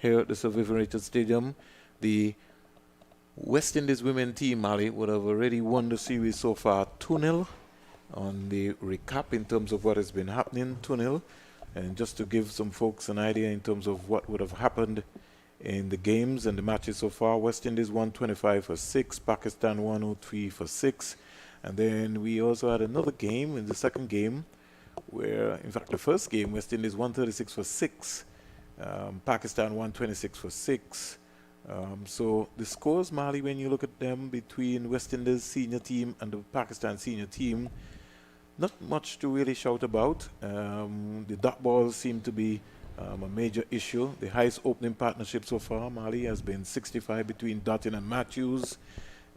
here at the Survivor Stadium. The West Indies women team, Mali, would have already won the series so far 2-0. On the recap in terms of what has been happening, 2-0. And just to give some folks an idea in terms of what would have happened in the games and the matches so far, West Indies 125 for 6, Pakistan 103 for 6. And then we also had another game in the second game where, in fact, the first game, West Indies 136 for 6, Pakistan 126 for 6. So the scores, Mali, when you look at them between West Indies senior team and the Pakistan senior team, not much to really shout about. The dot balls seem to be a major issue. The highest opening partnership so far, Mali, has been 65 between Dottin and Matthews.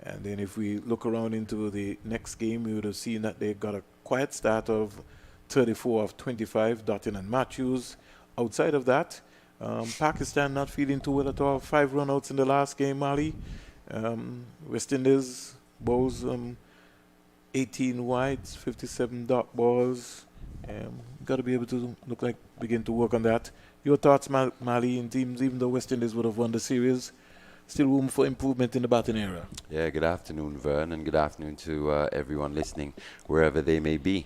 And then if we look around into the next game, we would have seen that they got a quiet start of 34 of 25, Dottin and Matthews. Outside of that, Pakistan not feeling too well at all. 5 run-outs in the last game, Mali. West Indies bowls 18 wides, 57 dot balls. Got to be able to begin to work on that. Your thoughts, Mali, in teams, even though West Indies would have won the series, still room for improvement in the batting area. Yeah, good afternoon, Vern, and good afternoon to everyone listening, wherever they may be.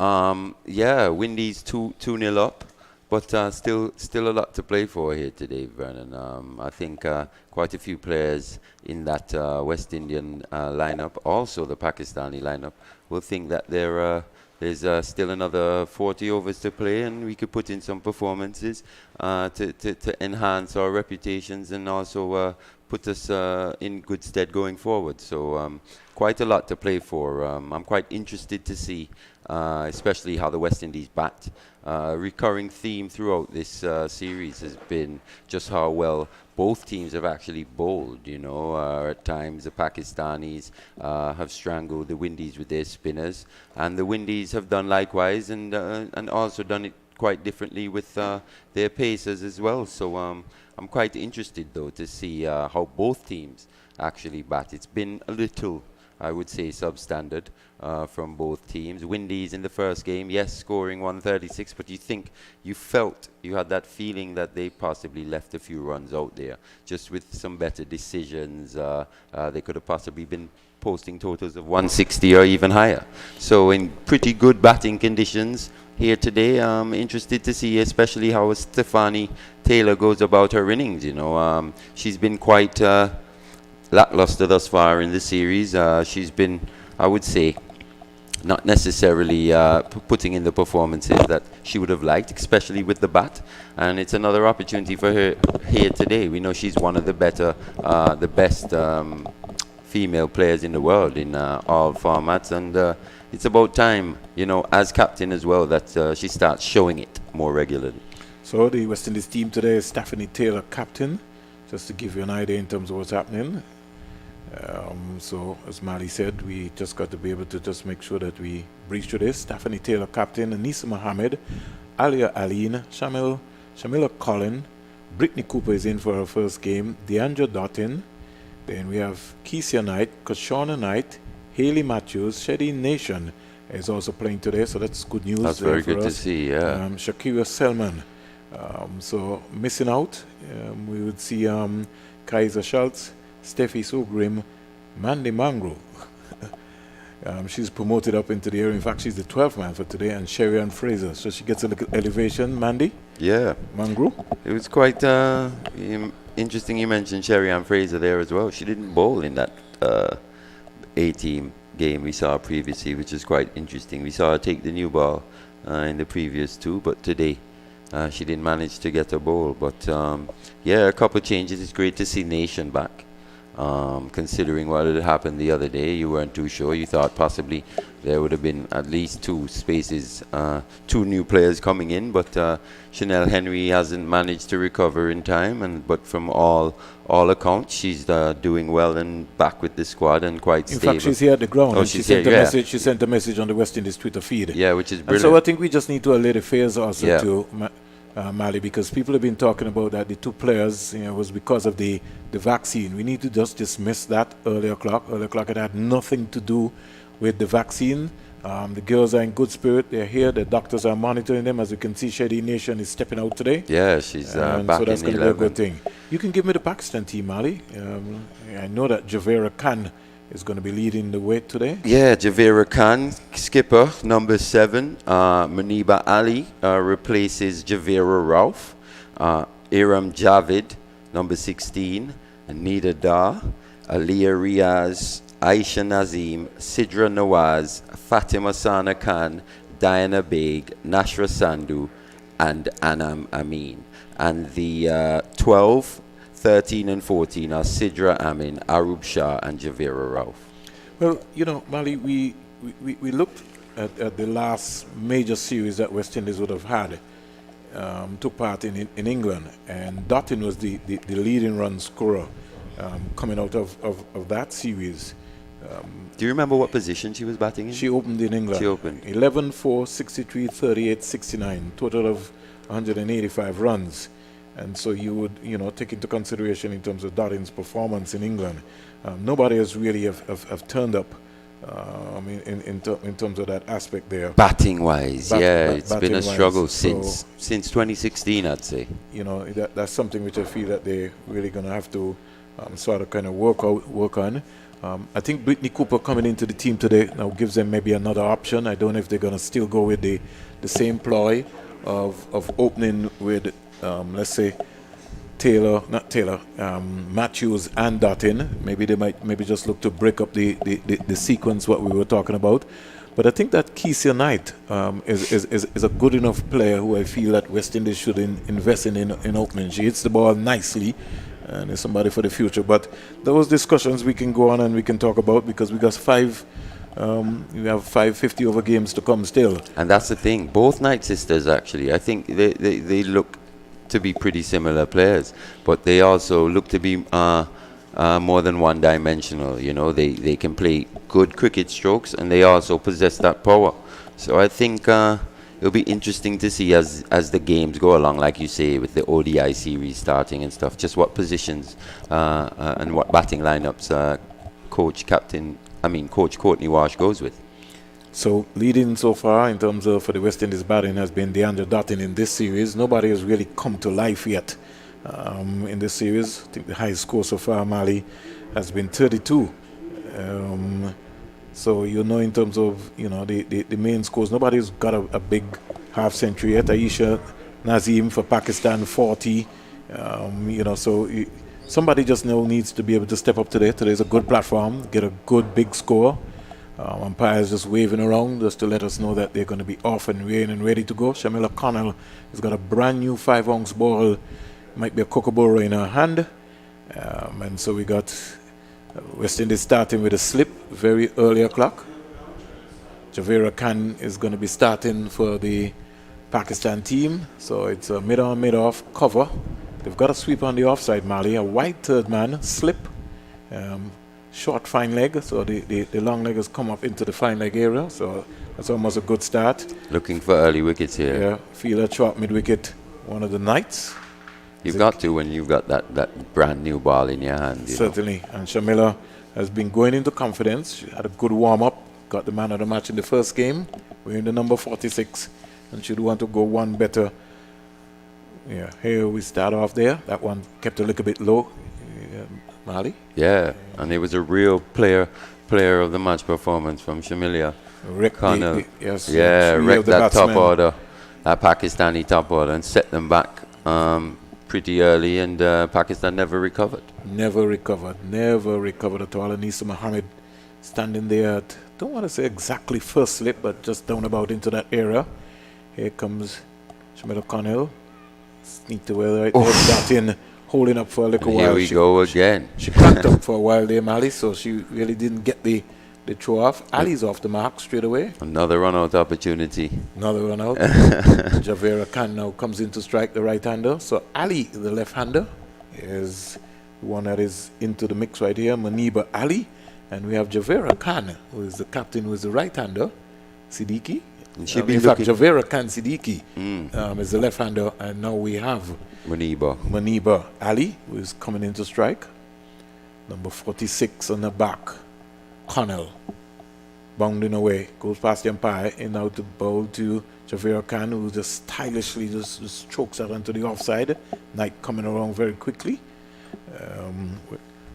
Yeah, Windies 2-0 up, but still a lot to play for here today, Vernon. I think quite a few players in that West Indian lineup, also the Pakistani lineup, will think that there's still another 40 overs to play, and we could put in some performances to enhance our reputations and also put us in good stead going forward. So quite a lot to play for. I'm quite interested to see especially how the West Indies bat. Recurring theme throughout this series has been just how well both teams have actually bowled. You know, at times the Pakistanis have strangled the Windies with their spinners, and the Windies have done likewise, and also done it quite differently with their pacers as well. So I'm quite interested though to see how both teams actually bat. It's been a little, I would say, substandard from both teams. Windies in the first game, yes, scoring 136, but you had that feeling that they possibly left a few runs out there. Just with some better decisions, they could have possibly been posting totals of 160 or even higher. So in pretty good batting conditions here today, I'm interested to see especially how Stafanie Taylor goes about her innings. You know, she's been quite lackluster thus far in the series. She's been, I would say, not necessarily putting in the performances that she would have liked, especially with the bat. And it's another opportunity for her here today. We know she's one of the best female players in the world in all formats, and it's about time, you know, as captain as well, that she starts showing it more regularly. So the West Indies team today is Stafanie Taylor captain, just to give you an idea in terms of what's happening. So as Mali said, we just got to be able to just make sure that we breeze through this. Stafanie Taylor captain, Anisa Mohammed, Alia Aline, Shamila Collin, Brittany Cooper is in for her first game, Deandra Dottin, then we have Keisha Knight, Kashona Knight, Hayley Matthews, Shadeen Nation is also playing today, so that's good news. That's very good to see, yeah. Shakira Selman, so missing out, we would see Kaiser Schultz, Steffi Sogrim, Mandy Mangro. She's promoted up into the area. In fact, she's the 12th man for today, and Sherry-Ann Fraser. So she gets a little elevation. Mandy? Yeah. Mangro? It was quite interesting you mentioned Sherry-Ann Fraser there as well. She didn't bowl in that A-team game we saw previously, which is quite interesting. We saw her take the new ball in the previous two, but today she didn't manage to get a bowl. But yeah, a couple of changes. It's great to see Nation back. Considering what had happened the other day, you weren't too sure. You thought possibly there would have been at least two new players coming in, but Chanel Henry hasn't managed to recover in time. But from all accounts, she's doing well and back with the squad and quite stable. In fact, she's here at the ground. Oh, and she sent a message on the West Indies Twitter feed. Yeah, which is brilliant. And so I think we just need to allay the fears also to Mali, because people have been talking about that the two players, was because of the vaccine. We need to just dismiss that earlier clock. Earlier clock, it had nothing to do with the vaccine. The girls are in good spirit. They're here. The doctors are monitoring them. As you can see, Shady Nation is stepping out today. Yeah, she's And back so that's in going the to be a 11. good thing. You can give me the Pakistan team, Ali. I know that Javera Khan is going to be leading the way today. Yeah, Javera Khan, skipper, number 7. Muniba Ali replaces Javera Rauf. Iram Javid, number 16. Nida Dar. Aliyah Riaz. Aisha Nazim, Sidra Nawaz, Fatima Sana Khan, Diana Beg, Nashra Sandhu, and Anam Amin. And the 12, 13, and 14 are Sidra Amin, Arub Shah, and Javera Rauf. Well, you know, Mali, we looked at the last major series that West Indies would have had, took part in England, and Dottin was the leading run scorer coming out of that series. Do you remember what position she was batting in? She opened in England. She opened. 11, 4, 63, 38, 69. Total of 185 runs. And so you would, you know, take into consideration in terms of Dottin's performance in England. Nobody has really have turned up in terms of that aspect there. Batting-wise, it's been a struggle so, since 2016, I'd say. You know, that's something which I feel that they're really going to have to sort of kind of work on. I think Brittany Cooper coming into the team today now gives them maybe another option. I don't know if they're going to still go with the same ploy of opening with, let's say, Matthews and Dottin. Maybe they might just look to break up the sequence, what we were talking about. But I think that Keisha Knight is a good enough player who I feel that West Indies should invest in opening. She hits the ball nicely. And is somebody for the future. But those discussions we can go on and we can talk about, because we got we have 550 over games to come still. And that's the thing. Both Knight sisters, actually, I think they look to be pretty similar players, but they also look to be more than one-dimensional. You know, they can play good cricket strokes, and they also possess that power. So I think it'll be interesting to see as the games go along, like you say, with the ODI series starting and stuff, just what positions and what batting lineups Coach Courtney Walsh goes with. So leading so far in terms of for the West Indies batting has been DeAndre Dottin in this series. Nobody has really come to life yet in this series. I think the highest score so far, Mali, has been 32. So, you know, in terms of, you know, the main scores, nobody's got a big half century yet. Aisha Nazim for Pakistan, 40. You know, so somebody just now needs to be able to step up today. Today's a good platform, get a good big score. Umpires just waving around just to let us know that they're going to be off and ready to go. Shamila Connell has got a brand new 5-ounce ball, might be a kookaburra in her hand. And so we got West Indies starting with a slip, very early o'clock. Javera Khan is going to be starting for the Pakistan team. So it's a mid-on, mid-off cover. They've got a sweep on the offside, Mali. A wide third man, slip. Short fine leg. So the long leg has come up into the fine leg area. So that's almost a good start. Looking for early wickets here. Yeah, fielder, short mid-wicket, one of the Knights. You've got to when you've got that brand new ball in your hand. Certainly. And Shamila has been going into confidence. She had a good warm-up. Got the man of the match in the first game. We're in the number 46. And she'd want to go one better. Yeah, here we start off there. That one kept a little bit low. Mali? Yeah, and it was a real player of the match performance from Shamilia. Wrecked yes, yeah, wrecked that top order, that Pakistani top order, and set them back pretty early, and Pakistan never recovered. Never recovered at all. Anisa Mohammed standing there at, don't want to say exactly first slip, but just down about into that area. Here comes Shamila Connell. Sneaked away right there. Got in, holding up for a little while. Here we go again. She cracked up for a while there, Mali, so she really didn't get the throw off. Ali's off the mark straight away. Another run-out opportunity. Another run-out. Javera Khan now comes in to strike the right-hander. So Ali, the left-hander, is the one that is into the mix right here. Muniba Ali. And we have Javera Khan, who is the captain, who is the right-hander. Siddiqui. In fact, Javera Khan Siddiqui is the left-hander. And now we have Muniba Ali, who is coming in to strike. Number 46 on the back. Connell. bounding away, goes past the umpire, and now to bowl to Javera Khan, who just stylishly just strokes out onto the offside. Knight coming around very quickly.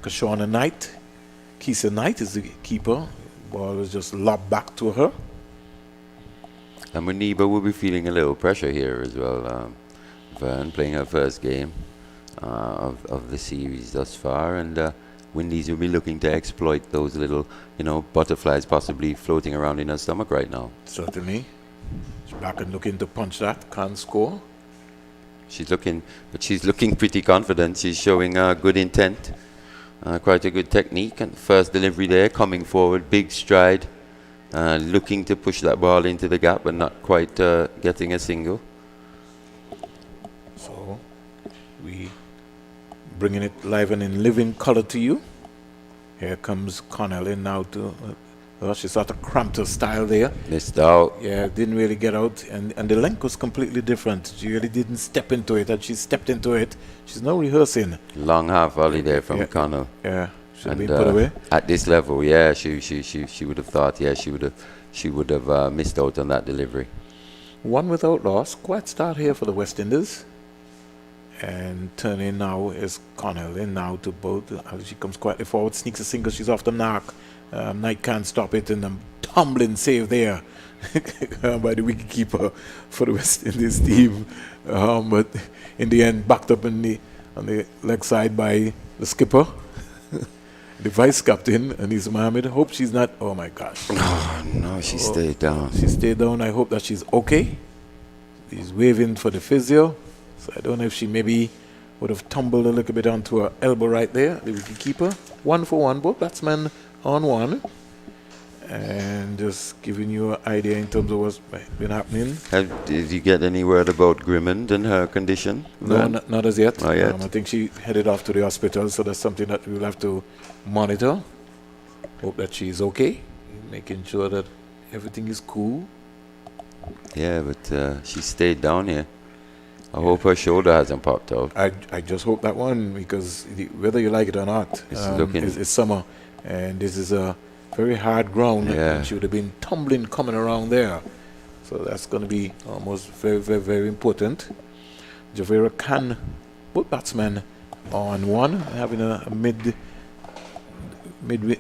Kashona Knight, Kisa Knight is the keeper. Ball is just lobbed back to her. And Muniba will be feeling a little pressure here as well. Vern playing her first game of the series thus far, and Windies will be looking to exploit those little, butterflies possibly floating around in her stomach right now. Certainly. She's back and looking to punch that. Can't score. She's looking pretty confident. She's showing good intent, quite a good technique, and first delivery there, coming forward, big stride, looking to push that ball into the gap, but not quite getting a single. So we bringing it live and in living color to you. Here comes Connell in now to. She sort of cramped her style there. Missed out. Yeah, didn't really get out. And the length was completely different. She really didn't step into it. And she stepped into it. She's now rehearsing. Long half volley there from Connell. Yeah, should have been put away. At this level, yeah, she would have thought, yeah, she would have missed out on that delivery. One without loss. Quiet start here for the West Indies. And turning now is Connell in now to both. She comes quietly forward, sneaks a single. She's off the mark. Knight can't stop it, and a tumbling save there by the wicketkeeper for the West Indies team. But in the end, backed up on the leg side by the skipper, the vice captain, Anisa Mohammed. Hope she's not. Oh my gosh! Oh no, she stayed down. She stayed down. I hope that she's okay. He's waving for the physio, so I don't know if she maybe would have tumbled a little bit onto her elbow right there. The wicketkeeper. 1 for 1, both batsmen on one, and just giving you an idea in terms of what's been happening. Did you get any word about Grimmond and her condition? No, not as yet. Not yet. I think she headed off to the hospital, so that's something that we'll have to monitor. Hope that she's okay, making sure that everything is cool. Yeah, but she stayed down here. I hope her shoulder hasn't popped out. I just hope that one, because whether you like it or not, it's summer, and this is a very hard ground. Yeah. And she would have been tumbling coming around there. So that's going to be almost very, very, very important. Javera Khan, both batsmen on one, having a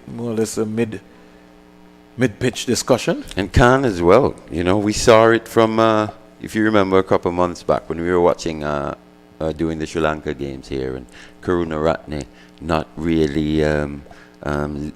more or less a mid-pitch discussion. And Khan as well. We saw it from... if you remember a couple of months back when we were watching doing the Sri Lanka games here, and Karunaratne not really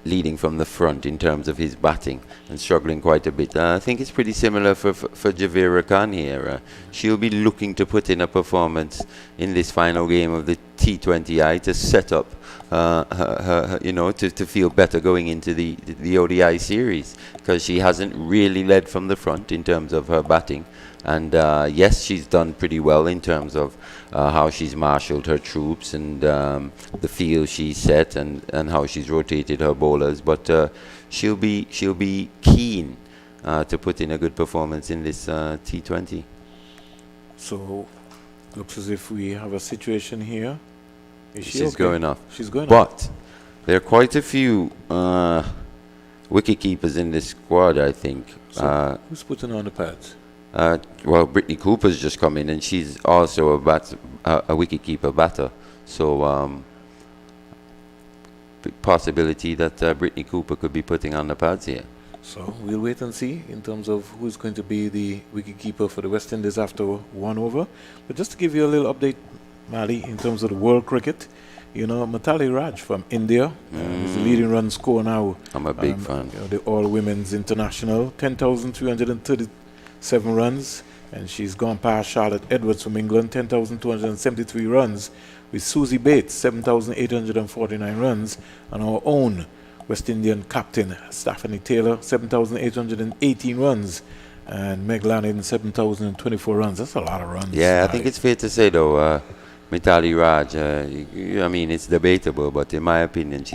leading from the front in terms of his batting and struggling quite a bit. I think it's pretty similar for Javera Khan here. She'll be looking to put in a performance in this final game of the T20I to set up her to feel better going into the ODI series, because she hasn't really led from the front in terms of her batting. And yes, she's done pretty well in terms of how she's marshaled her troops and the field she's set and how she's rotated her bowlers. But she'll be keen to put in a good performance in this T20. So, looks as if we have a situation here. She's going off. She's going off. But off. there are quite a few wicket keepers in this squad, I think. So who's putting on the pads? Well, Brittany Cooper's just come in, and she's also a wicket-keeper batter. So, possibility that Brittany Cooper could be putting on the pads here. So, we'll wait and see in terms of who's going to be the wicket-keeper for the West Indies after one over. But just to give you a little update, Mali, in terms of the world cricket, Mitali Raj from India is the leading run scorer now. I'm a big fan. The All-Women's International, 10,337 runs, and she's gone past Charlotte Edwards from England, 10,273 runs, with Susie Bates, 7,849 runs, and our own West Indian captain, Stafanie Taylor, 7,818 runs, and Meg Lannon, 7,024 runs. That's a lot of runs. Yeah, I think it's fair to say, though, Mitali Raj, I mean, it's debatable, but in my opinion,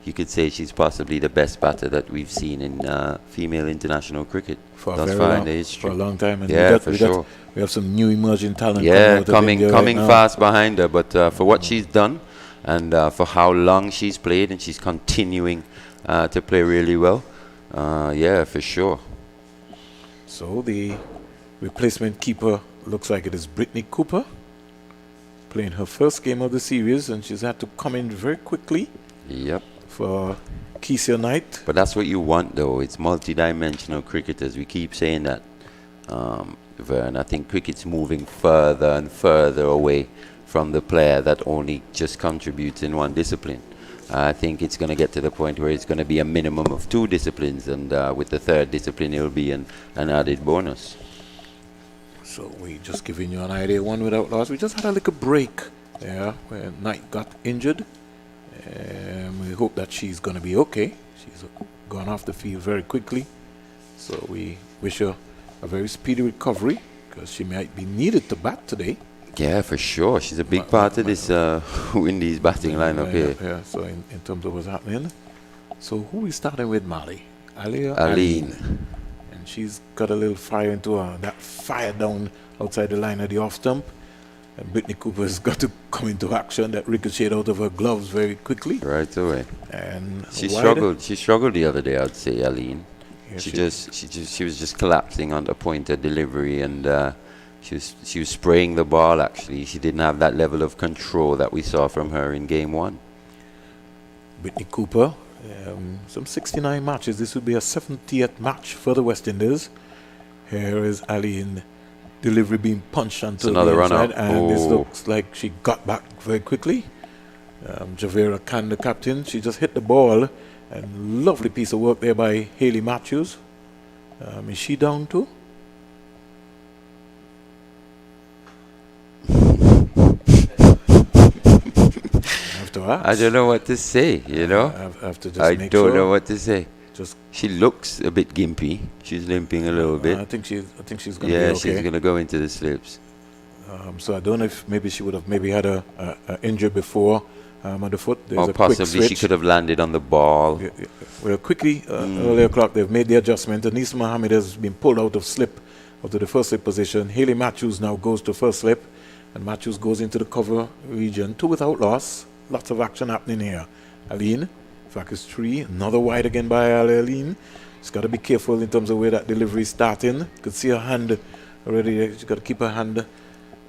you could say she's possibly the best batter that we've seen in female international cricket. For a long time. And yeah, for sure. We have some new emerging talent. Yeah, coming fast behind her, but for what she's done and for how long she's played, and she's continuing to play really well, Yeah, for sure. So the replacement keeper looks like it is Brittany Cooper, playing her first game of the series, and she's had to come in very quickly Yep. for Keisha Knight. But that's what you want, though. It's multi-dimensional cricketers. We keep saying that, Vern. I think cricket's moving further and further away from the player that only just contributes in one discipline. I think it's going to get to the point where it's going to be a minimum of 2 disciplines, and with the 3rd discipline, it'll be an added bonus. So we just giving you an idea, one without loss. We just had a little break there where Knight got injured. We hope that she's going to be okay. She's gone off the field very quickly. So we wish her a very speedy recovery, because she might be needed to bat today. Yeah, for sure. She's a big part of this Windies batting lineup here. Yeah, so in terms of what's happening. So who we starting with, Mali? Ali or Aline. And she's got a little fire into her. That fire down outside the line of the off stump. And Brittany Cooper's got to come into action. That ricocheted out of her gloves very quickly. Right away. And She wide. struggled. She struggled the other day, I'd say, Aline. Yeah, She was just collapsing under pointed delivery, and she was spraying the ball. Actually, she didn't have that level of control that we saw from her in game 1. Brittany Cooper, some 69 matches. This would be her 70th match for the West Indies. Here is Ali in delivery being punched onto another the run-out. inside, and this Oh. looks like she got back very quickly. Javera Khan, the captain, she just hit the ball, and lovely piece of work there by Hayley Matthews. Is she down too? I have to ask. I don't know what to say. I have to just I make don't sure. know what to say. Just She looks a bit gimpy. She's limping a little bit. I think she's going to Yeah, be okay. she's gonna go into the slips. So I don't know if maybe she would have maybe had a injury before on the foot. There's Or a quick possibly she switch. could have landed on the ball. Yeah. Well, quickly, earlier o'clock, they've made the adjustment. Anisa Mohammed has been pulled out of the first slip position. Hayley Matthews now goes to first slip, and Matthews goes into the cover region. 2 without loss. Lots of action happening here. Aline, in fact, it's 3. Another wide again by Aline. She's got to be careful in terms of where that delivery is starting. You could see her hand already. She's got to keep her hand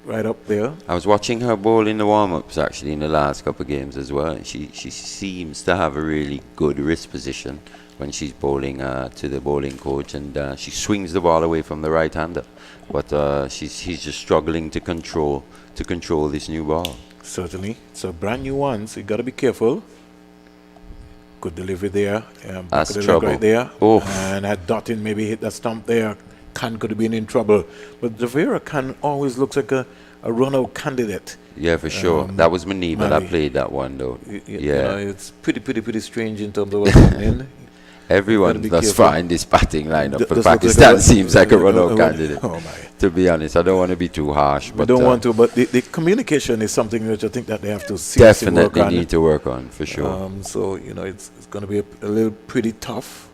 right up there. I was watching her bowl in the warm-ups actually in the last couple of games as well. She seems to have a really good wrist position when she's bowling to the bowling coach, and she swings the ball away from the right-hander. But he's just struggling to control this new ball. Certainly. It's a brand new one, so you got to be careful. Good delivery there. That's back of the leg trouble. right there. Oh. And had Dottin maybe hit that stump there. Khan could have been in trouble. But Javera Khan always looks like a run-out candidate. Yeah, for sure. That was Maniba that Mali. played that one, though. You know, Yeah. it's pretty strange in terms of what's happening. Everyone be thus careful. far in this batting lineup for Does look like Pakistan seems like a run-out candidate. Oh my. To be honest, I don't want to be too harsh. We But don't want to, but the communication is something which I think that they have to seriously work definitely on. need to work on, for sure. So, it's going to be a little pretty tough.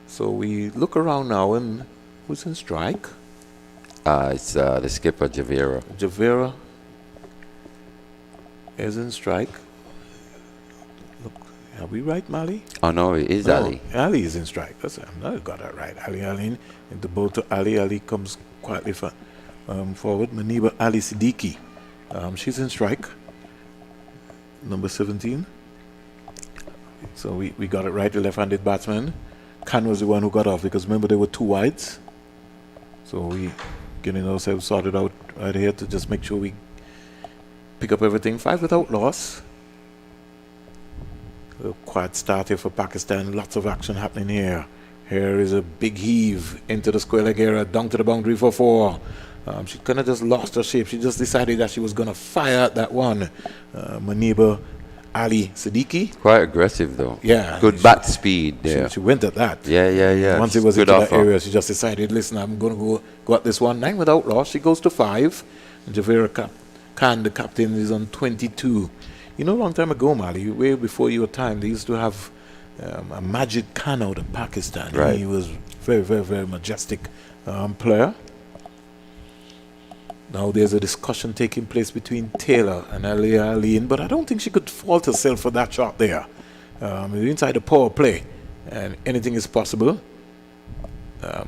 So we look around now, and who's in strike? It's the skipper, Javera. Javera is in strike. Look, are we right, Mali? Oh, no, it is No, Ali. Ali is in strike. I'm not got that right. Ali in the bowl to Ali. Ali comes quietly forward. Maniba Ali Siddiqui. She's in strike. Number 17. So we got it right. The left-handed batsman. Khan was the one who got off, because remember there were 2 wides. So we getting ourselves sorted out right here to just make sure we pick up everything. 5 without loss. A quiet start here for Pakistan. Lots of action happening here. Here is a big heave into the square leg area, down to the boundary for 4. She kind of just lost her shape. She just decided that she was going to fire at that one. Maniba Ali Siddiqui. Quite aggressive, though. Yeah. Good bat speed there. She went at that. Yeah. Once it was Good into that offer. area, she just decided, listen, I'm going to go at this one. 9 without loss. She goes to 5. And Javera Khan, the captain, is on 22. A long time ago, Mali, way before your time, they used to have a Majid Khan out of Pakistan. Right. He was very, very, very majestic player. Now there's a discussion taking place between Taylor and Aline, but I don't think she could fault herself for that shot there. Inside the power play, and anything is possible.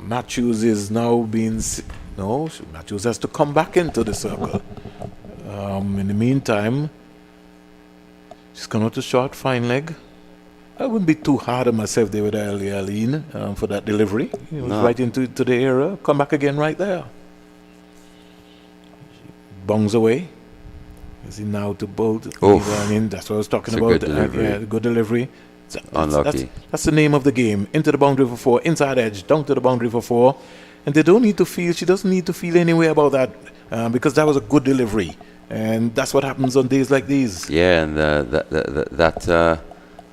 Matthews is now being... No, Matthews has to come back into the circle. In the meantime, she's come out to short, fine leg. I wouldn't be too hard on myself there with Aline for that delivery. It was right into the area. Come back again right there. Bongs away. Is he now to bolt? That's what I was talking about. Good delivery. Good delivery. Unlucky. That's the name of the game. Into the boundary for 4, inside edge, down to the boundary for 4. And they don't need to feel, she doesn't need to feel any way about that because that was a good delivery. And that's what happens on days like these. Yeah, and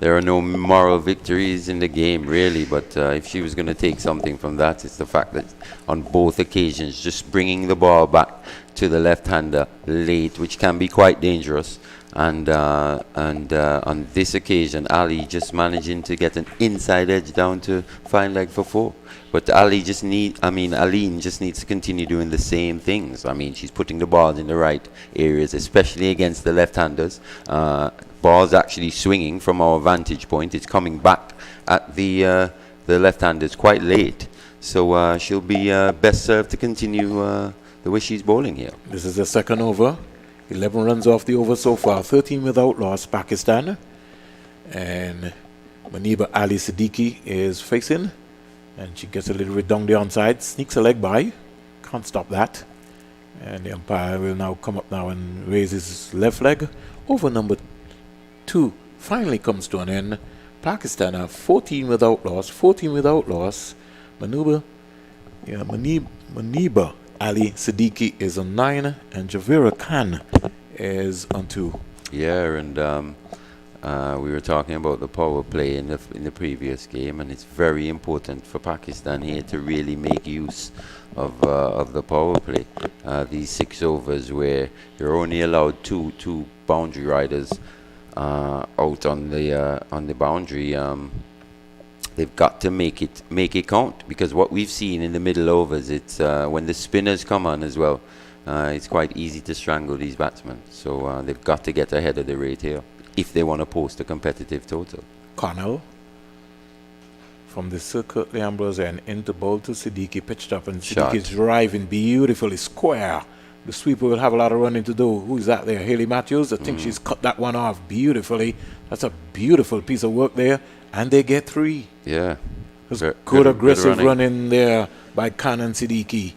there are no moral victories in the game, really. But if she was going to take something from that, it's the fact that on both occasions, just bringing the ball back to the left-hander late, which can be quite dangerous. And on this occasion, Ali just managing to get an inside edge down to fine leg for 4. But Aline just needs to continue doing the same things. I mean, she's putting the balls in the right areas, especially against the left-handers. Ball's actually swinging from our vantage point. It's coming back at the left-handers quite late. So she'll be best served to continue the way she's bowling here. This is the second over. 11 runs off the over so far. 13 without loss, Pakistan. And Maniba Ali Siddiqui is facing. And she gets a little bit down the onside, sneaks a leg by, can't stop that. And the umpire will now come up now and raise his left leg. Over number 2 finally comes to an end. Pakistan are 14 without loss, 14 without loss. Maniba Ali Siddiqui is on 9, and Javera Khan is on 2. Yeah, and we were talking about the power play in the previous game, and it's very important for Pakistan here to really make use of the power play. These 6 overs where you're only allowed two boundary riders out on the boundary. They've got to make it count, because what we've seen in the middle overs, it's when the spinners come on as well, it's quite easy to strangle these batsmen. So they've got to get ahead of the rate here if they want to post a competitive total. Connell from the circle, the Ambrose end into bowl to Siddiqui, pitched up, and Siddiqui's driving beautifully square. The sweeper will have a lot of running to do. Who's that there? Haley Matthews. I think she's cut that one off beautifully. That's a beautiful piece of work there. And they get 3. Yeah. Good aggressive running there by Khan and Siddiqui.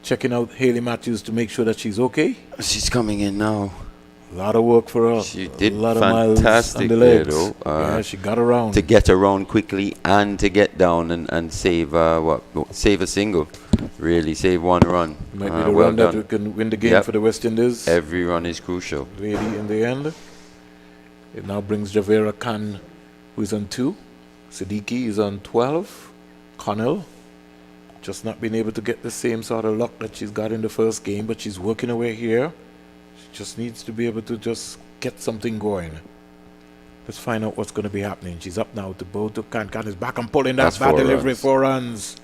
Checking out Haley Matthews to make sure that she's okay. She's coming in now. A lot of work for her. She did a lot fantastic of miles on the legs. there, though. Yeah, she got around. To get around quickly and to get down and save save a single. Really save 1 run. Might be the run that we can win the game for the West Indies. Every run is crucial. Really, in the end. It now brings Javera Khan, who is on 2. Siddiqui is on 12. Connell just not been able to get the same sort of luck that she's got in the first game, but she's working away here. She just needs to be able to just get something going. Let's find out what's going to be happening. She's up now to bowl to Khan. Khan is back and pulling that bad delivery. 4 runs.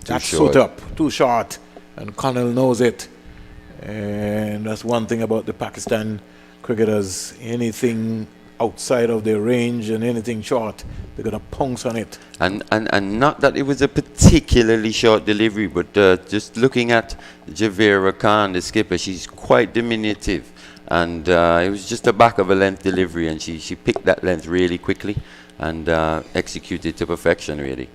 That's suit up. Too short. And Connell knows it. And that's one thing about the Pakistan cricketers. Anything outside of their range and anything short, they're going to pounce on it. And not that it was a particularly short delivery, but just looking at Javera Khan, the skipper, she's quite diminutive. And it was just a back of a length delivery, and she picked that length really quickly and executed to perfection, really.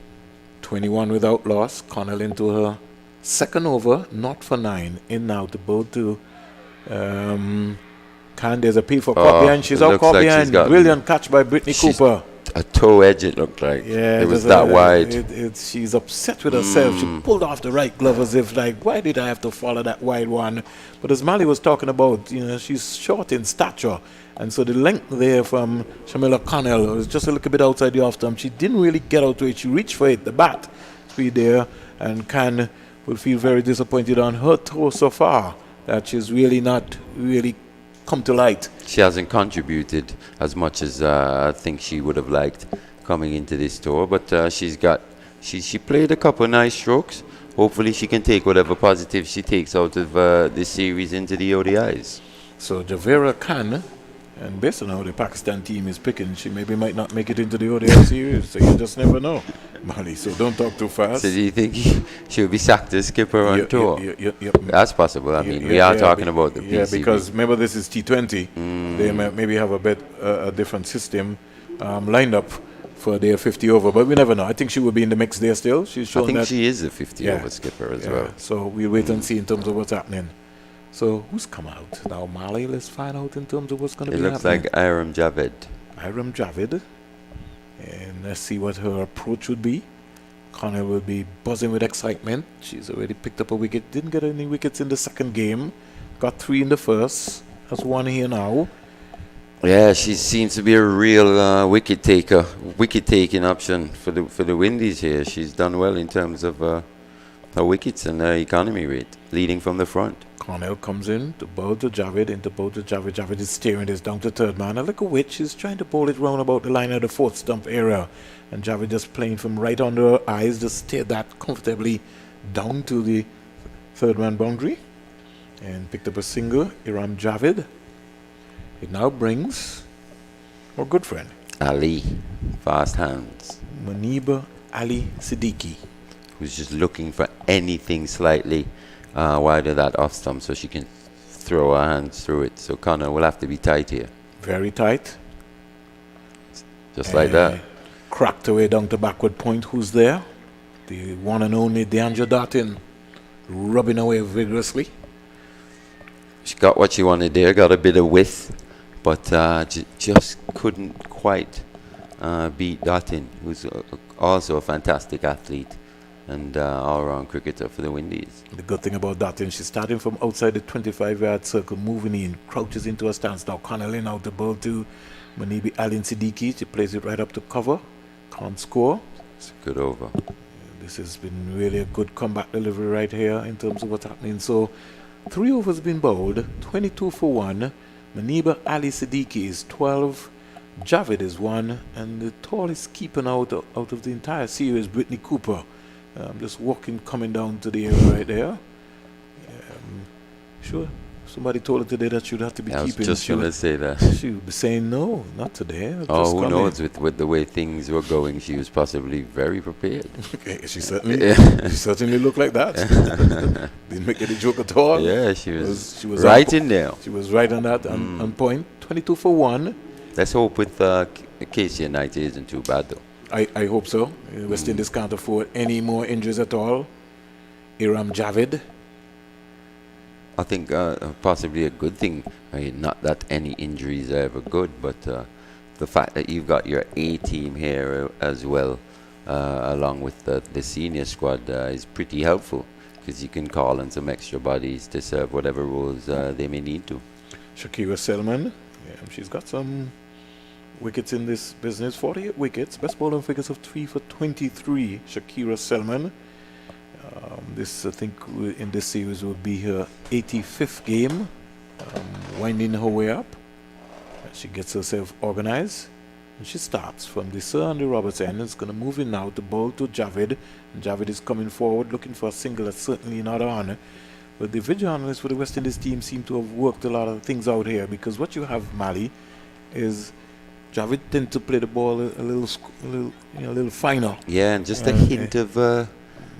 21 without loss. Connell into her second over, not for 9. In now to bowl to Khan. There's a P for caught behind. She's out caught behind. Brilliant catch by Brittany Cooper. A toe edge, it looked like. Yeah, it was that wide. She's upset with herself. She pulled off the right glove as if like, why did I have to follow that wide one? But as Mali was talking about, she's short in stature. And so the length there from Shamila Connell was just a little bit outside the off stump. She didn't really get out to it. She reached for it, the bat speed there. And Khan will feel very disappointed on her toe so far that she's really not really come to light. She hasn't contributed as much as I think she would have liked coming into this tour, but she played a couple of nice strokes. Hopefully she can take whatever positive she takes out of this series into the ODIs. So Javera Khan And based on how the Pakistan team is picking, she maybe might not make it into the ODI series, so you just never know, Mali. So don't talk too fast. So do you think she'll be sacked as skipper on tour? That's possible. I mean, we are talking about the PCB. Yeah, because remember this is T20. They might maybe have a different system lined up for their 50 over, but we never know. I think she will be in the mix there still. She's shown I think that she is a 50 over skipper as well. So we'll wait and see in terms of what's happening. So who's come out now, Mali? Let's find out in terms of what's going to be happening. It looks like Iram Javed. Iram Javed, and let's see what her approach would be. Connor will be buzzing with excitement. She's already picked up a wicket. Didn't get any wickets in the second game. Got 3 in the first. Has 1 here now. Yeah, she seems to be a real wicket taking option for the Windies here. She's done well in terms of her wickets and her economy rate, leading from the front. Cornell comes in to bowl to Javed, into bowl to Javed. Javed is steering this down to third man. And look at which he's trying to bowl it round about the line of the fourth stump area. And Javed just playing from right under her eyes, just steered that comfortably down to the third man boundary. And picked up a single, Iram Javed. It now brings our good friend, Ali, fast hands. Muniba Ali Siddiqui, who's just looking for anything slightly wide of that off stump so she can throw her hands through it. So Connor will have to be tight here. Very tight. Just like that. Cracked away down to backward point. Who's there? The one and only DeAndre Dartin, rubbing away vigorously. She got what she wanted there, got a bit of width, but just couldn't quite beat Dartin, who's also a fantastic athlete and all-round cricketer for the Windies. The good thing about Dartin, she's starting from outside the 25-yard circle, moving in, crouches into a stance. Now Connelly out the ball to Muniba Ali Siddiqui. She plays it right up to cover. Can't score. It's a good over. This has been really a good comeback delivery right here in terms of what's happening. So 3 overs been bowled, 22 for 1. Muniba Ali Siddiqui is 12. Javed is 1. And the tallest keeper out of the entire series, Brittany Cooper. Just walking, coming down to the area right there. Sure. Somebody told her today that she'd have to be keeping. I was just going to say that. She would be saying no, not today. Oh, who knows? With the way things were going, she was possibly very prepared. Okay, she certainly looked like that. Didn't make any joke at all. Yeah, she was right in there. She was right on that, on point. 22 for 1. Let's hope with Casey and Knight isn't too bad, though. I hope so. West Indies can't afford any more injuries at all. Iram Javed. I think possibly a good thing. I mean, not that any injuries are ever good, but the fact that you've got your A team here as well, along with the senior squad, is pretty helpful because you can call on some extra bodies to serve whatever roles they may need to. Shakira Selman, she's got some wickets in this business. 48 wickets, best bowling figures of 3 for 23. Shakira Selman. This, I think, in this series will be her 85th game, winding her way up. She gets herself organized, and she starts from the Sir Andy Roberts end. It's going to move in now to bowl to Javed, and Javed is coming forward, looking for a single. That's certainly not on. But the video analysts for the West Indies team seem to have worked a lot of things out here, because what you have, Mali, is Javed tends to play the ball a little finer. Yeah, and just a hint of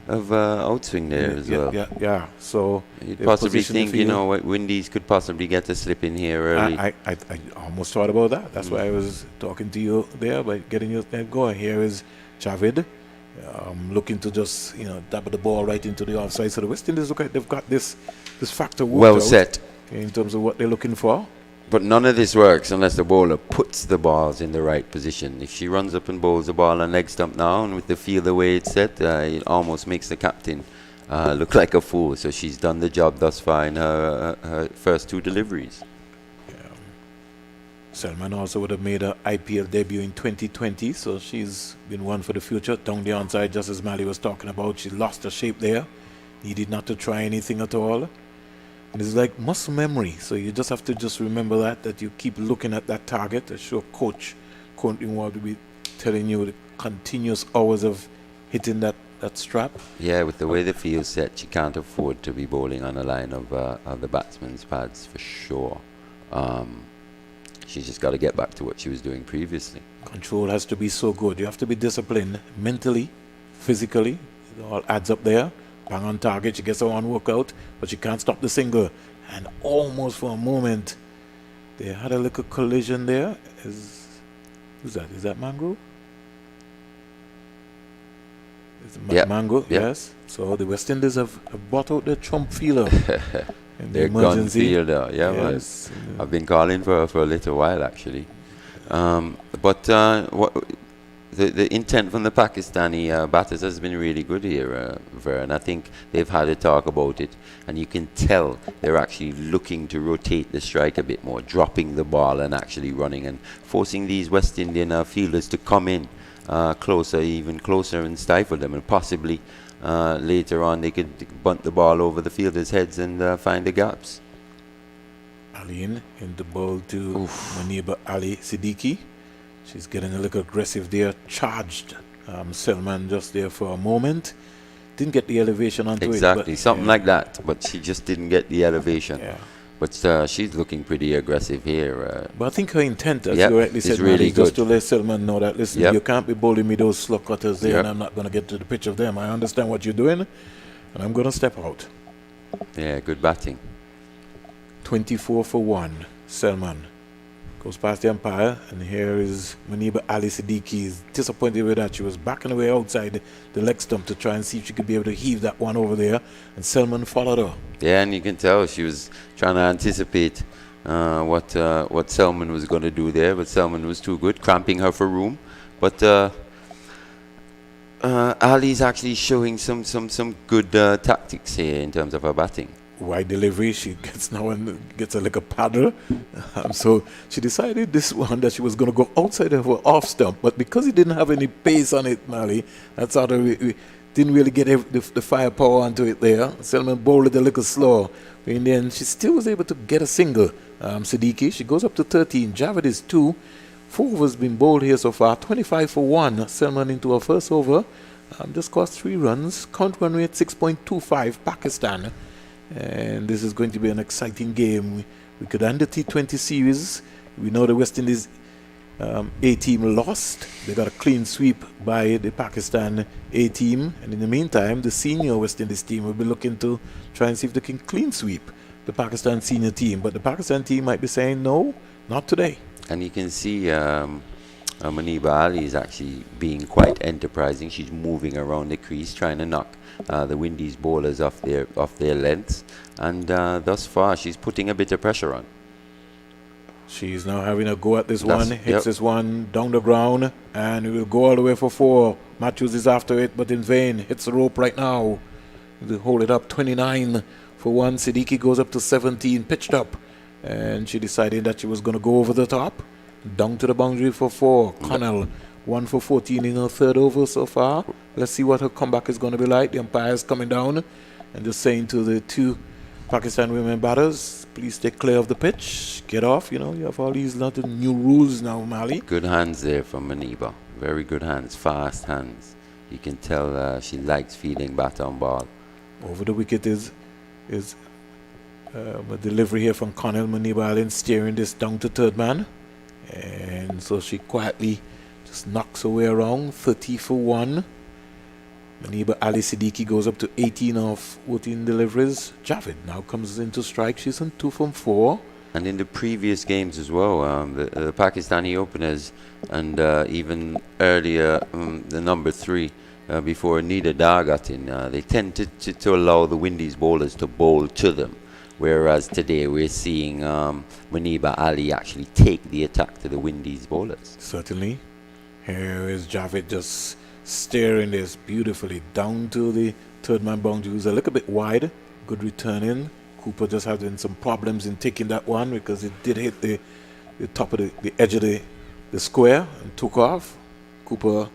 outswing there as well. Yeah. So you'd possibly think, Windies could possibly get a slip in here early. I almost thought about that. That's why I was talking to you there by getting your net going. Here is Javed looking to just dab the ball right into the offside. So the West Indies look like they've got this factor well set in terms of what they're looking for. But none of this works unless the bowler puts the balls in the right position. If she runs up and bowls the ball on leg stump now, and with the field the way it's set, it almost makes the captain look like a fool. So she's done the job thus far in her first 2 deliveries. Selman also would have made her IPL debut in 2020, so she's been one for the future. Down the onside, just as Mali was talking about, she lost her shape there. Needed not to try anything at all. And it's like muscle memory, so you just have to just remember that you keep looking at that target. I'm sure Coach Quentin will be telling you the continuous hours of hitting that strap. Yeah, with the way the field's set, she can't afford to be bowling on a line of the batsman's pads for sure. She's just got to get back to what she was doing previously. Control has to be so good. You have to be disciplined mentally, physically. It all adds up there. Bang on target. She gets her one workout, but she can't stop the single. And almost for a moment, they had a little collision there. Who's that? Is that Mango? Mango, Yep. yes. So the West Indies have brought out their trump fielder. In the Their gun emergency. fielder, Yes. man. I've been calling for her for a little while, actually. But the intent from the Pakistani batters has been really good here, Vern. I think they've had a talk about it, and you can tell they're actually looking to rotate the strike a bit more, dropping the ball and actually running and forcing these West Indian fielders to come in even closer and stifle them, and possibly later on they could bunt the ball over the fielders' heads and find the gaps. Ali in the ball to Muniba Ali Siddiqui. She's getting a little aggressive there, charged Selman just there for a moment. Didn't get the elevation onto it. Exactly, something like that, but she just didn't get the elevation. Yeah. But she's looking pretty aggressive here. But I think her intent, as Yep, you rightly said, is really Mali, just good. to let Selman know that, listen, Yep. you can't be bowling me those slug cutters there, Yep. and I'm not going to get to the pitch of them. I understand what you're doing, and I'm going to step out. Yeah, good batting. 24 for 1, Selman. Goes past the umpire, and here is Muniba Ali Siddiqui. Is disappointed with that. She was backing away outside the leg stump to try and see if she could be able to heave that one over there, and Selman followed her. Yeah, and you can tell she was trying to anticipate what Selman was going to do there, but Selman was too good, cramping her for room. But Ali's actually showing some good tactics here in terms of her batting. Wide delivery, she gets now and gets a little paddle. So she decided this one that she was going to go outside of her off stump, but because he didn't have any pace on it, Mali, that's how we didn't really get the firepower onto it there. Selman bowled it a little slow. In the end, she still was able to get a single. Siddiqui, she goes up to 13. Javed is 2. 4 overs been bowled here so far. 25 for 1. Selman into her first over. Just cost 3 runs. Count run rate 6.25. Pakistan. And this is going to be an exciting game. We could end the T20 series. We know the West Indies A team lost. They got a clean sweep by the Pakistan A team. And in the meantime, the senior West Indies team will be looking to try and see if they can clean sweep the Pakistan senior team. But the Pakistan team might be saying, no, not today. And you can see Muniba Ali is actually being quite enterprising. She's moving around the crease, trying to knock the Windies bowlers off their lengths, and thus far she's putting a bit of pressure on. She's now having a go at this one, hits this one down the ground, and it will go all the way for 4. Matthews is after it, but in vain. Hits the rope right now. They hold it up, 29 for 1. Siddiqui goes up to 17, pitched up, and she decided that she was going to go over the top. Down to the boundary for 4. Connell, 1 for 14 in her third over so far. Let's see what her comeback is going to be like. The umpire is coming down and just saying to the 2 Pakistan women batters, please stay clear of the pitch. Get off. You know, you have all these lot of new rules now, Mali. Good hands there from Muniba. Very good hands, fast hands. You can tell she likes feeling bat on ball. Over the wicket is a delivery here from Connell. Muniba Allen steering this down to third man. And so she quietly just knocks her way around. 30 for 1. Muniba Ali Siddiqui goes up to 18 of 14 deliveries. Javed now comes into strike. She's on 2 from 4. And in the previous games as well, the Pakistani openers and even earlier the number 3 before Nida Dar got in, they tend to allow the Windies bowlers to bowl to them. Whereas today we're seeing Muniba Ali actually take the attack to the Windies bowlers. Certainly. Here is Javed just steering this beautifully down to the third man boundary. It was a little bit wide. Good return in. Cooper just having some problems in taking that one because it did hit the top of the edge of the square and took off. Cooper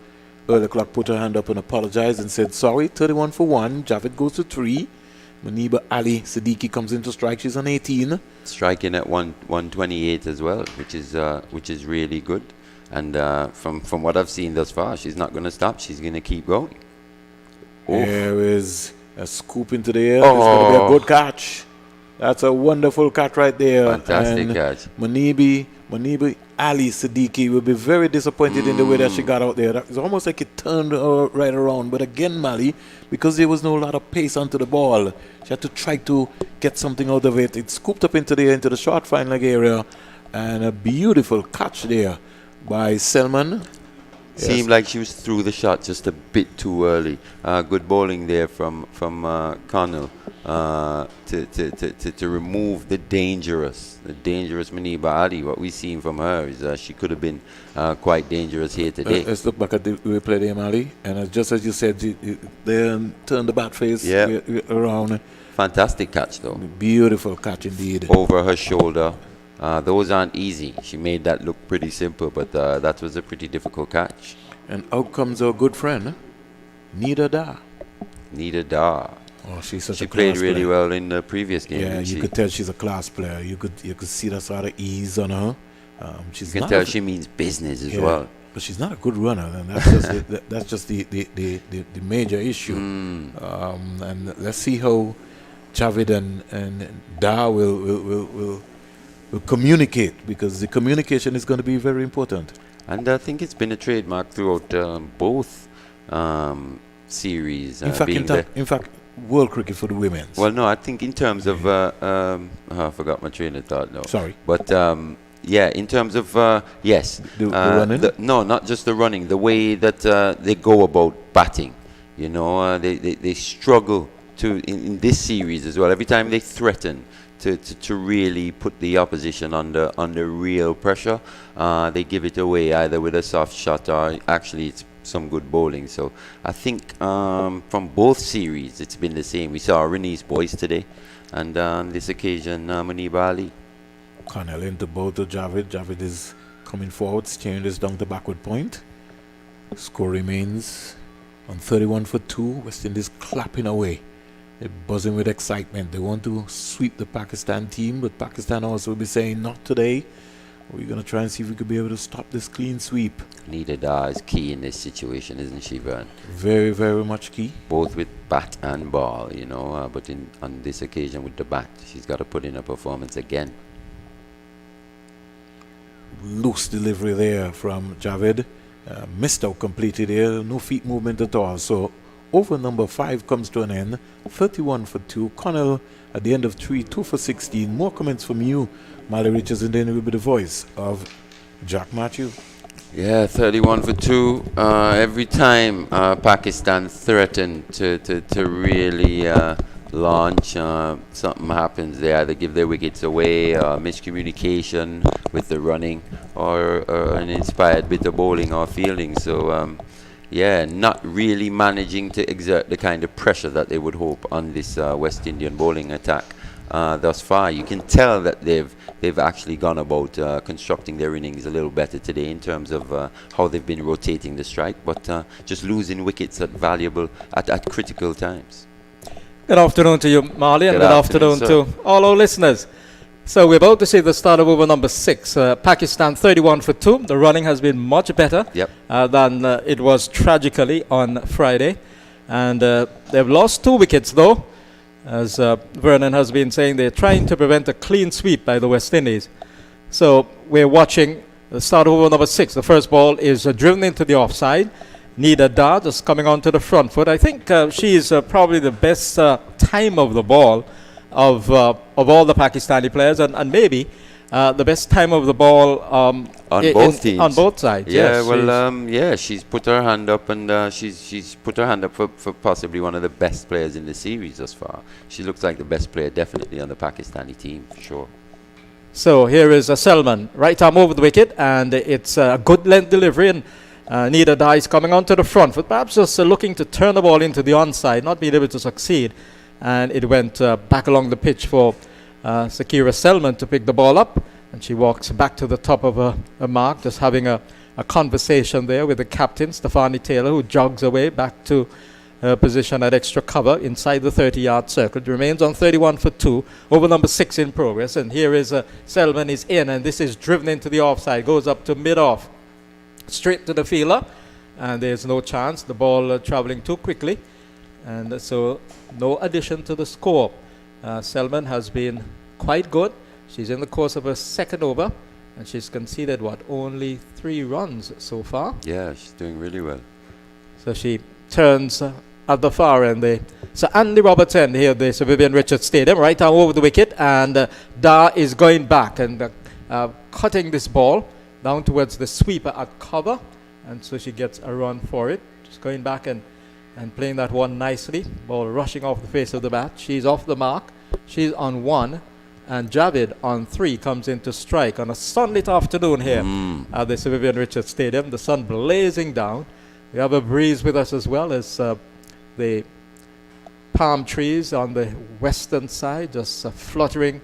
early clock put her hand up and apologized and said sorry. 31 for 1. Javed goes to 3. Muniba Ali Siddiqui comes into strike. She's on 18. Striking at 128 as well, which is really good. And from what I've seen thus far, she's not going to stop. She's going to keep going. There is a scoop into the air. It's going to be a good catch. That's a wonderful catch right there. Fantastic and catch. Maniba Ali Siddiqui will be very disappointed in the way that she got out there. It's almost like it turned her right around. But again, Mali, because there was no lot of pace onto the ball, she had to try to get something out of it. It scooped up into the short fine leg area, and a beautiful catch there by Selman. Seemed like she was through the shot just a bit too early. Good bowling there from Connell to remove the dangerous Maniba Ali. What we've seen from her is she could have been quite dangerous here today. Let's look back at the replay there, Mali. And just as you said, they turned the bat face around. Fantastic catch, though. Beautiful catch indeed. Over her shoulder. Those aren't easy. She made that look pretty simple, but that was a pretty difficult catch. And out comes our good friend, Nida Da. Nida Da. Oh, she's such she a class played really player. well in the previous game. Yeah, you could tell she's a class player. You could see that sort of ease on her. You can tell she means business as well. But she's not a good runner, and that's just the major issue. And let's see how Javid and Da will communicate, because the communication is going to be very important. And I think it's been a trademark throughout both series. In fact, world cricket for the women's. Well, no, I think in terms of I forgot my train of thought. No, sorry. But yeah, in terms of yes, the running. No, not just the running. The way that they go about batting. You know, they struggle to in this series as well. Every time they threaten to really put the opposition under real pressure, they give it away either with a soft shot or actually it's some good bowling. So I think from both series it's been the same. We saw Reni's boys today, and on this occasion Maniba Ali. Connell into both to Javid. Javid is coming forward, steering this down the backward point. Score remains on 31 for 2. West Indies clapping away. They're buzzing with excitement. They want to sweep the Pakistan team, but Pakistan also will be saying, not today. We're going to try and see if we could be able to stop this clean sweep. Nida Da is key in this situation, isn't she, Vern? Very, very much key. Both with bat and ball, you know, but on this occasion with the bat, she's got to put in a performance again. Loose delivery there from Javed. Missed out completely there. No feet movement at all. So over number 5 comes to an end. 31 for 2. Connell at the end of 3, 2 for 16. More comments from you, Mali Richards, and then it will be the voice of Jack Matthew. Yeah, 31 for 2. Every time Pakistan threaten to really launch, something happens. They either give their wickets away, miscommunication with the running, or an inspired bit of bowling or fielding. So yeah, not really managing to exert the kind of pressure that they would hope on this West Indian bowling attack thus far. You can tell that they've actually gone about constructing their innings a little better today in terms of how they've been rotating the strike, but just losing wickets at critical times. Good afternoon to you, Marley, and good afternoon to all our listeners. So we're about to see the start of over number 6. Pakistan 31 for 2. The running has been much better than it was tragically on Friday. And they've lost 2 wickets though. As Vernon has been saying, they're trying to prevent a clean sweep by the West Indies. So we're watching the start of over number 6. The first ball is driven into the offside. Nida Da just coming onto the front foot. I think she is probably the best time of the ball of all the Pakistani players, and maybe the best time of the ball on both teams. On both sides. Yeah, yes, well, she's put her hand up, and she's put her hand up for possibly one of the best players in the series thus far. She looks like the best player definitely on the Pakistani team for sure. So here is Selman, right arm over the wicket, and it's a good length delivery, and Nida Da is coming onto the front foot, perhaps just looking to turn the ball into the onside, not being able to succeed. And it went back along the pitch for Sakira Selman to pick the ball up. And she walks back to the top of a mark, just having a conversation there with the captain, Stafanie Taylor, who jogs away back to her position at extra cover inside the 30-yard circle. It remains on 31 for 2, over number 6 in progress. And here is Selman is in, and this is driven into the offside, goes up to mid-off. Straight to the fielder, and there's no chance. The ball traveling too quickly, and so no addition to the score. Selman has been quite good. She's in the course of her second over, And she's conceded, only 3 runs so far. Yeah, she's doing really well. So she turns at the far end there. So Andy Roberts end here, the Sir Vivian Richards Stadium, right arm over the wicket, and Da is going back and cutting this ball down towards the sweeper at cover, and so she gets a run for it. Just going back and playing that one nicely. Ball rushing off the face of the bat. She's off the mark. She's on 1, and Javid on 3 comes in to strike on a sunlit afternoon here at the Sir Vivian Richards Stadium. The sun blazing down. We have a breeze with us as well as the palm trees on the western side just fluttering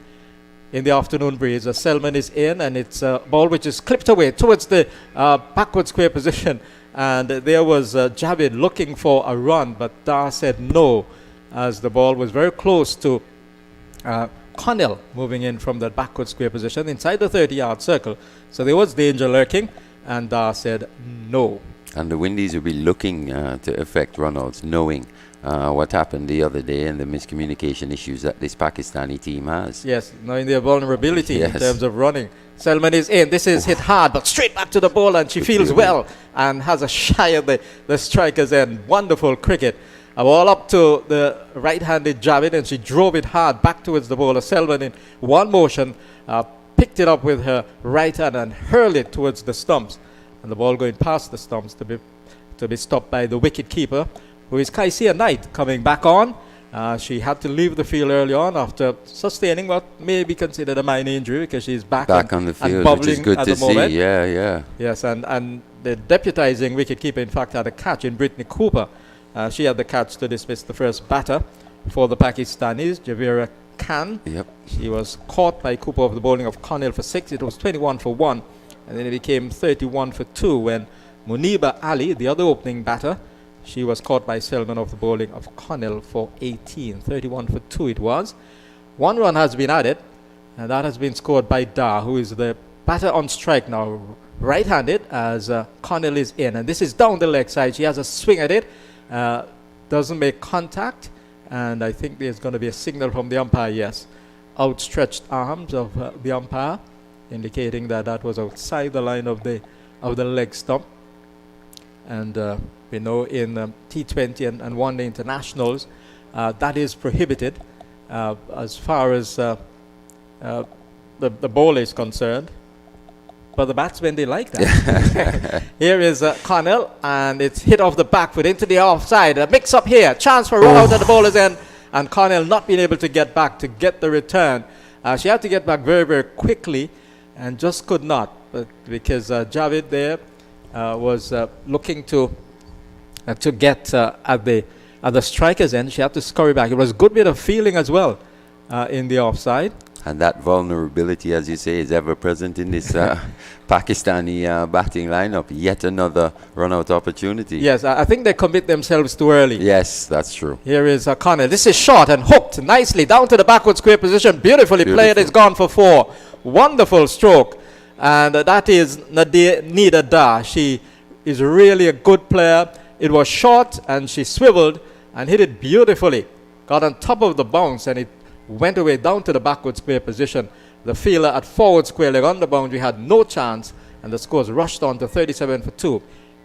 in the afternoon breeze. Selman is in, and it's a ball which is clipped away towards the backward square position. And there was Javid looking for a run, but Da said no, as the ball was very close to Connell moving in from that backward square position inside the 30-yard circle. So there was danger lurking, and Da said no. And the Windies will be looking to effect runouts, knowing what happened the other day and the miscommunication issues that this Pakistani team has. Yes, knowing their vulnerability Yes. in terms of running. Selman is in. This is hit hard, but straight back to the ball, and she feels well and has a shy at the striker's end. Wonderful cricket. A ball up to the right-handed Javid, and she drove it hard back towards the bowler. Selman in one motion picked it up with her right hand and hurled it towards the stumps. And the ball going past the stumps to be stopped by the wicket keeper, who is Kaisia Knight, coming back on. She had to leave the field early on after sustaining what may be considered a minor injury, because she's back on the field, which is good to see. Yeah. Yes, and the deputizing wicket keeper, in fact, had a catch in Brittany Cooper. She had the catch to dismiss the first batter for the Pakistanis, Javera Khan. Yep. She was caught by Cooper of the bowling of Connell for 6. It was 21 for 1. And then it became 31 for 2 when Muniba Ali, the other opening batter, she was caught by Selman of the bowling of Connell for 18. 31 for 2 it was. 1 run has been added, and that has been scored by Da, who is the batter on strike now, right-handed, as Connell is in. And this is down the leg side. She has a swing at it, doesn't make contact, and I think there's going to be a signal from the umpire, yes. Outstretched arms of the umpire, indicating that was outside the line of the leg stump. And we know in T20 and one-day internationals that is prohibited as far as the bowler is concerned. But the batsmen, they like that. Here is Connell, and it's hit off the back foot into the offside. A mix-up here, chance for a run out at the bowler's end, and Connell not being able to get back to get the return. She had to get back very, very quickly, and just could not, but because Javid there was looking to get at the striker's end. She had to scurry back. It was a good bit of feeling as well in the offside. And that vulnerability, as you say, is ever present in this Pakistani batting lineup. Yet another run-out opportunity. Yes, I think they commit themselves too early. Yes, that's true. Here is Connell. This is short and hooked nicely down to the backward square position. Beautifully played. It's gone for 4. Wonderful stroke. And that is Nida Da. She is really a good player. It was short, and she swiveled and hit it beautifully. Got on top of the bounce, and it went away down to the backward square position. The fielder at forward square leg on the boundary had no chance, and the scores rushed on to 37 for 2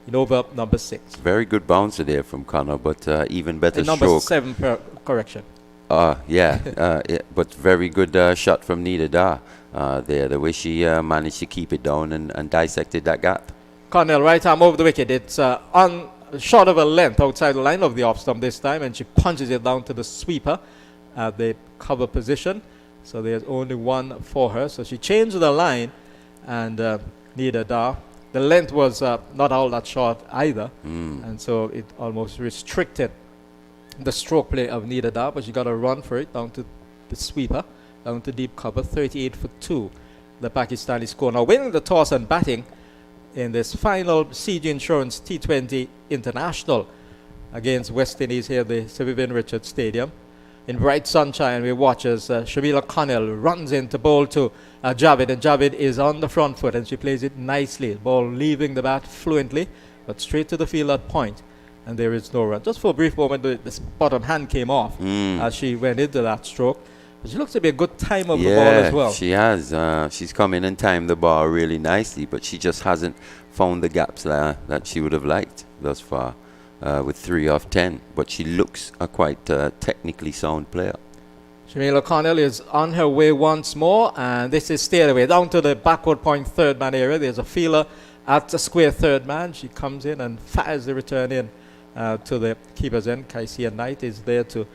in over number 6. Very good bouncer there from Connor, but even better in number stroke. 7 correction. Yeah, but very good shot from Nida Da there, the way she managed to keep it down and dissected that gap. Connell, right arm over the wicket. It's on short of a length outside the line of the off stump this time, and she punches it down to the sweeper at the cover position. So there's only 1 for her. So she changed the line, and Nida Da. The length was not all that short either, and so it almost restricted the stroke play of Nida Da, but she got a run for it down to the sweeper, down to deep cover. 38 for 2, the Pakistani score. Now winning the toss and batting in this final CG Insurance T20 International against West Indies here at the Sir Vivian Richards Stadium. In bright sunshine, we watch as Shabila Connell runs in to bowl to Javid, and Javid is on the front foot, and she plays it nicely. Ball leaving the bat fluently, but straight to the field at point, and there is no run. Just for a brief moment, this bottom hand came off as she went into that stroke. She looks to be a good time of the ball as well. She has. She's come in and timed the ball really nicely, but she just hasn't found the gaps that she would have liked thus far with 3 of 10. But she looks a quite technically sound player. Shamila Connell is on her way once more, and this is stayed away down to the backward point third man area. There's a fielder at the square third man. She comes in and fires the return in to the keeper's end. Kaisia Knight is there to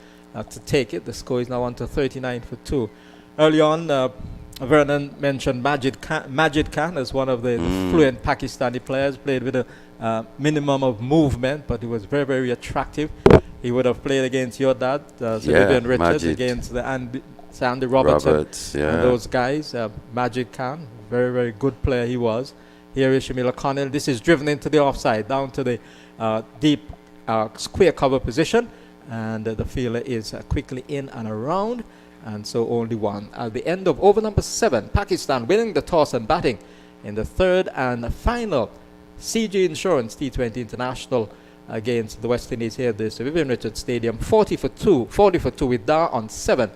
take it. The score is now on to 39 for 2. Early on, Vernon mentioned Majid Khan as one of the fluent Pakistani players. Played with a minimum of movement, but he was very, very attractive. He would have played against your dad, Vivian Richards, Majid. against the Sandy Robertson and those guys. Majid Khan, very, very good player he was. Here is Shamila Connell. This is driven into the offside, down to the deep square cover position. And the fielder is quickly in and around. And so only one. At the end of over number 7, Pakistan winning the toss and batting in the third and final CG Insurance T20 International against the West Indies here at the Vivian Richards Stadium. 40 for 2 with Dar on 7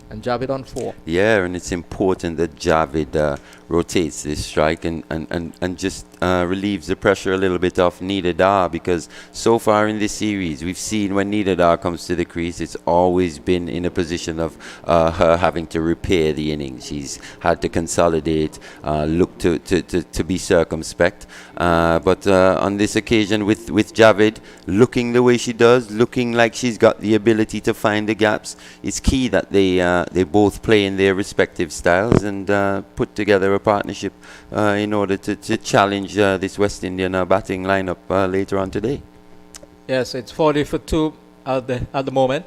and Javid on 4. Yeah, and it's important that Javid rotates this strike and just relieves the pressure a little bit off Nida Dar, because so far in this series we've seen when Nida Dar comes to the crease, it's always been in a position of her having to repair the innings. She's had to consolidate, look to be circumspect, but on this occasion with Javid looking the way she does, looking like she's got the ability to find the gaps, it's key that they both play in their respective styles and put together a partnership in order to challenge this West Indian batting lineup later on today. Yes, it's 40 for 2 at the moment.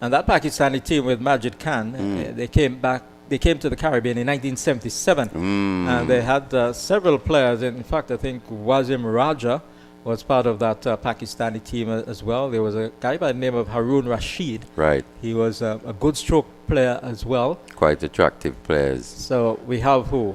And that Pakistani team with Majid Khan, they came to the Caribbean in 1977. And they had several players. In fact, I think Wasim Raja was part of that Pakistani team as well. There was a guy by the name of Haroon Rashid. Right. He was a good stroke player as well. Quite attractive players. So we have who?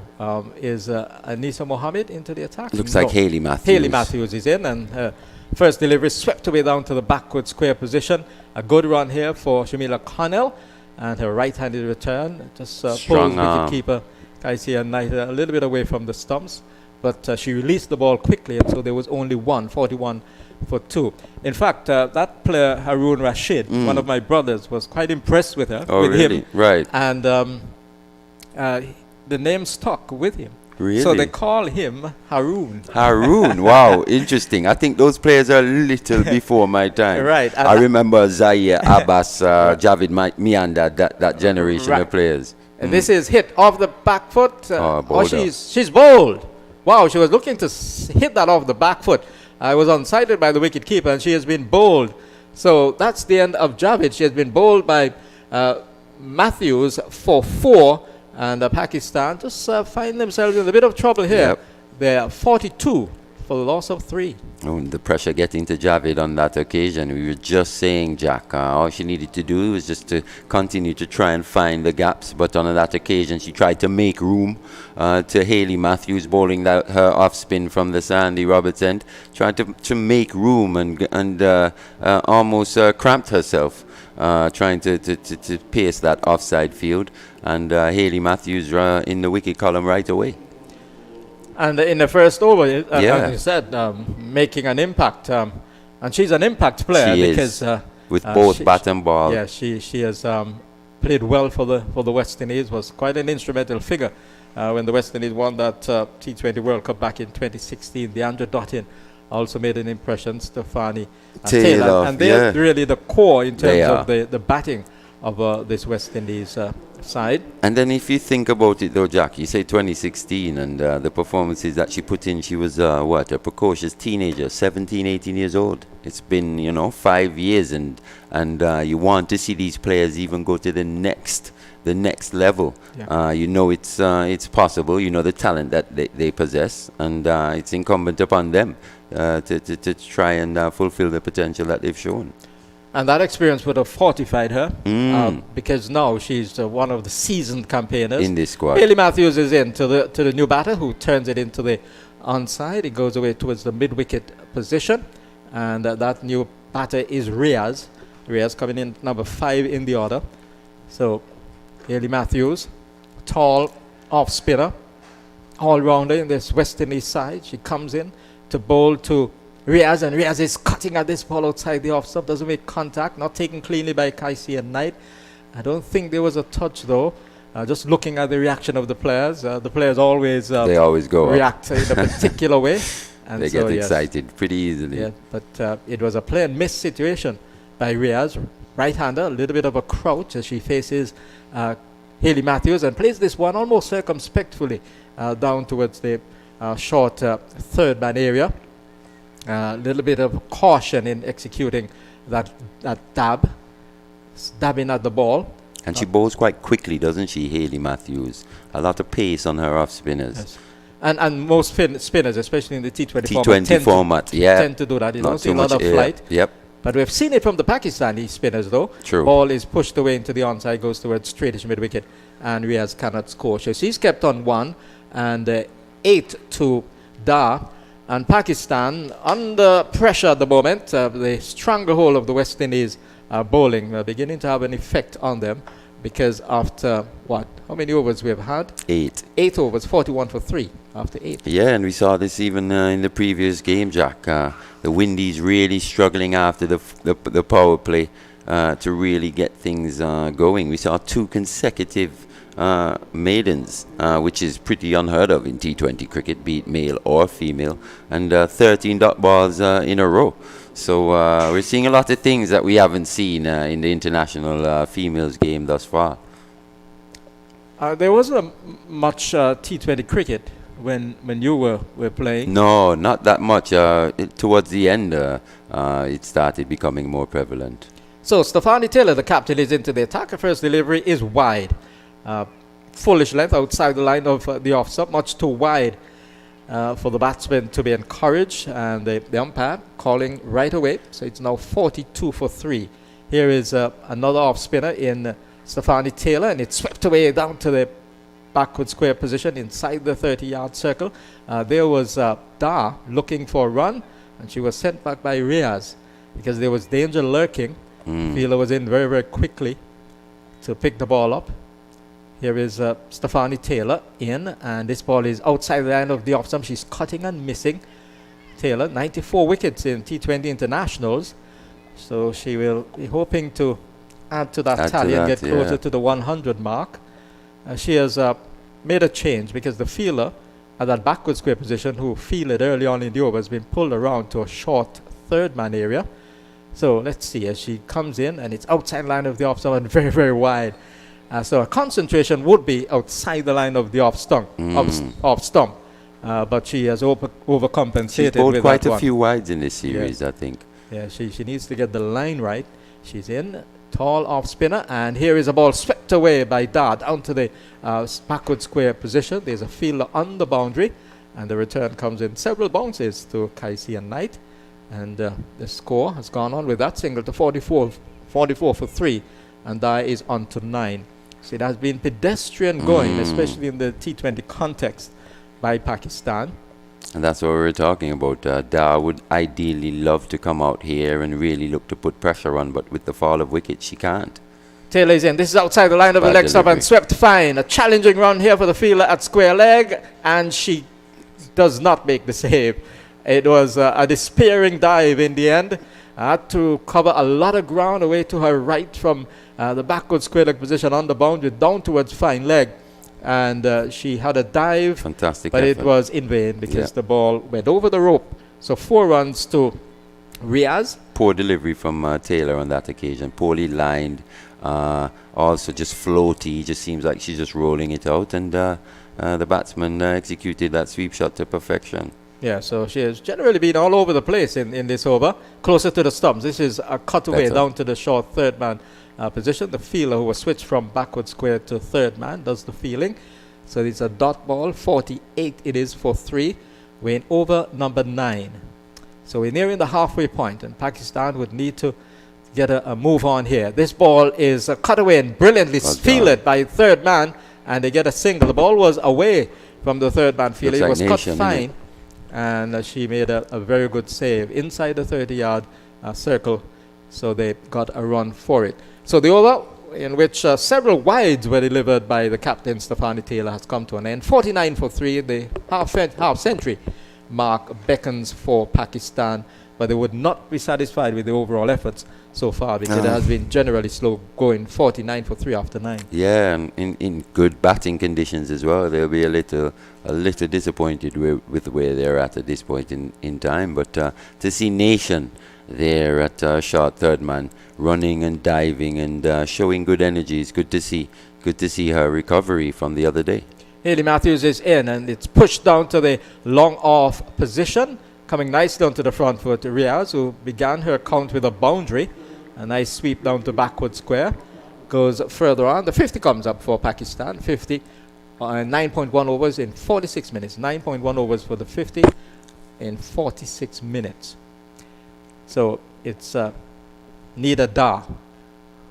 Is Anisa Mohammed into the attack? Looks like Hayley Matthews. Hayley Matthews is in, and first delivery swept away down to the backward square position. A good run here for Shamila Connell, and her right-handed return just pulls wicketkeeper Kaisia Knight a little bit away from the stumps. But she released the ball quickly, and so there was only 41 for 2. In fact, that player, Haroon Rashid, one of my brothers, was quite impressed with her. Oh, with really? him. Right. And the name stuck with him. Really? So they call him Haroon. Haroon, wow, interesting. I think those players are a little before my time. Right. I remember Zaire, Abbas, Javid Mianda, that generation of players. And this is hit off the back foot. She's bowled. Wow, she was looking to hit that off the back foot. I was unsighted by the wicket keeper, and she has been bowled. So that's the end of Javid. She has been bowled by Matthews for 4, and Pakistan just find themselves in a bit of trouble here. Yep. They're 42 for the loss of 3. Oh, the pressure getting to Javid on that occasion. We were just saying, Jack, all she needed to do was just to continue to try and find the gaps. But on that occasion, she tried to make room to Hayley Matthews, bowling her off spin from the Sandy Roberts end, trying to make room and almost cramped herself, trying to pace that offside field. And Hayley Matthews in the wicket column right away. And in the first over, as you said, making an impact. And she's an impact player because with both bat and ball. Yeah, she has played well for the West Indies. Was quite an instrumental figure when the West Indies won that T20 World Cup back in 2016. The Andrew Dottin also made an impression. Stafanie, Taylor, and they're really the core in terms of the batting of this West Indies side. And then if you think about it though, Jack, you say 2016 and the performances that she put in, she was a precocious teenager, 17, 18 years old. It's been 5 years, and you want to see these players even go to the next level. It's possible, the talent that they possess, and it's incumbent upon them to try and fulfill the potential that they've shown. And that experience would have fortified her because now she's one of the seasoned campaigners. In this squad. Hayley Matthews is in to the new batter, who turns it into the onside. It goes away towards the mid-wicket position. And that new batter is Riaz. Riaz coming in number 5 in the order. So Haley Matthews, tall off spinner, all-rounder in this West Indies side. She comes in to bowl to Riaz, and Riaz is cutting at this ball outside the off stump, doesn't make contact, not taken cleanly by Kaisi and Knight. I don't think there was a touch though. Just looking at the reaction of the players always they always go react in a particular way. And they get excited pretty easily. Yeah, but it was a play and miss situation by Riaz, right-hander, a little bit of a crouch as she faces Haley Matthews and plays this one almost circumspectly down towards the short third man area. A little bit of caution in executing that dab, dabbing at the ball. And she bowls quite quickly, doesn't she, Haley Matthews? A lot of pace on her off spinners. Yes. And most spinners, especially in the T20 format, tend to do that. You don't see a lot of flight. Yep. But we've seen it from the Pakistani spinners, though. True. Ball is pushed away into the onside, goes towards straightish mid-wicket, and Riaz cannot score. So she's kept on 1 and 8 to Dar. And Pakistan under pressure at the moment. The stranglehold of the West Indies bowling beginning to have an effect on them, because after how many overs we have had? 8. 8 overs, 41 for 3 after 8. Yeah, and we saw this even in the previous game, Jack. The Windies really struggling after the power play to really get things going. We saw 2 consecutive maidens, which is pretty unheard of in T20 cricket, be it male or female, and 13 dot balls in a row. So we're seeing a lot of things that we haven't seen in the international females game thus far. There wasn't much T20 cricket when you were playing. No, not that much. Towards the end, it started becoming more prevalent. So Stafanie Taylor, the captain, is into the attack. Her first delivery is wide. Foolish length outside the line of the off-stump, much too wide for the batsman to be encouraged, and the umpire calling right away. So it's now 42 for 3. Here is another off-spinner in Stafanie Taylor, and it's swept away down to the backward square position inside the 30-yard circle. There was Dar looking for a run, and she was sent back by Riaz because there was danger lurking. Fielder was in very, very quickly to pick the ball up. Here is Stafanie Taylor in, and this ball is outside the line of the off stump. She's cutting and missing. Taylor, 94 wickets in T20 internationals, so she will be hoping to add to that tally and get closer to the 100 mark. She has made a change because the fielder at that backward square position, who fielded early on in the over, has been pulled around to a short third man area. So let's see as she comes in, and it's outside line of the off stump and very, very wide. So her concentration would be outside the line of the off stump, but she has overcompensated. She's bowled with quite that a few wides in this series, I think. Yeah, she needs to get the line right. She's in, tall off spinner, and here is a ball swept away by Dar down to the backward square position. There's a fielder on the boundary, and the return comes in several bounces to Kaisi and Knight, and the score has gone on with that single to 44 for 3, and Dar is on to 9. So it has been pedestrian going, especially in the T20 context, by Pakistan. And that's what we were talking about. Dar would ideally love to come out here and really look to put pressure on, but with the fall of wickets, she can't. Taylor is in. This is outside the line of the leg stump and swept fine. A challenging run here for the fielder at square leg, and she does not make the save. It was a despairing dive in the end. Had to cover a lot of ground away to her right from the backward square leg position on the boundary down towards fine leg, and she had a dive, fantastic but effort. It was in vain because the ball went over the rope. So 4 runs to Riaz. Poor delivery from Taylor on that occasion, poorly lined, also just floaty, just seems like she's just rolling it out, and the batsman executed that sweep shot to perfection. Yeah, so she has generally been all over the place in this over, closer to the stumps. This is a cutaway down to the short third man position. The fielder, who was switched from backward square to third man, does the fielding. So it's a dot ball, 48 it is for 3. We're in over number 9. So we're nearing the halfway point, and Pakistan would need to get a move on here. This ball is cut away and brilliantly fielded by third man, and they get a single. The ball was away from the third man fielder. It was cut fine, and she made a very good save inside the 30-yard circle, so they got a run for it. So the over in which several wides were delivered by the captain, Stafanie Taylor, has come to an end. 49 for 3, the half-century mark beckons for Pakistan, but they would not be satisfied with the overall efforts so far because it has been generally slow going. 49 for 3 after 9. Yeah, and in good batting conditions as well. They'll be a little disappointed with where they're at this point in time. But to see Nation there at short third man, running and diving and showing good energy, is good to see. Good to see her recovery from the other day. Hayley Matthews is in, and it's pushed down to the long off position, coming nicely onto the front foot. Riaz, who began her count with a boundary, a nice sweep down to backward square, goes further on. The 50 comes up for Pakistan. 50, 9.1 overs in 46 minutes. 9.1 overs for the 50 in 46 minutes. So it's Nida Dar,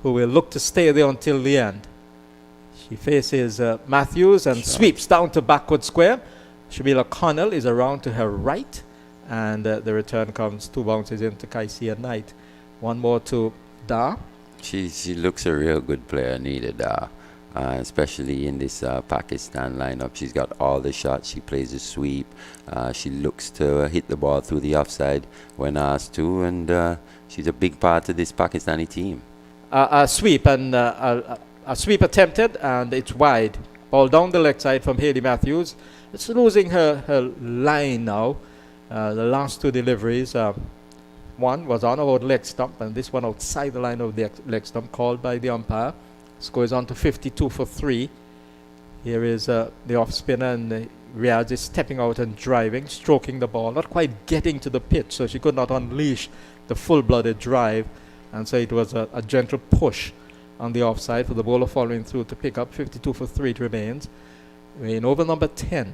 who will look to stay there until the end. She faces Matthews and sweeps down to backward square. Shamila Connell is around to her right, and the return comes 2 bounces into Kaisia Knight. One more to Dar. She looks a real good player, Nida Dar, especially in this Pakistan lineup. She's got all the shots. She plays a sweep. She looks to hit the ball through the offside when asked to, and she's a big part of this Pakistani team. A sweep and a sweep attempted, and it's wide. Ball down the leg side from Hayley Matthews. It's losing her line now. The last 2 deliveries, one was on about leg stump, and this one outside the line of the leg stump, called by the umpire. Scores on to 52 for 3. Here is the off spinner, and Riaz is stepping out and driving, stroking the ball, not quite getting to the pitch, so she could not unleash the full-blooded drive, and so it was a gentle push on the offside for the bowler following through to pick up. 52 for 3 it remains. We're in over number 10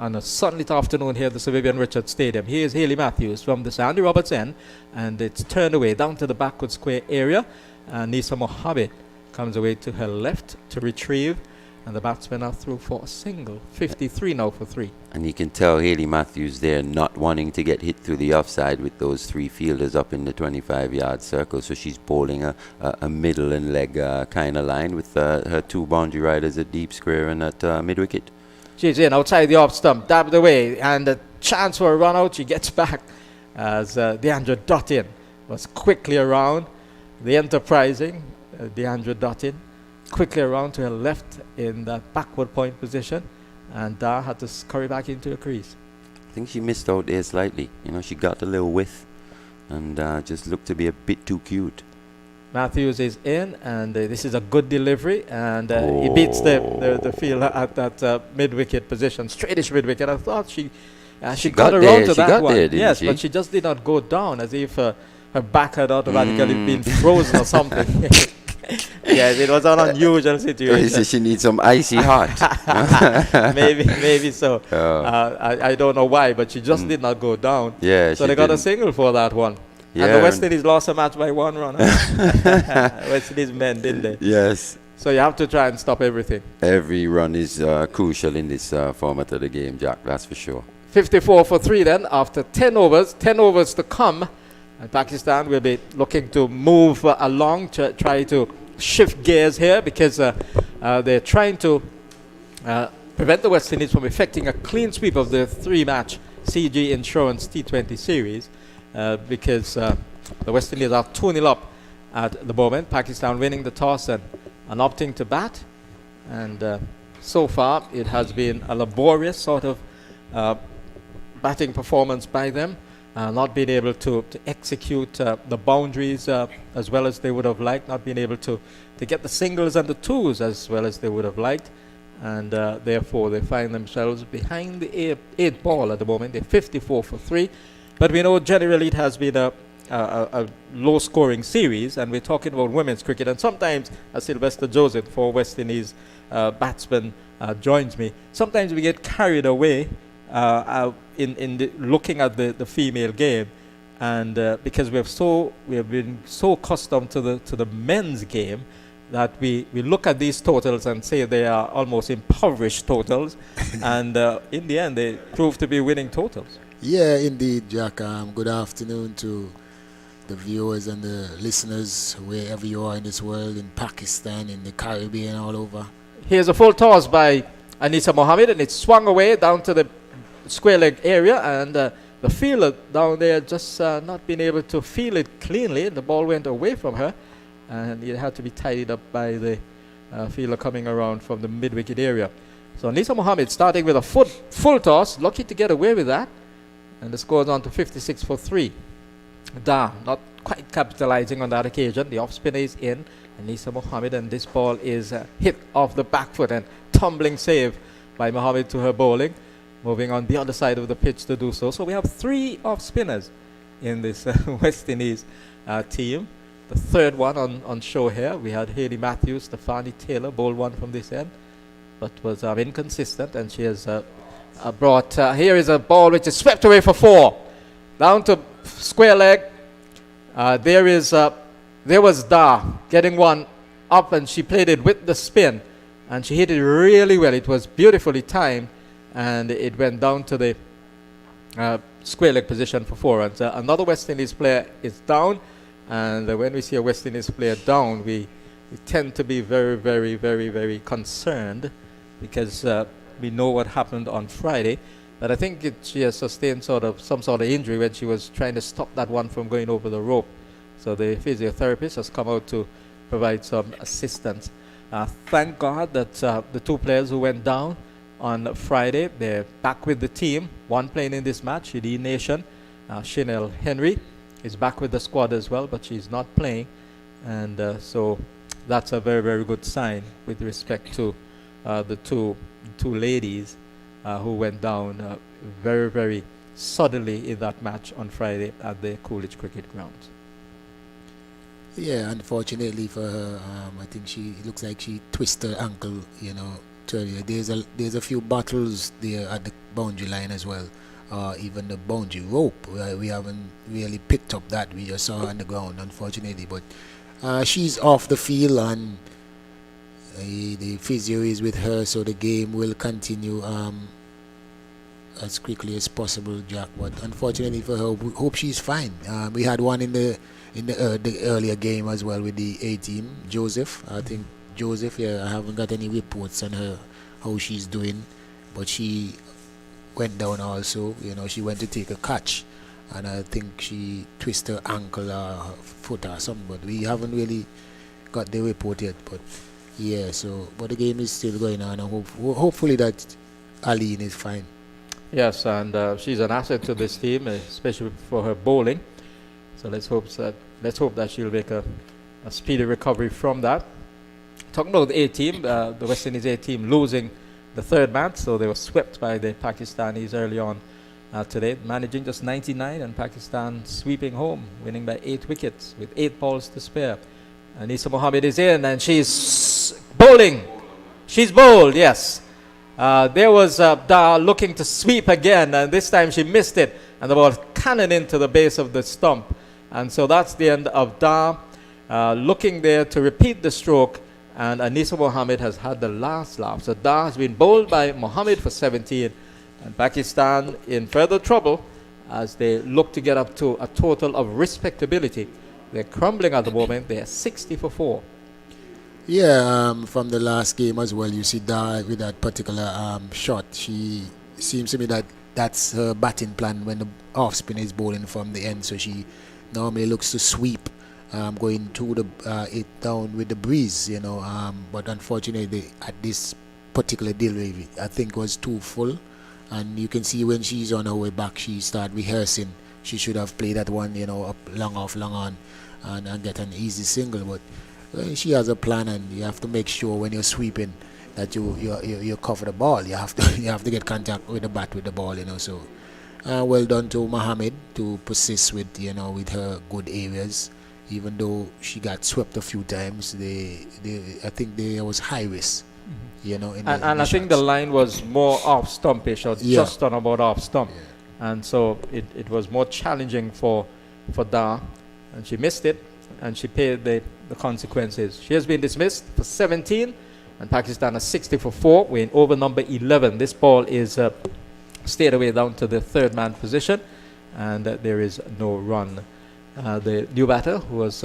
on a sunlit afternoon here at the Sir Vivian Richards Stadium. Here's Hayley Matthews from the Sandy Roberts end, and it's turned away down to the backward square area. Nisa Mohammed comes away to her left to retrieve, and the batsmen are through for a single. 53 now for 3. And you can tell Hayley Matthews there not wanting to get hit through the offside with those 3 fielders up in the 25-yard circle. So she's bowling a middle and leg kind of line with her 2 boundary riders at deep square and at mid-wicket. She's in outside the off stump, dabbed away, and a chance for a run out. She gets back as Deandra Dottin was quickly around. The enterprising Deandra Dottin quickly around to her left in that backward point position, and Dar had to scurry back into the crease. I think she missed out there slightly. She got a little width and just looked to be a bit too cute. Matthews is in, and this is a good delivery, and he beats the fielder at that mid-wicket position, straightish mid-wicket. I thought she got around to that one. Yes, but she just did not go down, as if her back had automatically been frozen or something. Yes, it was an unusual situation. She needs some icy hot. maybe so. I don't know why, but she just did not go down. Yeah, so they got a single for that one. Yeah, and the West Indies lost a match by 1 run. West Indies men, didn't they? Yes. So you have to try and stop everything. Every run is crucial in this format of the game, Jack, that's for sure. 54 for 3 then, after 10 overs. 10 overs to come. And Pakistan will be looking to move along, to try to shift gears here, because they're trying to prevent the West Indies from effecting a clean sweep of the 3-match CG Insurance T20 series, because the West Indies are 2-0 up at the moment. Pakistan winning the toss and opting to bat, and so far it has been a laborious sort of batting performance by them, not being able to execute the boundaries as well as they would have liked, not being able to get the singles and the twos as well as they would have liked, and therefore they find themselves behind the 8 ball at the moment. They're 54 for 3, but we know generally it has been a low-scoring series, and we're talking about women's cricket, and sometimes Sylvester Joseph, for West Indies batsman, joins me. Sometimes we get carried away in looking at the female game, and because we have been so accustomed to the men's game that we look at these totals and say they are almost impoverished totals, and in the end they prove to be winning totals. Yeah, indeed, Jack. Good afternoon to the viewers and the listeners, wherever you are in this world, in Pakistan, in the Caribbean, all over. Here's a full toss by Anisa Mohammed, and it swung away down to the square leg area, and the fielder down there just not being able to feel it cleanly. The ball went away from her, and it had to be tidied up by the fielder coming around from the mid-wicket area. So Anisa Mohammed starting with a full toss, lucky to get away with that, and the score is on to 56 for 3. Da not quite capitalizing on that occasion. The off spinner is in, Anisa Mohammed, and this ball is hit off the back foot and tumbling save by Mohammed to her bowling, moving on the other side of the pitch to do so. So we have 3 off spinners in this West Indies team. The third one on show here, we had Hayley Matthews, Stafanie Taylor bowl one from this end, but was inconsistent, and she has brought, here is a ball which is swept away for 4, down to square leg. There was Da getting one up, and she played it with the spin, and she hit it really well. It was beautifully timed, and it went down to the square leg position for 4 runs. Another West Indies player is down, and when we see a West Indies player down, we tend to be very, very, very, very concerned, because we know what happened on Friday. But I think she has sustained some sort of injury when she was trying to stop that one from going over the rope. So the physiotherapist has come out to provide some assistance. Thank God that the 2 players who went down on Friday, they're back with the team. One playing in this match, the Nation, Chanel Henry, is back with the squad as well, but she's not playing. And so that's a very, very good sign with respect to the two ladies who went down very, very suddenly in that match on Friday at the Coolidge Cricket Grounds. Yeah, unfortunately for her, I think it looks like she twisted her ankle, There's a few battles there at the boundary line as well. Even the boundary rope, we haven't really picked up that. We just saw her on the ground, unfortunately. But she's off the field, and the physio is with her, so the game will continue as quickly as possible, Jack. But unfortunately for her, we hope she's fine. We had one in the earlier game as well with the A team, Joseph. I think Joseph. I haven't got any reports on her how she's doing, but she went down also. She went to take a catch, and I think she twisted her ankle or her foot or something. But we haven't really got the report yet. But yeah, but the game is still going on, and hopefully that Aline is fine. Yes, and she's an asset to this team, especially for her bowling. So let's hope that she'll make a speedy recovery from that. Talking about the A team, the West Indies A team losing the third match, so they were swept by the Pakistanis early on today, managing just 99, and Pakistan sweeping home, winning by 8 wickets with 8 balls to spare. Anisa Mohammed is in, and she's bowling. She's bowled, yes. There was Da looking to sweep again, and this time she missed it, and the ball cannoned into the base of the stump. And so that's the end of Da. Looking there to repeat the stroke, and Anisa Mohammed has had the last laugh. So Da has been bowled by Mohammed for 17, and Pakistan in further trouble as they look to get up to a total of respectability. They're crumbling at the moment. They're 60 for 4. Yeah, from the last game as well, you see Da with that particular shot. She seems to me that's her batting plan when the off spin is bowling from the end. So she normally looks to sweep, going to it down with the breeze, But unfortunately, at this particular delivery, I think was too full, and you can see when she's on her way back, she start rehearsing. She should have played that one, up long off, long on, and get an easy single. But she has a plan, and you have to make sure when you're sweeping that you cover the ball. You have to get contact with the bat with the ball, So well done to Mohammed to persist with with her good areas, even though she got swept a few times. I think there was high risk, and I think the line was more off stumpish, or just on about off stump, and so it was more challenging for Da, and she missed it, and she paid the consequences. She has been dismissed for 17, and Pakistan is 60 for 4. We're in over number 11. This ball is stayed away down to the third man position, and there is no run. the new batter who has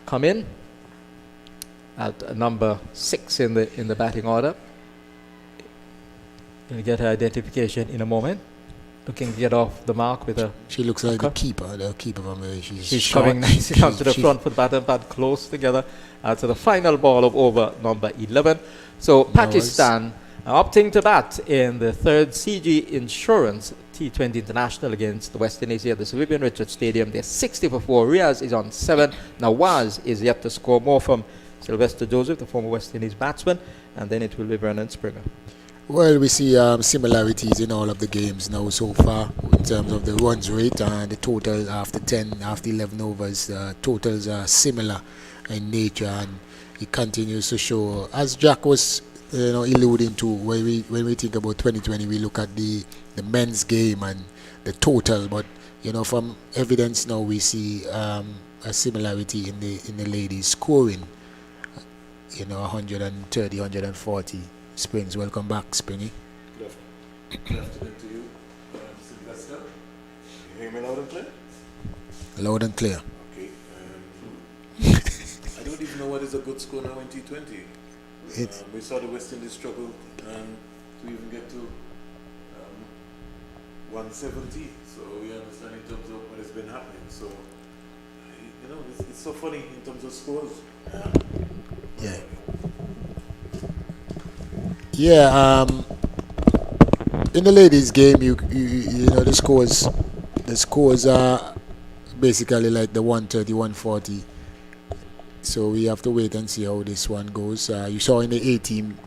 come in at number 6 in the batting order. You'll get her identification in a moment. Looking to get off the mark with a... She looks like the keeper from where She's short. coming nicely onto the front foot, bat and pad close together to the final ball of over number 11. So Pakistan opting to bat in the third CG Insurance T20 International against the West Indies here at the Sir Vivian Richards Stadium. They're 60 for 4. Riaz is on 7. Nawaz is yet to score more from Sylvester Joseph, the former West Indies batsman, and then it will be Vernon Springer. Well, we see similarities in all of the games now so far in terms of the runs rate and the total after 11 overs. Totals are similar in nature, and it continues to show, as Jack was alluding to, when we think about 2020, we look at the men's game and the total, but from evidence now we see a similarity in the ladies scoring. 130, 140. Springs, welcome back, Springy. Good afternoon to you, Sylvester. You hear me loud and clear? Loud and clear. Okay. I don't even know what is a good score now in T20. We saw the West Indies struggle to even get to 170. So we understand in terms of what has been happening. So, it's so funny in terms of scores. Yeah. Yeah, in the ladies' game, the scores are basically like the 130, 140. So we have to wait and see how this one goes. You saw in the A team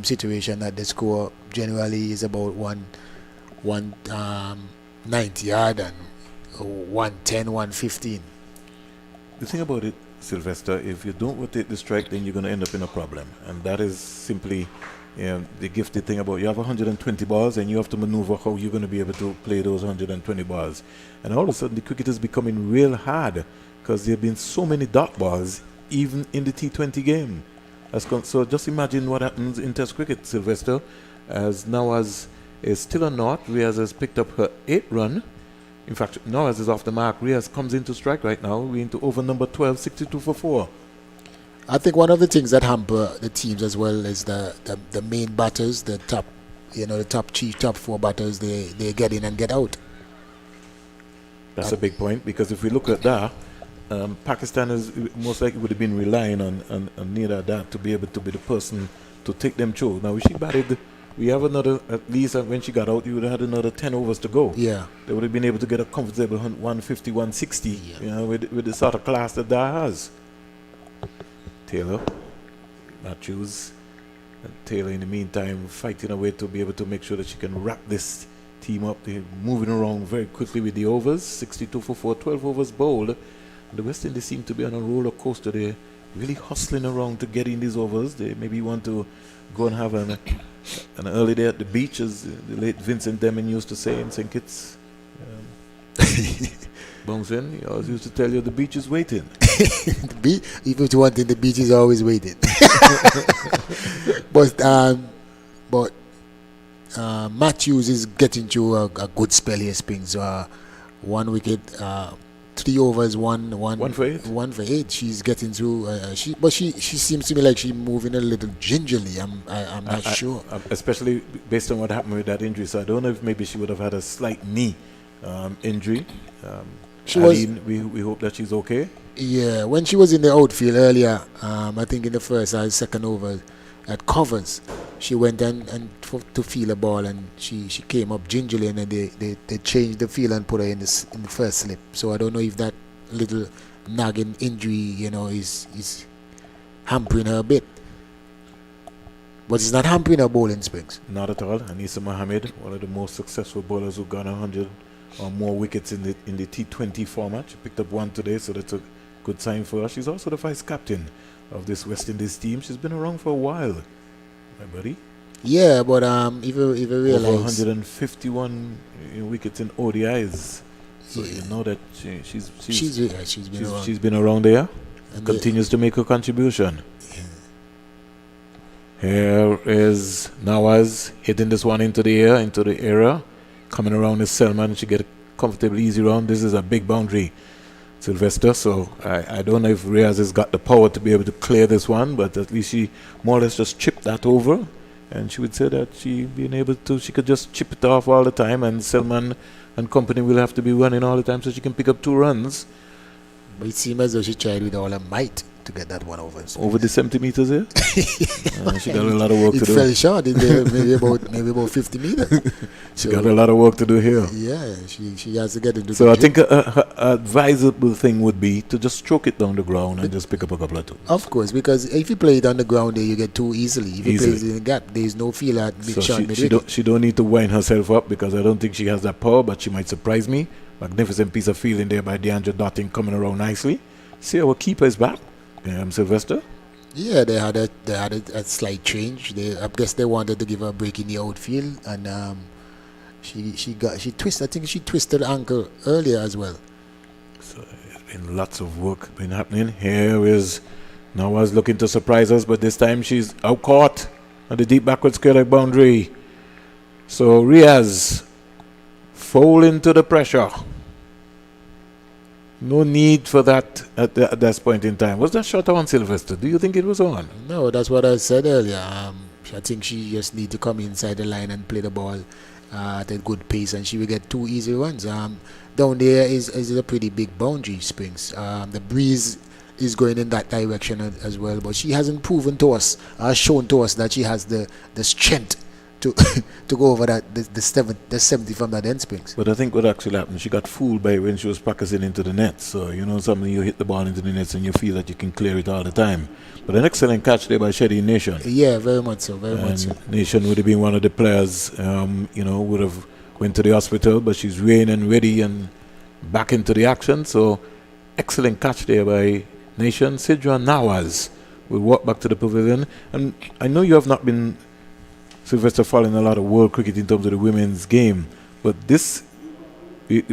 situation that the score generally is about 190 odd and 110, 115. The thing about it, Sylvester, if you don't rotate the strike, then you're going to end up in a problem, and that is simply the gifted thing about you have 120 balls and you have to maneuver how you're going to be able to play those 120 balls. And all of a sudden the cricket is becoming real hard because there have been so many dot balls even in the T20 game. So just imagine what happens in Test cricket, Sylvester, as Nawaz is still a not. Riaz has picked up her 8th run. In fact, Nawaz is off the mark. Riaz comes into strike right now. We're into over number 12, 62 for 4. I think one of the things that hamper the teams as well is the main batters, the top 4 batters. They get in and get out. That's a big point, because if we look at that, Pakistan is most likely would have been relying on Nida Dab to be able to be the person to take them through. Now, if she batted, we have another, at least when she got out, you would have had another 10 overs to go. Yeah. They would have been able to get a comfortable 150, 160, with the sort of class that has. Taylor, Matthews, and Taylor in the meantime fighting a way to be able to make sure that she can wrap this team up. They're moving around very quickly with the overs, 62 for 4, 12 overs bowled. The West Indies seem to be on a roller coaster. They're really hustling around to get in these overs. They maybe want to go and have an early day at the beach, as the late Vincent Deming used to say in St. Kitts. Bouncing, he always used to tell you the beach is waiting. If you want it, the beach is always waiting. but Matthews is getting to a good spell here, Springs. 1 wicket, 3 overs, one for 8. 1 for 8. She's getting through. She seems to me like she's moving a little gingerly. I'm not sure. Especially based on what happened with that injury. So I don't know if maybe she would have had a slight knee injury. We hope that she's okay. Yeah, when she was in the outfield earlier, I think in the first or second over at covers, she went to feel a ball, and she came up gingerly, and then they changed the field and put her in the first slip. So I don't know if that little nagging injury, is hampering her a bit. But it's not hampering her bowling, Springs. Not at all. Anisa Mohammed, one of the most successful bowlers who got 100 or more wickets in the T20 format. She picked up 1 today, so that's a good sign for her. She's also the vice captain of this West Indies team. She's been around for a while, my buddy. Yeah, but if you realize, over 151 wickets in ODIs. So you know that she's been around there and continues to make her contribution. Here is Nawaz hitting this one into the air, coming around is Selman. She get a comfortable, easy round. This is a big boundary. Sylvester. So I don't know if Riaz has got the power to be able to clear this one, but at least she more or less just chipped that over. And she would say that she could just chip it off all the time, and Selman and company will have to be running all the time so she can pick up 2 runs. But it seemed as though she tried with all her might to get that one over. Over the 70 meters here? She got a lot of work to do. It fell short in there, maybe about 50 meters. She got a lot of work to do here. Yeah, she has to get into So I think her advisable thing would be to just stroke it down the ground and just pick up a couple of 2. Of course, because if you play it on the ground there, you get 2 easily. If you play it in the gap, there is no feel at So short she don't need to wind herself up, because I don't think she has that power, but she might surprise me. Magnificent piece of fielding there by DeAndre Dotting, coming around nicely. See, our keeper is back. Sylvester. Yeah, they had a slight change. I guess they wanted to give her a break in the outfield, and she twisted. I think she twisted the ankle earlier as well. So there's been lots of work been happening. Here is Nawaz looking to surprise us, but this time she's out caught at the deep backward square leg boundary. So Riaz fall into the pressure. No need for that at this point in time. Was that shot on, Sylvester? Do you think it was on? No, that's what I said earlier. I think she just need to come inside the line and play the ball at a good pace, and she will get 2 easy runs. Down there is a pretty big boundary, Springs. The breeze is going in that direction as well, but she hasn't proven to us, shown to us that she has the strength to go over the 70 from that end, Springs. But I think what actually happened, she got fooled by when she was practicing into the net. So, something, you hit the ball into the nets and you feel that you can clear it all the time. But an excellent catch there by Shady Nation. Yeah, very much so, very much so. Nation would have been one of the players, would have went to the hospital, but she's ready and ready and back into the action. So, excellent catch there by Nation. Sidra Nawaz will walk back to the pavilion. And I know you have not been, Sylvester, following a lot of world cricket in terms of the women's game, but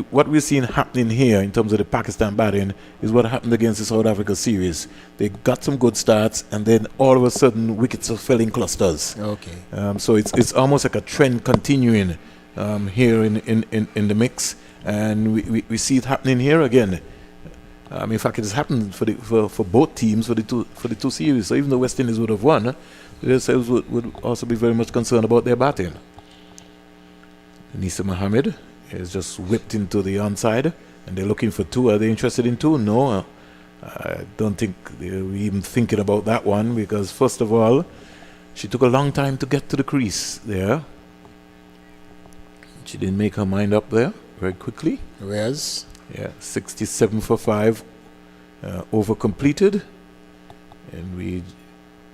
what we're seeing happening here in terms of the Pakistan batting is what happened against the South Africa series. They got some good starts, and then all of a sudden wickets fell in clusters. Okay. So it's almost like a trend continuing here in the mix, and we see it happening here again. In fact, it has happened for both teams for the two series. So even though West Indies would have won, themselves would also be very much concerned about their batting. Nisa Mohammed is just whipped into the onside, and they're looking for 2. Are they interested in 2? No, I don't think they're even thinking about that one, because first of all, she took a long time to get to the crease there. She didn't make her mind up there very quickly. Whereas? Yeah, 67 for 5, over completed, and we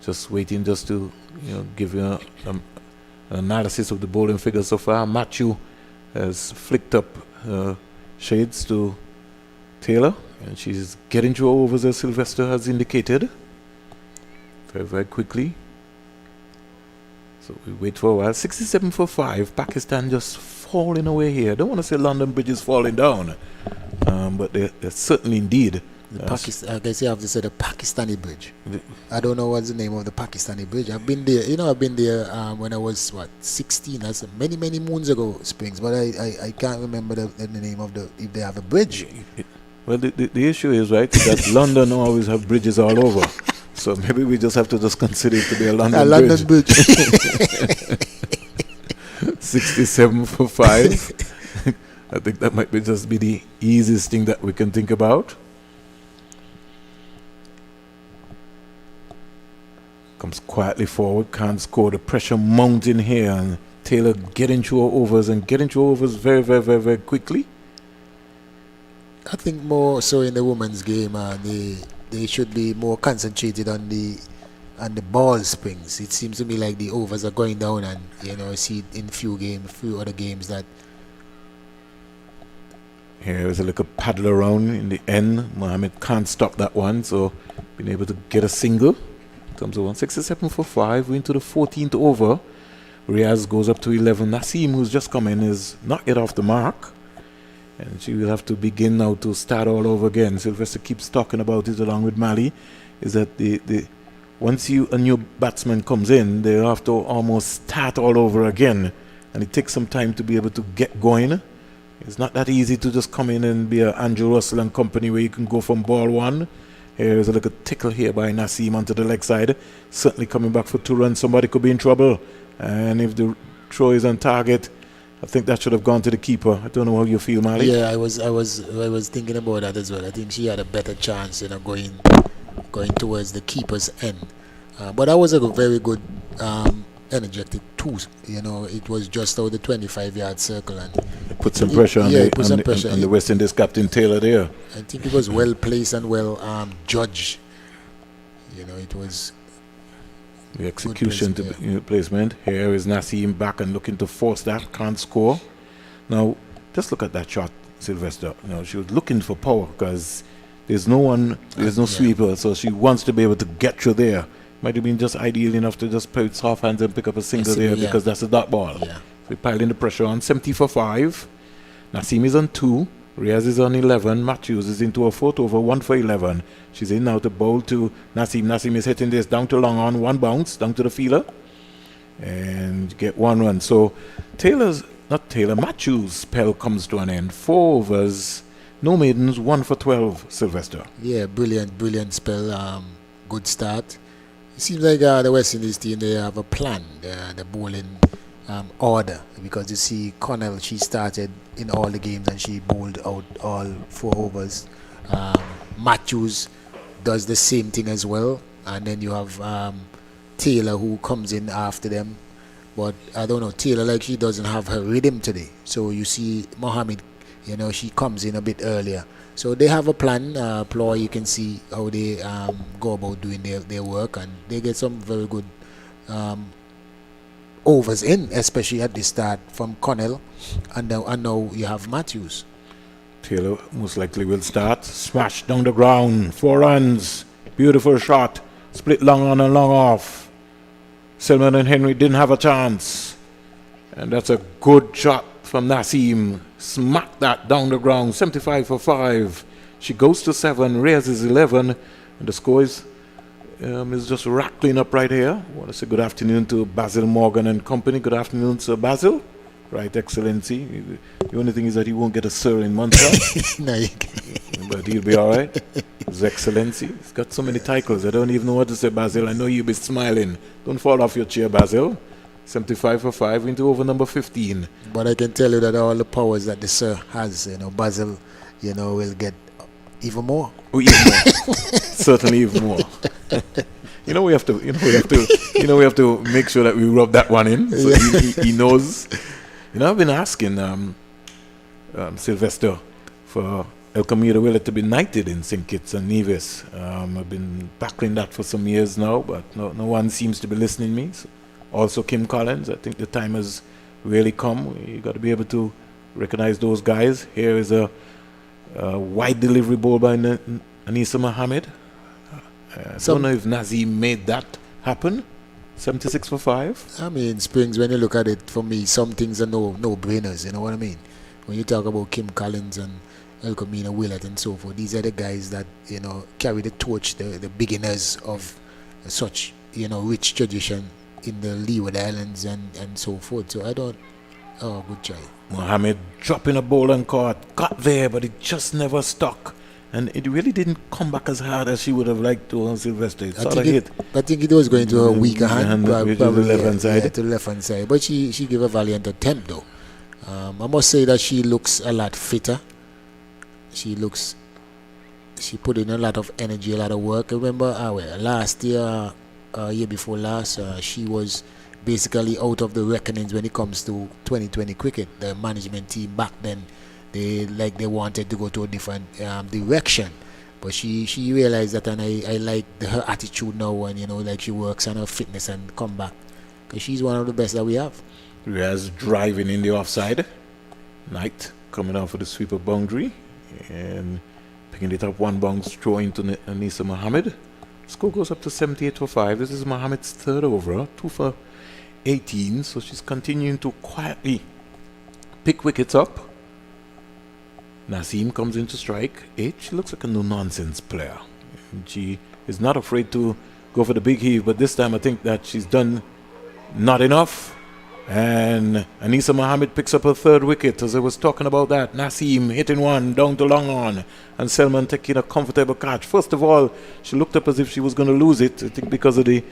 just waiting just to give you an analysis of the bowling figures so far. Matthew has flicked up shades to Taylor, and she's getting through overs as Sylvester has indicated very, very quickly. So we wait for a while. 67 for 5. Pakistan just falling away here. I don't want to say London Bridge is falling down, but they're certainly indeed. I guess you have to say the Pakistani bridge. I don't know what's the name of the Pakistani bridge. I've been there. I've been there when I was 16. That's many moons ago, Springs. But I can't remember the name of if they have a bridge. Well, the issue is, right, that London always have bridges all over. So maybe we just have to just consider it to be a London bridge. 67 for 5. I think that might just be the easiest thing that we can think about. Comes quietly forward, can't score. The pressure mounting here, and Taylor getting through overs very, very, very, very quickly. I think more so in the women's game, they should be more concentrated on the ball, Springs. It seems to me like the overs are going down, and I see it in a few other games that. Here is a little paddle around in the end. Mohammed can't stop that one, so being able to get a single. Comes to 167 for 5. We're into the 14th over. Riaz goes up to 11. Naseem, who's just come in, is not yet off the mark, and she will have to begin now to start all over again. Sylvester keeps talking about it along with Mali, is that once a new batsman comes in, they have to almost start all over again, and it takes some time to be able to get going, It's not that easy to just come in and be a Andrew Russell and company where you can go from ball one. Here's a little tickle here by Naseem onto the leg side. Certainly coming back for 2 runs. Somebody could be in trouble. And if the throw is on target, I think that should have gone to the keeper. I don't know how you feel, Mali. Yeah, I was thinking about that as well. I think she had a better chance, going towards the keeper's end. But that was a very good energetic two. It was just out the 25-yard circle, and Put some pressure on the West Indies captain Taylor there. I think it was well placed and well judged. It was the execution to placement. Here is Naseem back and looking to force that. Can't score. Now, just look at that shot, Sylvester. She was looking for power because there's no sweeper, so she wants to be able to get through there. Might have been just ideal enough to just play with soft hands and pick up a single there because that's a dot ball. Yeah. So we piled in the pressure on. 70 for 5. Naseem is on 2. Riaz is on 11. Matthews is into a 4th over, 1 for 11. She's in now to bowl to Naseem. Naseem is hitting this down to long on, 1 bounce, down to the fielder. And get 1 run. So Matthews' spell comes to an end. 4 overs, no maidens, 1 for 12, Sylvester. Yeah, brilliant spell. Good start. It seems like the West Indies team, they have a plan, the bowling order, because you see Connell, she started in all the games and she bowled out all 4 overs. Matthews does the same thing as well, and then you have Taylor who comes in after them. But I don't know, Taylor, she doesn't have her rhythm today. So you see Mohammed, she comes in a bit earlier. So they have a plan. Ploy, you can see how they go about doing their work, and they get some very good overs in, especially at the start from Connell, and now you have Matthews. Taylor most likely will start. Smash down the ground. 4 runs. Beautiful shot. Split long on and long off. Selman and Henry didn't have a chance. And that's a good shot from Naseem. Smack that down the ground. 75 for 5. She goes to 7. Reyes is 11. And the score is just rattling up right here. I want to say good afternoon to Basil Morgan and company. Good afternoon, Sir Basil. Right, Excellency. The only thing is that he won't get a sir in Montreal. No, but he'll be all right. His Excellency. He's got so many titles. I don't even know what to say, Basil. I know you'll be smiling. Don't fall off your chair, Basil. 75 for 5 into over number 15. But I can tell you that all the powers that the sir has, Basil, will get even more. Oh, even more. Certainly even more. We have to make sure that we rub that one in so he knows. I've been asking Sylvester for El Camino Willet to be knighted in St. Kitts and Nevis. I've been battling that for some years now, but no one seems to be listening to me. So also Kim Collins, I think the time has really come. You got to be able to recognize those guys. Here is a wide delivery ball by Anisa Mohammed. I don't know if Naseem made that happen. 76 for 5. I mean, Springs, when you look at it, for me, some things are no-brainers, you know what I mean? When you talk about Kim Collins and El Camino Willett and so forth, these are the guys that, carry the torch, the beginners of such, rich tradition in the Leeward Islands and so forth. So good try. Mohammed dropping a ball and got there, but it just never stuck. And it really didn't come back as hard as she would have liked to on Sylvester. It sort of hit. I think it was going to her weaker hand, probably to the left-hand side. Yeah, to the left-hand side. But she gave a valiant attempt, though. I must say that she looks a lot fitter. She put in a lot of energy, a lot of work. I remember last year, year before last, she was basically out of the reckonings when it comes to 2020 cricket. The management team back then, they wanted to go to a different direction, but she realized that, and I like her attitude now, and she works on her fitness and come back, because she's one of the best that we have. Riaz driving in the offside. Knight coming out for the sweeper boundary and picking it up 1 bounce, throwing to Anisa Mohammed. Score goes up to 78 for 5. This is Mohammed's 3rd over, 2 for 18, so she's continuing to quietly pick wickets up. Naseem comes in to strike 8. She looks like a no-nonsense player. And she is not afraid to go for the big heave, but this time I think that she's done not enough. And Anisa Mohammed picks up her third wicket. As I was talking about that, Naseem hitting one down to long on, and Selman taking a comfortable catch. First of all, she looked up as if she was going to lose it, I think because of the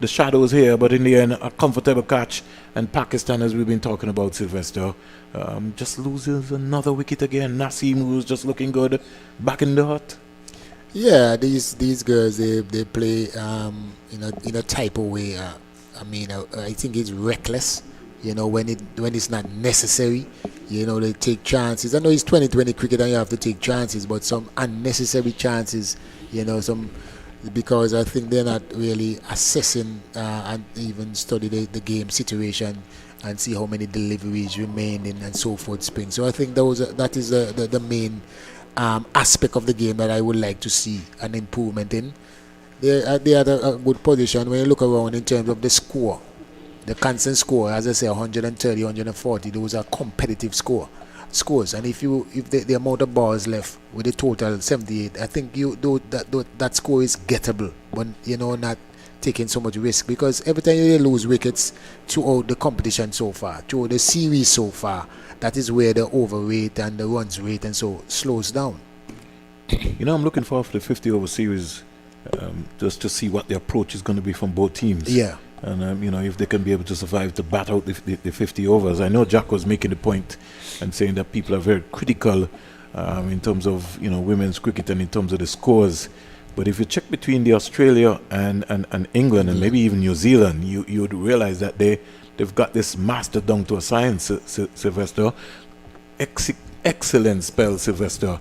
shadows here, but in the end, a comfortable catch. And Pakistan, as we've been talking about, Sylvester, just loses another wicket again. Naseem, who's just looking good, back in the hut. Yeah, these girls, they play in a type of way. I think it's reckless. When it's not necessary, they take chances. I know it's 2020 cricket and you have to take chances, but some unnecessary chances, because I think they're not really assessing and even study the game situation and see how many deliveries remaining and so forth spring. So I think that is the main aspect of the game that I would like to see an improvement in. They had a good position when you look around in terms of the score. The constant score, as I say, 130, 140, those are competitive scores. And if the amount of balls left with a total 78, I think that score is gettable, but not taking so much risk, because every time you lose wickets throughout the competition so far, throughout the series so far, that is where the over rate and the runs rate and so slows down. I'm looking forward for the 50 over series, just to see what the approach is going to be from both teams. Yeah. And if they can be able to survive to bat out the 50 overs. I know Jack was making the point and saying that people are very critical in terms of women's cricket and in terms of the scores. But if you check between the Australia and England and maybe even New Zealand, you would realize that they've got this mastered down to a science, Sylvester. Excellent spell, Sylvester.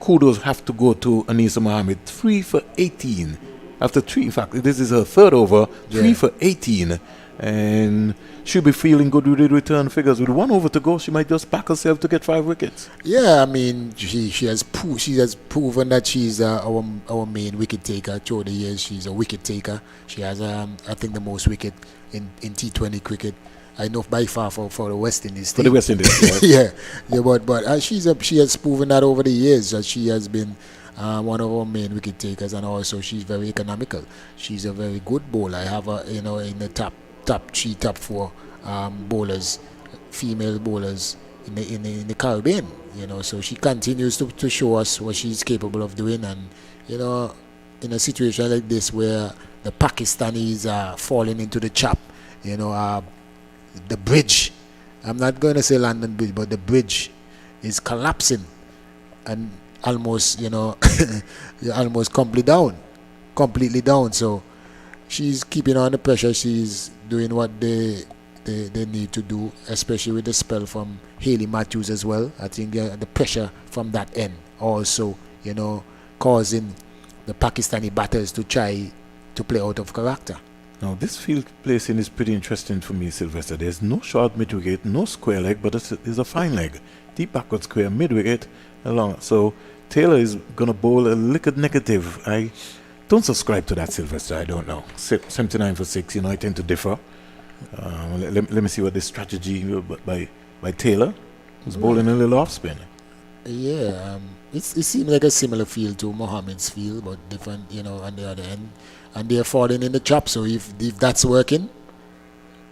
Kudos have to go to Anisa Mohammed. 3 for 18. After 3, in fact, this is her third over, 3 for 18. And she'll be feeling good with the return figures. With 1 over to go, she might just back herself to get 5 wickets. Yeah, I mean, she has proven that she's our main wicket taker. Through the years, she's a wicket taker. She has, I think, the most wicket in T20 cricket. I know by far for the West Indies. For the West Indies, yes. But she has proven that over the years that she has been one of our main wicket takers, and also she's very economical. She's a very good bowler. I have her, in the top 3, top 4 bowlers, female bowlers in the Caribbean. So she continues to show us what she's capable of doing, and in a situation like this where the Pakistanis are falling into the trap, the bridge. I'm not going to say London Bridge, but the bridge is collapsing and almost, almost completely down. So she's keeping on the pressure. She's doing what they need to do, especially with the spell from Hayley Matthews as well. I think the pressure from that end also, causing the Pakistani batters to try to play out of character. Now, this field placing is pretty interesting for me, Sylvester. There's no short mid-wicket, no square leg, but it's a fine leg. Deep backward square, mid-wicket, along. So Taylor is going to bowl a liquid negative. I don't subscribe to that, Sylvester. I don't know. 79 for 6, I tend to differ. Let me see what this strategy by Taylor, who's bowling a little off spin. Yeah, it seems like a similar field to Mohammed's field, but different, on the other end. And they're falling in the trap. So if that's working,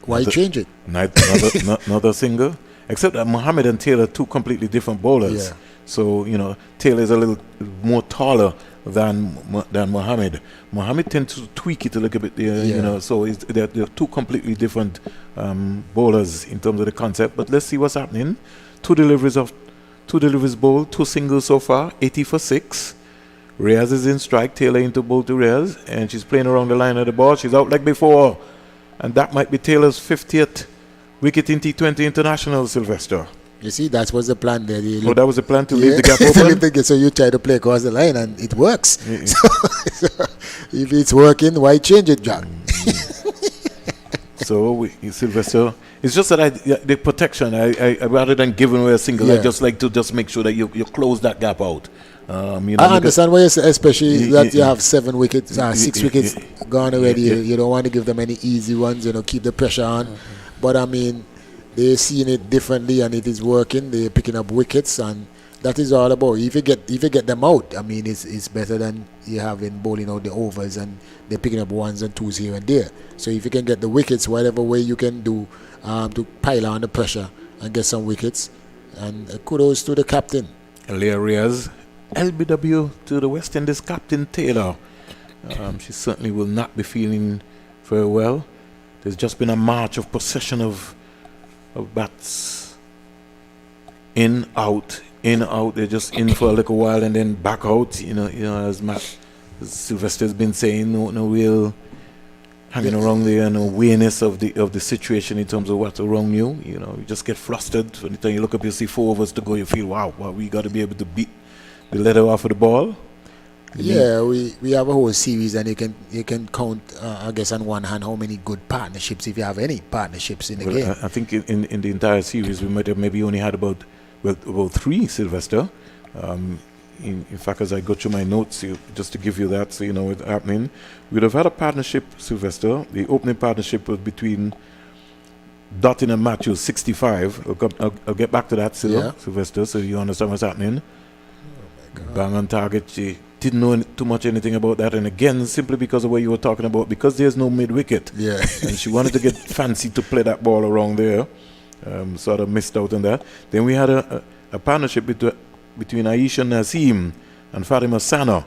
why change it? Another single. Except that Mohammed and Taylor are 2 completely different bowlers. Yeah. So, Taylor is a little more taller than Mohammed. Mohammed tends to tweak it a little bit, so they're 2 completely different bowlers in terms of the concept. But let's see what's happening. 2 deliveries bowled, 2 singles so far, 80 for 6. Reyes is in strike, Taylor into bowl to Reyes, and she's playing around the line of the ball. She's out like before. And that might be Taylor's 50th wicket in T20 International, Sylvester. You see, that was the plan there. That was the plan, to leave the gap open? So you try to play across the line, and it works. So if it's working, why change it, Jack? So, Sylvester, it's just that the protection, I rather than giving away a single, I just like to just make sure that you close that gap out. I understand why you say, especially that you have 7 wickets, 6 wickets gone already. You don't want to give them any easy ones, keep the pressure on. But I mean, they're seeing it differently, and it is working. They're picking up wickets, and that is all about. If you get them out, I mean, it's better than you having bowling out the overs and they're picking up ones and twos here and there. So if you can get the wickets, whatever way you can do to pile on the pressure and get some wickets, and kudos to the captain. Hilarious. LBW to the West Indies captain Taylor. She certainly will not be feeling very well. There's just been a march of possession of bats. In, out. They're just in for a little while and then back out. You know, as Sylvester's been saying, no real hanging around there, no awareness of the situation in terms of what's around you. You know, you just get flustered. When you look up, you see 4 overs to go, you feel, wow, we got to be able to beat the letter off of the ball. Yeah, we have a whole series, and you can count, I guess, on one hand how many good partnerships, if you have any partnerships in the game. I think in the entire series we might have maybe only had about 3, Sylvester. In fact, as I go through my notes, just to give you that, so you know what's happening, we'd have had a partnership, Sylvester. The opening partnership was between Dottin and Matthews, 65. I'll get back to that, Sylvester, so you understand what's happening. Bang on target. She didn't know too much anything about that, and again, simply because of what you were talking about, because there's no mid wicket. Yeah. And she wanted to get fancy to play that ball around there. Sort of missed out on that. Then we had a partnership between Aisha Naseem and Fatima Sana,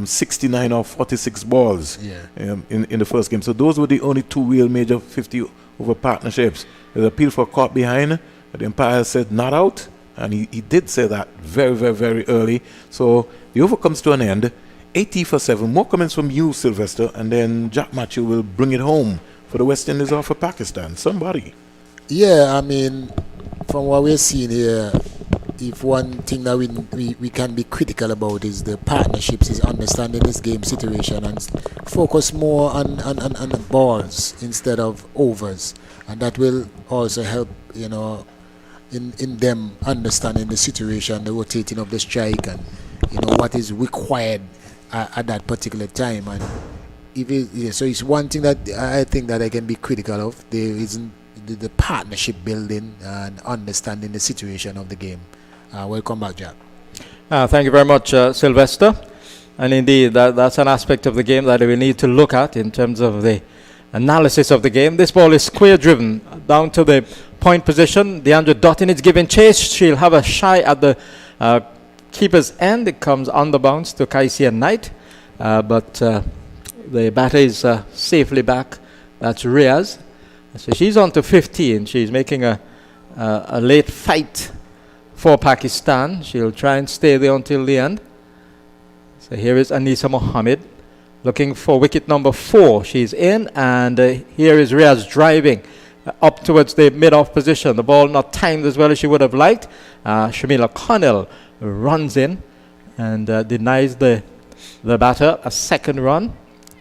69 off 46 balls in the first game. So those were the only 2 real major 50 over partnerships. There's an appeal for caught behind, but the umpire said not out, and he did say that very, very, very early. So the over comes to an end. 80 for 7. More comments from you, Sylvester, and then Jack Matthew will bring it home for the West Indies or for Pakistan. Somebody. Yeah, I mean, from what we're seeing here, if one thing that we can be critical about is the partnerships, is understanding this game situation and focus more on the balls instead of overs, and that will also help, you know, in them understanding the situation, the rotating of the strike, and you know what is required at that particular time. And so it's one thing that I think that I can be critical of. There isn't the partnership building and understanding the situation of the game. Welcome back, Jack. Thank you very much, Sylvester. And indeed, that's an aspect of the game that we need to look at in terms of the analysis of the game. This ball is square driven down to the point position. DeAndre Dottin is giving chase. She'll have a shy at the keeper's end. It comes on the bounce to Kaisia Knight. But the batter is safely back. That's Riaz. So she's on to 15. She's making a late fight for Pakistan. She'll try and stay there until the end. So here is Anisa Mohammed looking for wicket number 4. She's in, and here is Riaz driving up towards the mid-off position. The ball not timed as well as she would have liked. Shamila Connell runs in and denies the batter a second run.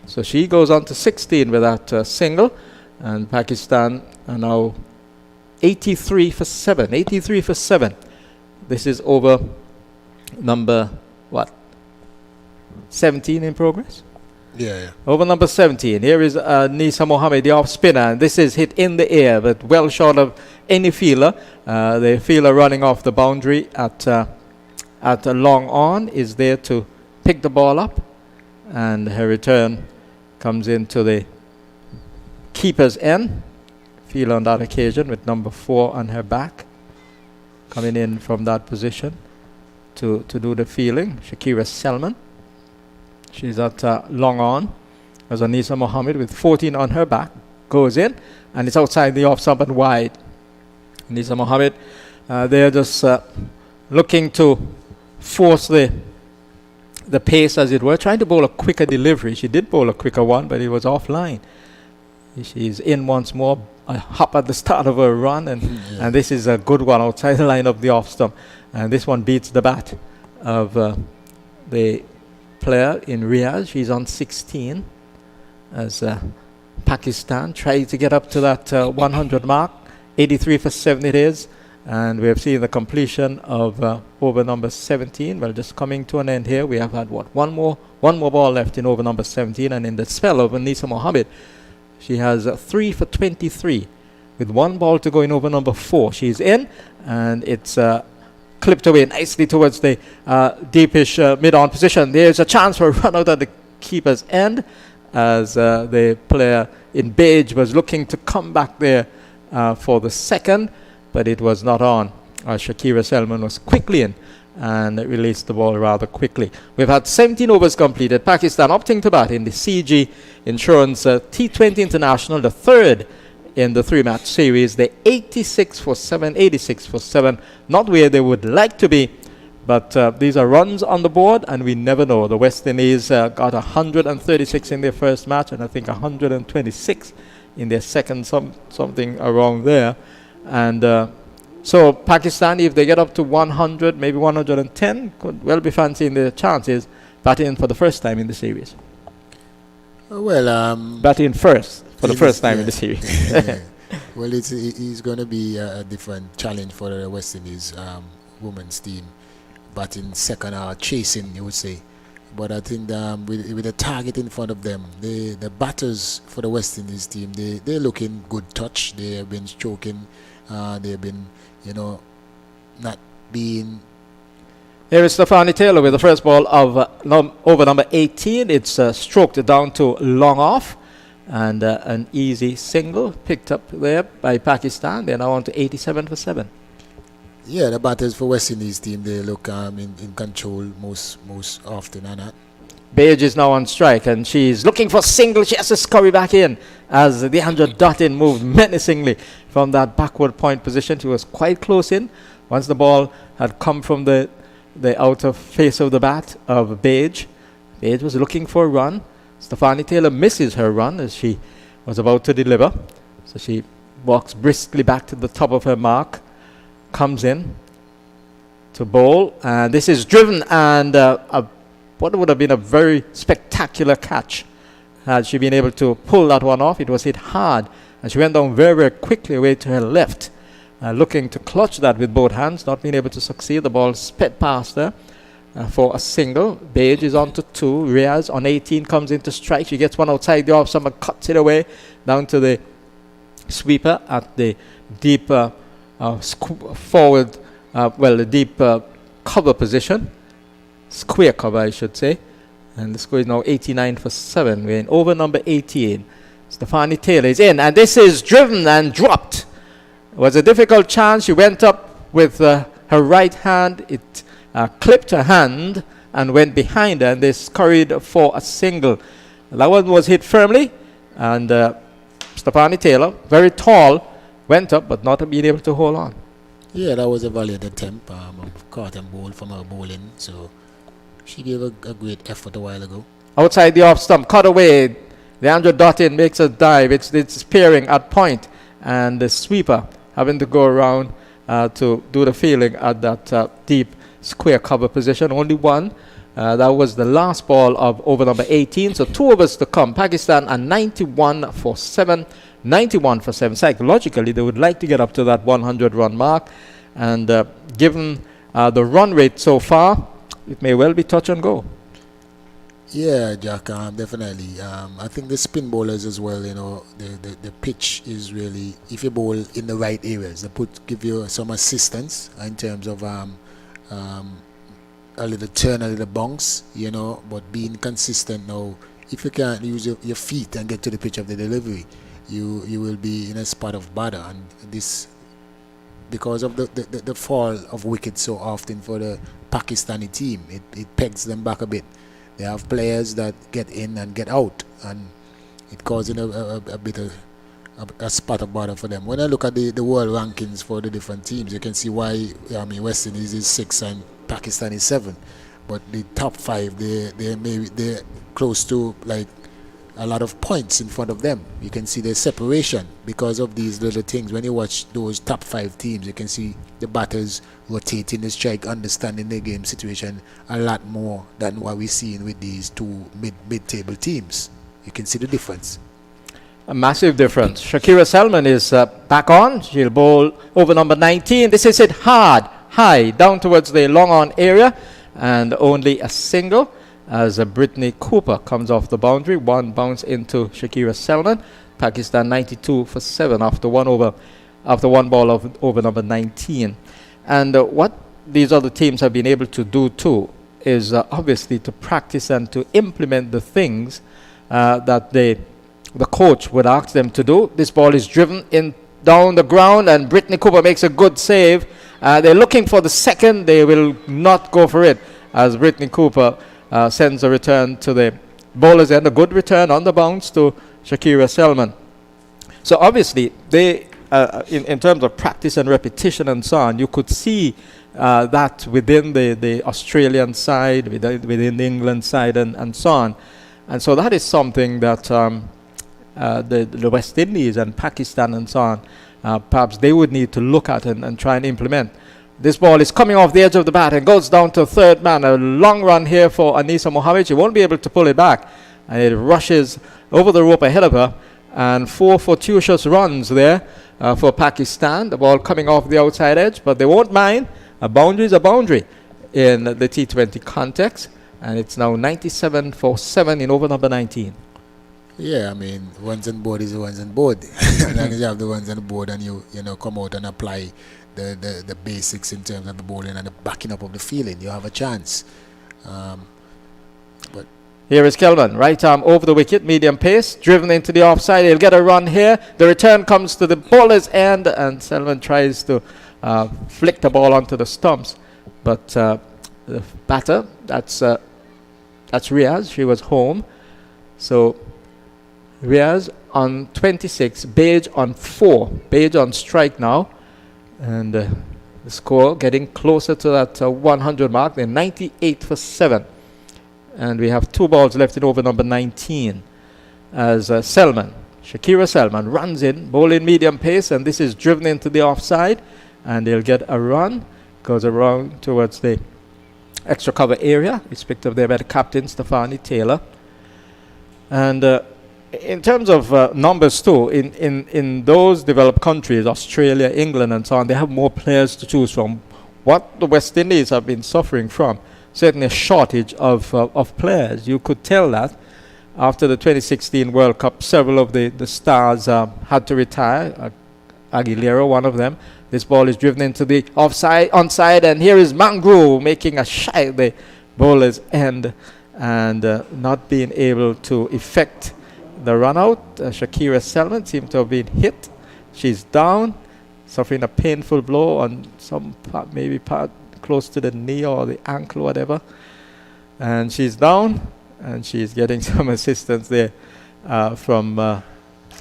So she goes on to 16 with that single. And Pakistan are now 83 for 7. 83 for 7. This is over number, 17 in progress? Yeah. Over number 17. Here is Nisa Mohammed, the off spinner. And this is hit in the air, but well short of any fielder. The fielder running off the boundary at a long on is there to pick the ball up. And her return comes into the keeper's end. Fielder on that occasion with number 4 on her back, coming in from that position to do the fielding. Shakira Selman. She's at long on. As Anisa Mohammed with 14 on her back goes in, and it's outside the off stump and wide. Anisa Mohammed, they're just looking to force the pace, as it were, trying to bowl a quicker delivery. She did bowl a quicker one, but it was offline. She's in once more, a hop at the start of her run, and this is a good one outside the line of the off stump. And this one beats the bat of the player in Riyadh. She's on 16 as Pakistan tries to get up to that 100 mark. 83 for 7 it is. And we have seen the completion of over number 17. Well, just coming to an end here. We have had, one more ball left in over number 17. And in the spell of Anisa Mohammed, she has 3 for 23 with 1 ball to go in over number 4. She's in, and it's clipped away nicely towards the deepish mid-on position. There's a chance for a run out at the keeper's end as the player in beige was looking to come back there for the second, but it was not on. Shakira Selman was quickly in and released the ball rather quickly. We've had 17 overs completed. Pakistan opting to bat in the CG Insurance T20 International, the third in the three-match series. They're 86 for 7, not where they would like to be, but these are runs on the board, and we never know. The West Indies got 136 in their first match, and I think 126 in their second, something around there. And so Pakistan, if they get up to 100, maybe 110, could well be fancying their chances batting for the first time in the series. Batting first for the first time in the series. Well, it's going to be a different challenge for the West Indies women's team, batting second or chasing, you would say. But I think with a target in front of them, the batters for the West Indies team, they're looking good touch. They have been stroking. They've been, not being... Here is Stafanie Taylor with the first ball of over number 18. It's stroked down to long off, and an easy single picked up there by Pakistan. They're now on to 87 for 7. Yeah, the batters for West Indies team, they look in control most often or not. Beige is now on strike, and she's looking for single. She has to scurry back in as Deandra Dutton moved menacingly from that backward point position. She was quite close in once the ball had come from the outer face of the bat of Beige. Beige was looking for a run. Stafanie Taylor misses her run as she was about to deliver. So she walks briskly back to the top of her mark, comes in to bowl, and this is driven, and what would have been a very spectacular catch had she been able to pull that one off. It was hit hard, and she went down very, very quickly away to her left, looking to clutch that with both hands, not being able to succeed. The ball sped past her for a single. Beige is on to 2. Riaz on 18 comes into strike. She gets one outside the off. Someone cuts it away down to the sweeper at the deep forward, the deep cover position. Square cover, I should say. And the score is now 89 for 7. We're in over number 18. Stafanie Taylor is in, and this is driven and dropped. It was a difficult chance. She went up with her right hand. It clipped her hand and went behind her, and they scurried for a single. That one was hit firmly, and Stafanie Taylor, very tall, went up, but not being able to hold on. Yeah, that was a valiant attempt. Caught and bowled from her bowling, so she gave a great effort a while ago. Outside the off stump, cut away. Deandra Dutton makes a dive. It's spearing at point, and the sweeper having to go around to do the fielding at that deep square cover position. Only one. That was the last ball of over number 18. So 2 overs to come. Pakistan are 91 for 7. 91 for 7. Psychologically, they would like to get up to that 100-run mark. And given the run rate so far, it may well be touch and go. Yeah, Jack, definitely. I think the spin bowlers as well, the pitch is really, if you bowl in the right areas, they give you some assistance in terms of a little turn, a little bounce, but being consistent now. If you can't use your feet and get to the pitch of the delivery, you will be in a spot of bother. And this, because of the fall of wickets so often for the Pakistani team, it pegs them back a bit. They have players that get in and get out, and it causing a bit of a spot of bother for them. When I look at the world rankings for the different teams, you can see why West Indies is 6 and Pakistan is 7. But the top 5, they're close to like a lot of points in front of them. You can see the separation because of these little things. When you watch those top 5 teams, you can see the batters rotating the strike, understanding the game situation a lot more than what we're seeing with these 2 mid-table teams. You can see the difference. A massive difference. Shakira Selman is back on. She'll bowl over number 19. This is hit hard, high, down towards the long-on area, and only a single as Brittany Cooper comes off the boundary. One bounce into Shakira Selman. Pakistan 92 for 7 after one ball of over number 19. And what these other teams have been able to do too is obviously to practice and to implement the things that the coach would ask them to do. This ball is driven in down the ground, and Brittany Cooper makes a good save. They're looking for the second. They will not go for it as Brittany Cooper sends a return to the bowlers and a good return on the bounce to Shakira Selman. So obviously they in terms of practice and repetition and so on, you could see that within the Australian side, within the England side and so on. And so that is something that the West Indies and Pakistan and so on, perhaps they would need to look at and try and implement. This ball is coming off the edge of the bat and goes down to third man. A long run here for Anisa Mohammed. She won't be able to pull it back. And it rushes over the rope ahead of her. And 4 fortuitous runs there for Pakistan. The ball coming off the outside edge, but they won't mind. A boundary is a boundary in the T20 context. And it's now 97 for 7 in over number 19. Yeah, I mean, ones on board is the ones on board. As long as you have the ones on the board and you come out and apply the basics in terms of the bowling and the backing up of the fielding, you have a chance. But here is Kelman, right arm over the wicket, medium pace, driven into the offside. He'll get a run here. The return comes to the bowler's end, and Selman tries to flick the ball onto the stumps. But the batter, that's Riaz. She was home. So Riaz on 26, Page on 4. Page on strike now. And the score getting closer to that 100 mark. They're 98 for 7. And we have 2 balls left in over number 19 as Shakira Selman runs in, bowling medium pace, and this is driven into the offside, and they'll get a run. Goes around towards the extra cover area. It's picked up there by the captain, Stafanie Taylor. And in terms of numbers too, in those developed countries, Australia, England and so on, they have more players to choose from. What the West Indies have been suffering from, certainly a shortage of players. You could tell that after the 2016 World Cup, several of the stars had to retire. Aguilera, one of them. This ball is driven into the onside, and here is Mangru making a shy at the bowler's end and not being able to effect the run out. Shakira Selman seemed to have been hit. She's down, suffering a painful blow on some part, maybe part close to the knee or the ankle, whatever. And she's down, and she's getting some assistance there from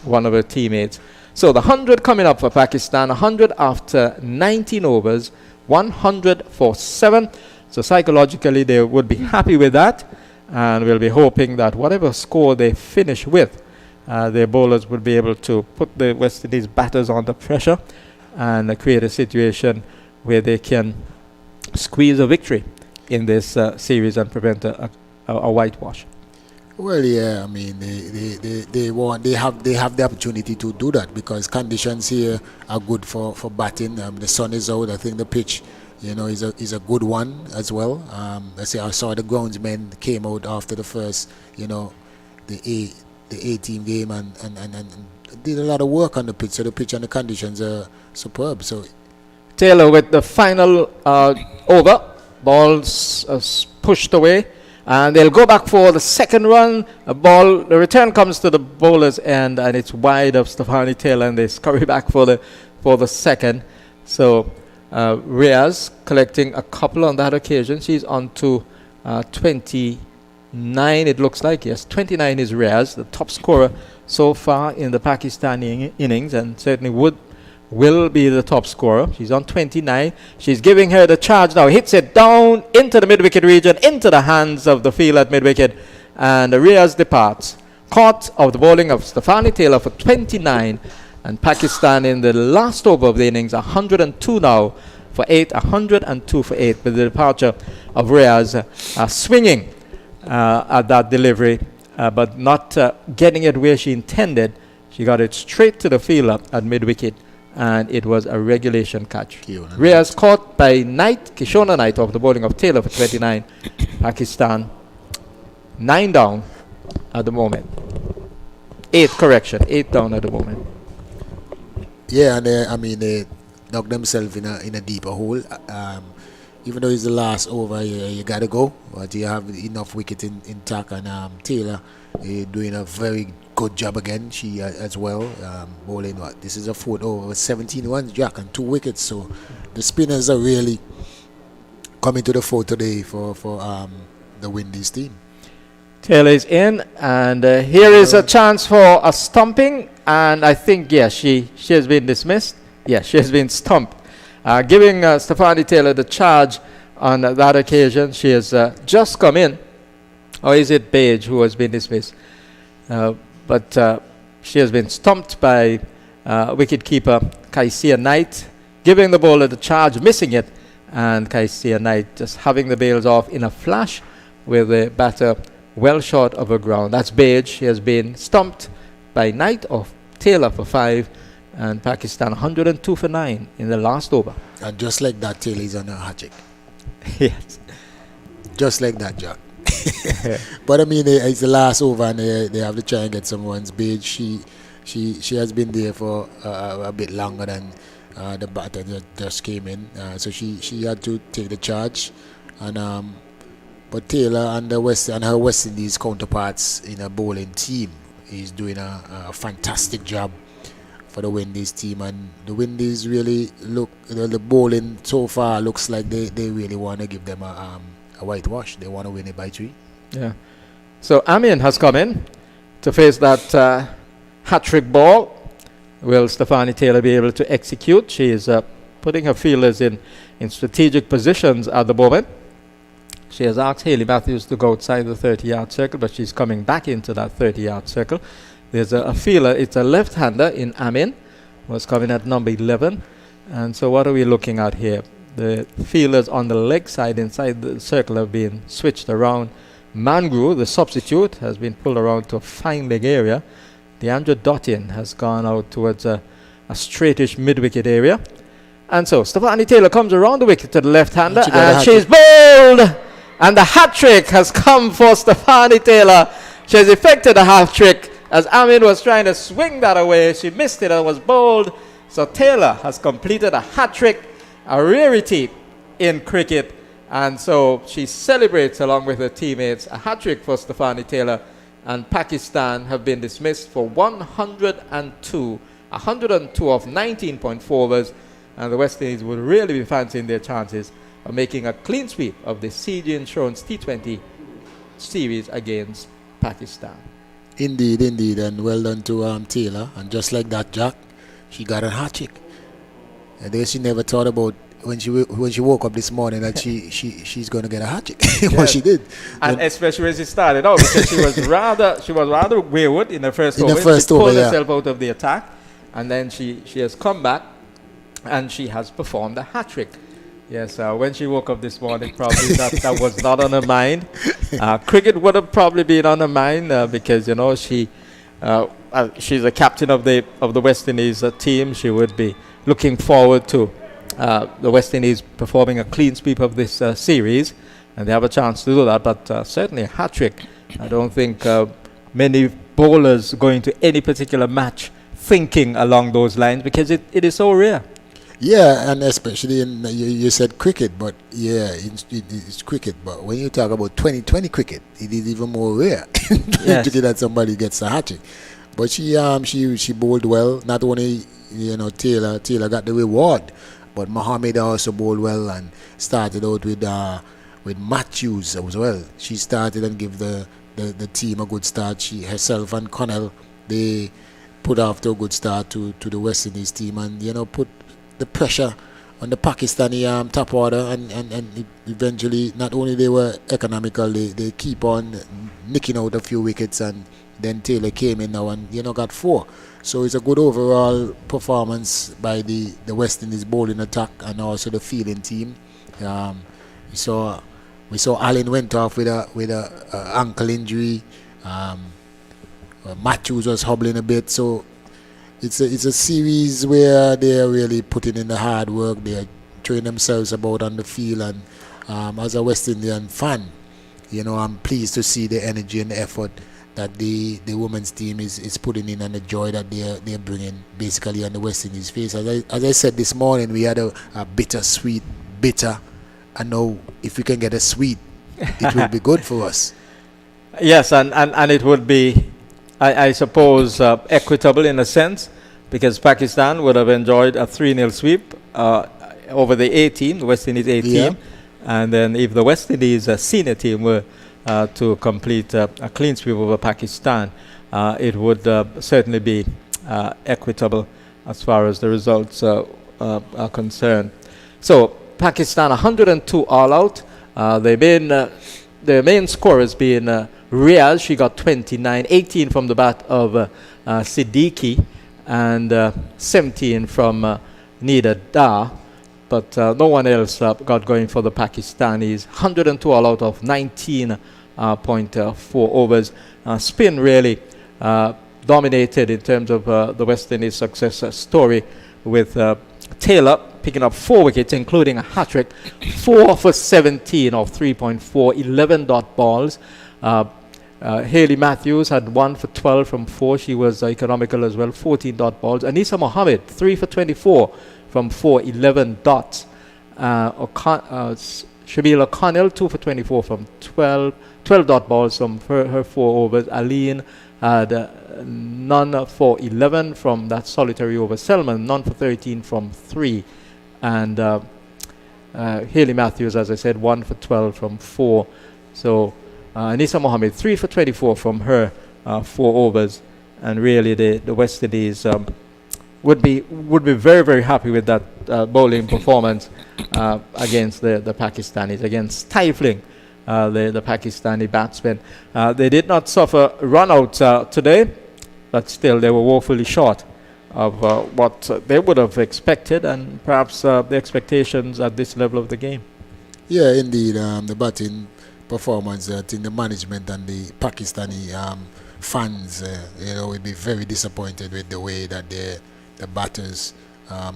one of her teammates. So the 100 coming up for Pakistan, 100 after 19 overs, 100 for 7. So psychologically they would be happy with that, and we'll be hoping that whatever score they finish with, their bowlers will be able to put the West Indies batters under pressure and create a situation where they can squeeze a victory in this series and prevent a whitewash. well, yeah, I mean they have the opportunity to do that because conditions here are good for batting. The sun is out. I think the pitch, is a good one as well. I saw the groundsmen came out after the first, the A team game and did a lot of work on the pitch. So the pitch and the conditions are superb. So Taylor with the final over. Ball's pushed away, and they'll go back for the second run. The return comes to the bowler's end, and it's wide of Stafanie Taylor, and they scurry back for the second. So Riaz collecting a couple on that occasion. She's on to 29, it looks like. Yes, 29 is Riaz, the top scorer so far in the Pakistani innings, and certainly will be the top scorer. She's on 29. She's giving her the charge now. Hits it down into the mid-wicket region, into the hands of the field at mid-wicket, and Riaz departs. Caught of the bowling of Stafanie Taylor for 29, and Pakistan in the last over of the innings, 102 now for 8, 102 for 8, with the departure of Riaz swinging at that delivery, but not getting it where she intended. She got it straight to the fielder at mid-wicket, and it was a regulation catch. Riaz caught by Kishona Knight of the bowling of Taylor for 29. Pakistan 9 down at the moment. 8 down at the moment. yeah, and they dug themselves in a deeper hole. even though it's the last over, you got to go. But you have enough wicket intact, and Taylor doing a very good job again. She as well, bowling what? This is a fourth over with 17 runs, Jack, and 2 wickets. So the spinners are really coming to the fore today for the Windies team. Taylor is in, and here is a chance for a stumping, and I think, she has been dismissed. She has been stumped. Giving Stafanie Taylor the charge on that occasion. She has just come in. Or is it Page who has been dismissed? But she has been stumped by wicketkeeper Kaisia Knight, giving the bowler the charge, missing it, and Kaisia Knight just having the bails off in a flash with the batter well short of the ground. That's Page. She has been stumped by Knight of Taylor for 5, and Pakistan 102 for 9 in the last over. And just like that, Taylor is on a hat-trick. Yes. Just like that, Jack. But I mean, it's the last over, and they have to try and get some runs. Page, she has been there for a bit longer than the batter that just came in, so she had to take the charge. And but Taylor and her West Indies counterparts in a bowling team is doing a fantastic job for the Windies team, and the Windies really look, the bowling so far looks like they really want to give them a whitewash. They want to win it by 3. Yeah. So Amin has come in to face that hat-trick ball. Will Stafanie Taylor be able to execute? She is putting her fielders in strategic positions at the moment. She has asked Hayley Matthews to go outside the 30-yard circle, but she's coming back into that 30-yard circle. There's a fielder, it's a left-hander in Amin, was coming at number 11. And so what are we looking at here? The fielders on the leg side inside the circle have been switched around. Mangru, the substitute, has been pulled around to a fine leg area. DeAndre Dottin has gone out towards a straightish mid-wicket area. And so Stafanie Taylor comes around the wicket to the left-hander, and she's bowled! And the hat-trick has come for Stafanie Taylor. She has effected a hat-trick as Amin was trying to swing that away. She missed it and was bowled. So Taylor has completed a hat-trick, a rarity in cricket. And so she celebrates along with her teammates a hat-trick for Stafanie Taylor. And Pakistan have been dismissed for 102. 102 of 19.4 overs. And the West Indies would really be fancying their chances of making a clean sweep of the CG Insurance T20 series against Pakistan. Indeed, and well done to Taylor. And just like that, Jack, she got a hat-trick. And then she never thought about when she woke up this morning that she's going to get a hat-trick. What she did, and especially when she started out, because she was rather wayward in the first over. She pulled herself out of the attack, and then she has come back, and she has performed a hat-trick. Yes, when she woke up this morning, probably that was not on her mind. Cricket would have probably been on her mind because she's a captain of the West Indies team. She would be looking forward to the West Indies performing a clean sweep of this series, and they have a chance to do that. But certainly a hat-trick. I don't think many bowlers going to any particular match thinking along those lines, because it is so rare. Yeah, and especially you said cricket, but it's cricket. But when you talk about 2020 cricket, it is even more rare that somebody gets a hat-trick. But she bowled well. Not only Taylor got the reward, but Mohammed also bowled well and started out with Matthews as well. She started and give the team a good start. She herself and Connell, they put after a good start to the West Indies team, and put the pressure on the Pakistani top order, and eventually not only they were economical, they keep on nicking out a few wickets, and then Taylor came in now and got 4. So it's a good overall performance by the West Indies bowling attack and also the fielding team. We saw Allen went off with a ankle injury. Matthews was hobbling a bit, so it's a series where they're really putting in the hard work. They're throwing themselves about on the field, and as a West Indian fan, I'm pleased to see the energy and the effort that the women's team is putting in, and the joy that they're bringing basically on the West Indies face. As I said this morning, we had a bittersweet, bitter I know if we can get a sweep, it will be good for us. Yes, and it would be, I suppose, equitable in a sense, because Pakistan would have enjoyed a 3-0 sweep over the A team, the West Indies A team. Yeah. And then if the West Indies senior team were to complete a clean sweep over Pakistan, it would certainly be equitable as far as the results are concerned. So Pakistan 102 all out. Their main scorer has been Riaz. She got 29, 18 from the bat of Siddiqui, and 17 from Nida Dar. But no one else got going for the Pakistanis. 102 all out of 19.4 overs. Spin really dominated in terms of the West Indies success story, with Taylor picking up 4 wickets, including a hat-trick, 4 for 17 of 3.4, 11 dot balls. Hayley Matthews had 1 for 12 from 4. She was economical as well, 14 dot balls. Anisa Mohammed, 3 for 24 from 4, 11 dots. Shabila O'Connell, 2 for 24 from 12 dot balls from her 4 overs. Aline had none for 11 from that solitary over. Selman, none for 13 from 3. And Hayley Matthews, as I said, 1 for 12 from 4. So Anisa Mohammed, 3 for 24 from her 4 overs. And really the West Indies would be very, very happy with that bowling performance against the Pakistanis, again stifling the Pakistani batsmen. They did not suffer run-outs today, but still they were woefully short of what they would have expected, and perhaps the expectations at this level of the game. Yeah, indeed. The batting performance, I think the management and the Pakistani fans, will be very disappointed with the way that the batters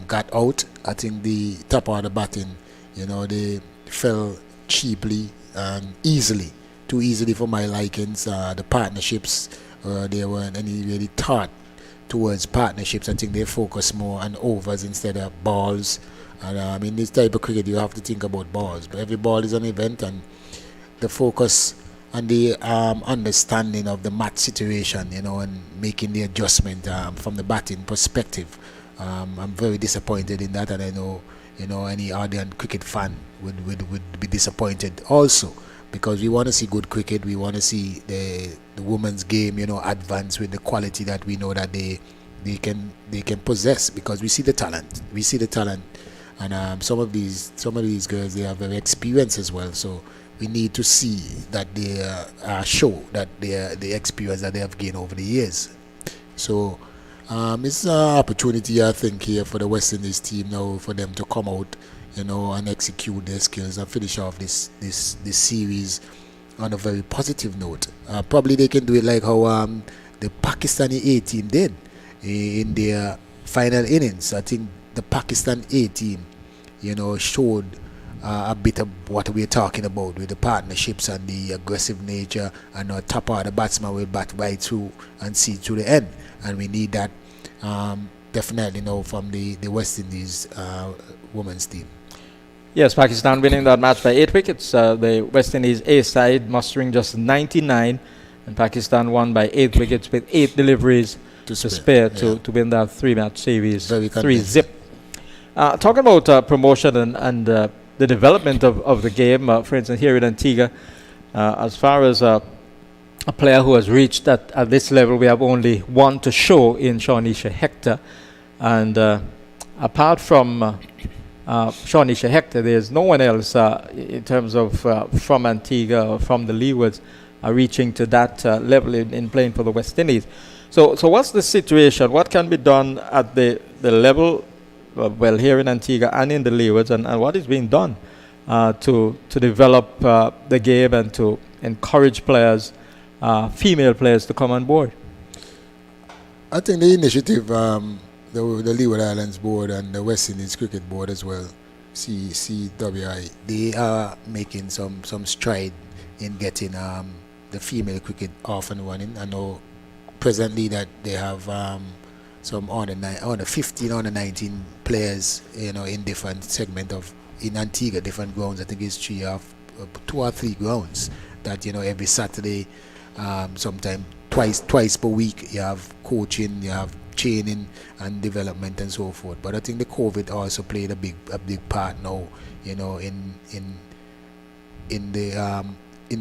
got out. I think the top of the batting, they fell cheaply and easily, too easily for my likings. The partnerships, there weren't any really thought towards partnerships. I think they focus more on overs instead of balls. And in this type of cricket, you have to think about balls. But every ball is an event, and the focus and the understanding of the match situation, and making the adjustment from the batting perspective. I'm very disappointed in that, and I know, any ardent cricket fan would be disappointed also, because we want to see good cricket. We want to see the women's game, advance with the quality that we know that they can possess, because we see the talent. And some of these girls, they are very experienced as well. So we need to see that they show that the experience that they have gained over the years. So it's an opportunity, I think, here for the West Indies team now, for them to come out, and execute their skills and finish off this series on a very positive note. Probably they can do it like how the Pakistani A team did in their final innings. I think the Pakistan A team, showed a bit of what we're talking about with the partnerships and the aggressive nature, and on top of the batsman will bat right through and see through the end, and we need that definitely from the West Indies women's team. Yes, Pakistan winning that match by 8 wickets. The West Indies A side mustering just 99, and Pakistan won by 8 wickets with 8 deliveries to spare to win that 3-match series, 3-0. Talking about promotion and the development of the game, for instance, here in Antigua, as far as a player who has reached at this level, we have only one to show in Shawnisha Hector. And apart from Shawnisha Hector, there's no one else in terms of from Antigua or from the Leewards reaching to that level in playing for the West Indies. So what's the situation? What can be done at the level, here in Antigua and in the Leewards, and what is being done to develop the game and to encourage players, female players, to come on board? I think the initiative, the Leeward Islands Board and the West Indies Cricket Board as well, CWI, they are making some stride in getting the female cricket off and running. I know presently that they have some under 15, under 19 players, in different segment of in Antigua, different grounds. I think it's 2 or 3 grounds that every Saturday, sometime twice per week, you have coaching, you have training and development and so forth. But I think the COVID also played a big part now, in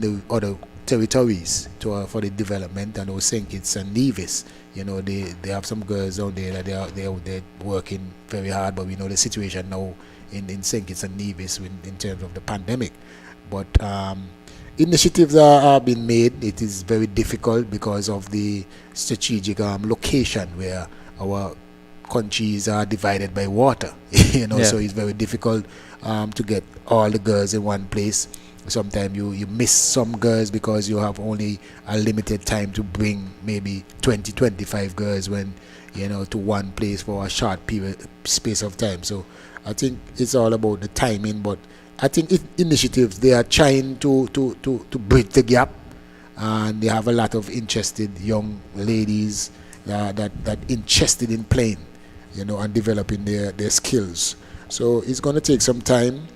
the other territories for the development. And those St. Kitts and Nevis, they have some girls down there that they're working very hard. But we know the situation now in St. Kitts and Nevis in terms of the pandemic. But initiatives are being made. It is very difficult because of the strategic location where our countries are divided by water. So it's very difficult to get all the girls in one place. Sometimes you miss some girls because you have only a limited time to bring maybe 20-25 girls when to one place for a short space of time. So I think it's all about the timing. But I think initiatives, they are trying to bridge the gap, and they have a lot of interested young ladies that interested in playing, and developing their skills. So it's going to take some time.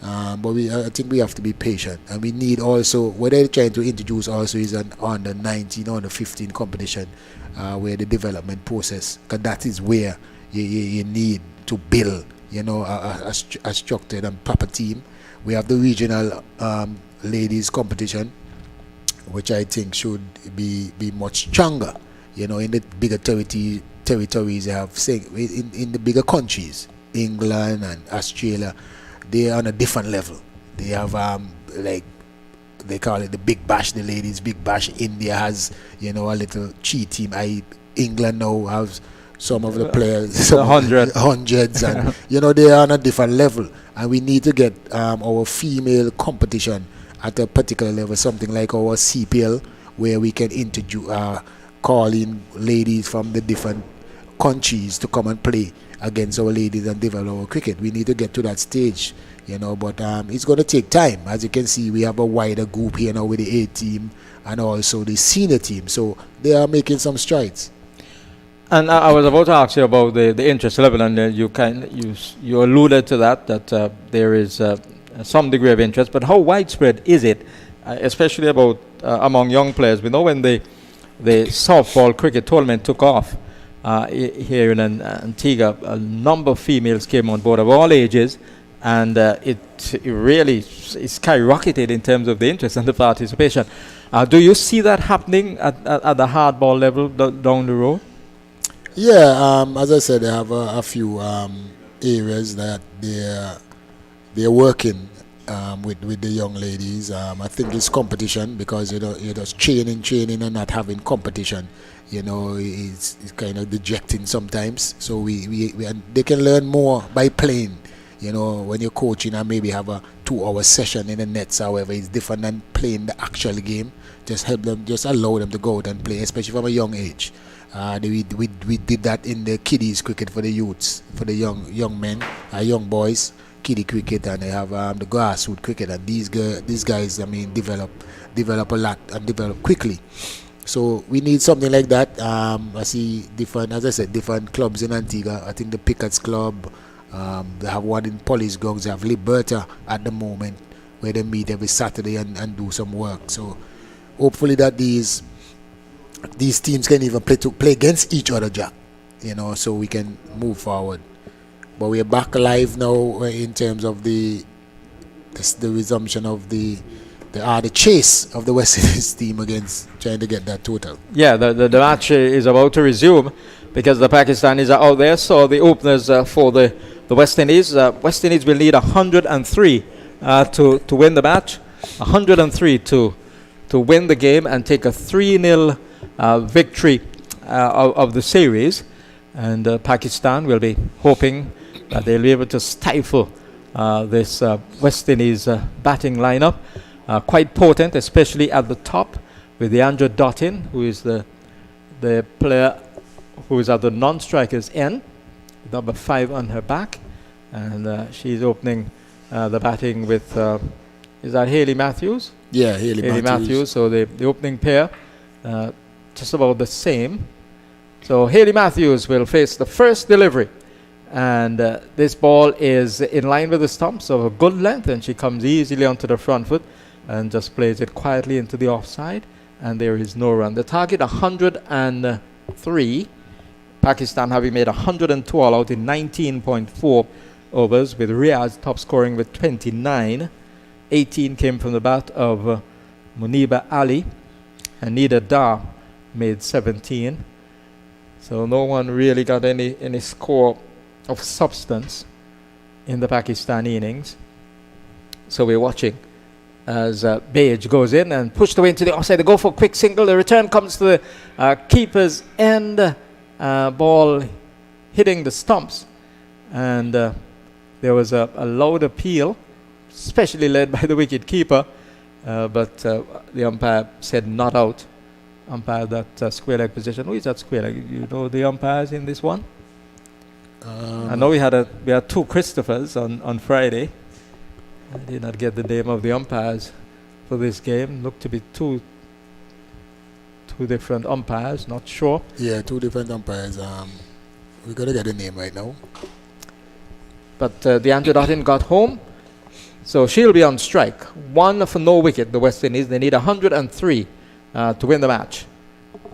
But I think we have to be patient, and we need also, what they're trying to introduce also is an under 19, under 15 competition, where the development process, because that is where you need to build, a structured and proper team. We have the regional ladies competition, which I think should be much stronger, in the bigger territories. They have, say, in the bigger countries, England and Australia, they are on a different level. They have like they call it the Big Bash, the ladies Big Bash. India has a little cheat team. England now has some of the players, hundreds, and they are on a different level. And we need to get our female competition at a particular level, something like our CPL, where we can introduce, call in ladies from the different countries to come and play against our ladies and develop our cricket. We need to get to that stage, but it's going to take time. As you can see, we have a wider group here now with the A team and also the senior team, so they are making some strides. And I was about to ask you about the interest level, and you alluded to that there is some degree of interest, but how widespread is it, especially about among young players? We know when the softball cricket tournament took off, here in Antigua, a number of females came on board of all ages, and it really skyrocketed in terms of the interest and the participation. Do you see that happening at the hardball level down the road? Yeah, as I said, they have a few areas that they're working with the young ladies. I think it's competition, because you're just training and not having competition. It's kind of dejecting sometimes. So they can learn more by playing. When you're coaching and maybe have a 2-hour session in the nets, however, it's different than playing the actual game. Just allow them to go out and play, especially from a young age. We did that in the kiddies cricket for the youths, for the young men, young boys, kiddie cricket, and they have the grassroots cricket. And these guys, develop a lot and develop quickly. So we need something like that. I see different clubs in Antigua. I think the Pickets Club, they have one in Police Grounds. They have Liberta at the moment, where they meet every Saturday and do some work. So hopefully that these teams can even play against each other, Jack. So we can move forward. But we are back alive now in terms of the resumption of the chase of the West Indies team against trying to get that total. Yeah, the match is about to resume because the Pakistanis are out there. So the openers for the West Indies. West Indies will need 103 to win the match. 103 to win the game and take a 3-0 victory of the series. And Pakistan will be hoping that they'll be able to stifle this West Indies batting lineup. Quite potent, especially at the top, with the Andrew Dottin, who is the player who is at the non-strikers end, number 5 on her back, and she's opening the batting with is that Hayley Matthews? Yeah, Hayley Matthews. So the opening pair, just about the same. So Hayley Matthews will face the first delivery, And this ball is in line with the stump, so a good length, and she comes easily onto the front foot and just plays it quietly into the offside, and there is no run. The target 103. Pakistan having made 102 all out in 19.4 overs, with Riaz top scoring with 29. 18 came from the bat of Muniba Ali, and Nida Dar made 17. So no one really got any score of substance in the Pakistani innings. So we're watching as Beige goes in and pushed away into the offside. They go for a quick single. The return comes to the keeper's end. Ball hitting the stumps. And there was a loud appeal, especially led by the wicket keeper. But the umpire said not out. Umpire that square leg position. Who is that square leg? You know the umpires in this one? I know we had two Christophers on Friday. I did not get the name of the umpires for this game. Looked to be two different umpires. Not sure. Yeah, two different umpires. We gotta get the name right now. But Deandra Dottin got home, so she'll be on strike. One for no wicket. The West Indies. They need 103 to win the match,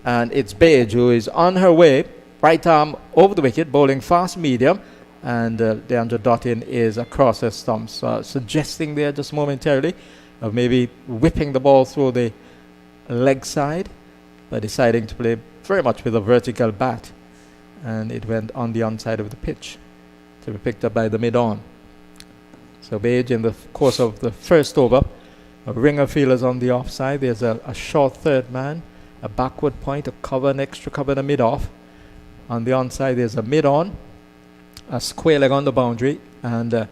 and it's Beige who is on her way. Right arm over the wicket, bowling fast medium, and Deandra Dottin is across her stumps, suggesting there just momentarily of maybe whipping the ball through the leg side, but deciding to play very much with a vertical bat, and it went on the onside of the pitch to be picked up by the mid-on. So Beige, in the course of the first over, a ringer fielders on the offside. There's a short third man, a backward point, a cover, an extra cover, and a mid-off. On the onside, there's a mid-on, a square leg on the boundary, and a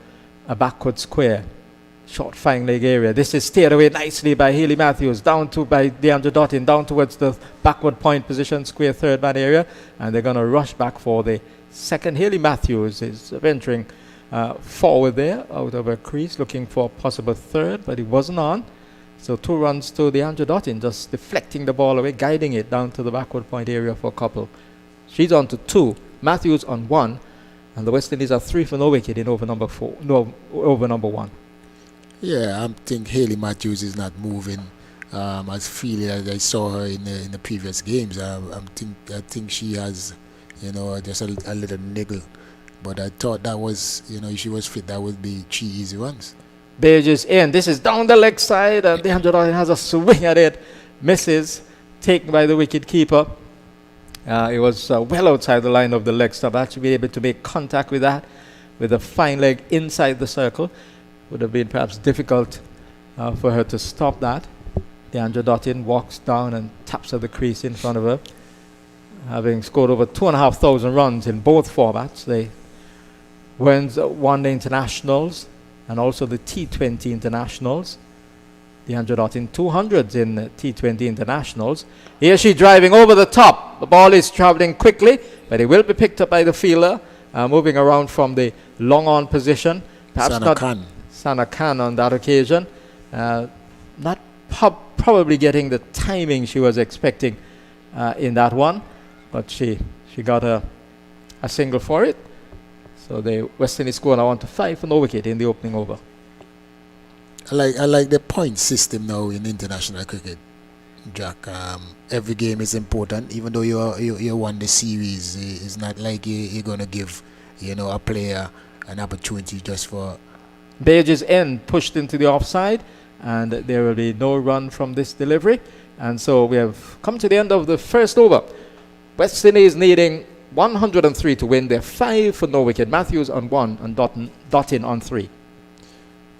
backward square, short fine leg area. This is steered away nicely by Hayley Matthews, down to by Deandra Dottin, down towards the backward point position, square third man area, and they're going to rush back for the second. Hayley Matthews is venturing forward there, out of her crease, looking for a possible third, but it wasn't on. So 2 runs to Deandra Dottin, just deflecting the ball away, guiding it down to the backward point area for a couple. She's on to 2, Matthews on 1, and the West Indies are 3 for no wicket in over number 1. Yeah, I think Hayley Matthews is not moving as freely as I saw her in the previous games. I think she has, just a little niggle. But I thought that was, if she was fit, that would be 3 easy runs. Beige is in. This is down the leg side, and Deandra Dottin has a swing at it. Misses, taken by the wicket keeper. It was well outside the line of the leg stump. Actually be able to make contact with that, with a fine leg inside the circle. Would have been perhaps difficult for her to stop that. Deandra Dottin walks down and taps at the crease in front of her. Having scored over 2,500 runs in both formats, they wins one day internationals and also the T20 internationals. Deandra Dottin 200s in T20 internationals. Here she driving over the top. The ball is traveling quickly, but it will be picked up by the fielder, moving around from the long on position. Perhaps Sana not Khan. Sana Khan on that occasion. Not probably getting the timing she was expecting in that one, but she got a single for it. So the West Indies score now on to 5 for no wicket in the opening over. I like the point system now in international cricket, Jack. Every game is important, even though you won the series. It's not like you're gonna give a player an opportunity just for. Beige is in, pushed into the offside, and there will be no run from this delivery. And so we have come to the end of the first over. West Indies needing 103 to win. They're 5 for no wicket. Matthews on 1 and Dottin on 3.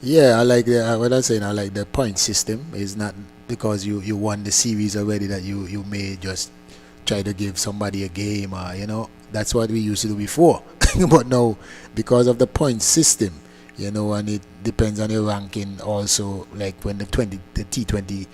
Yeah, I like what I'm saying. I like the point system. It's not because you won the series already that you may just try to give somebody a game, or that's what we used to do before. But now, because of the point system, and it depends on your ranking also, like when the T20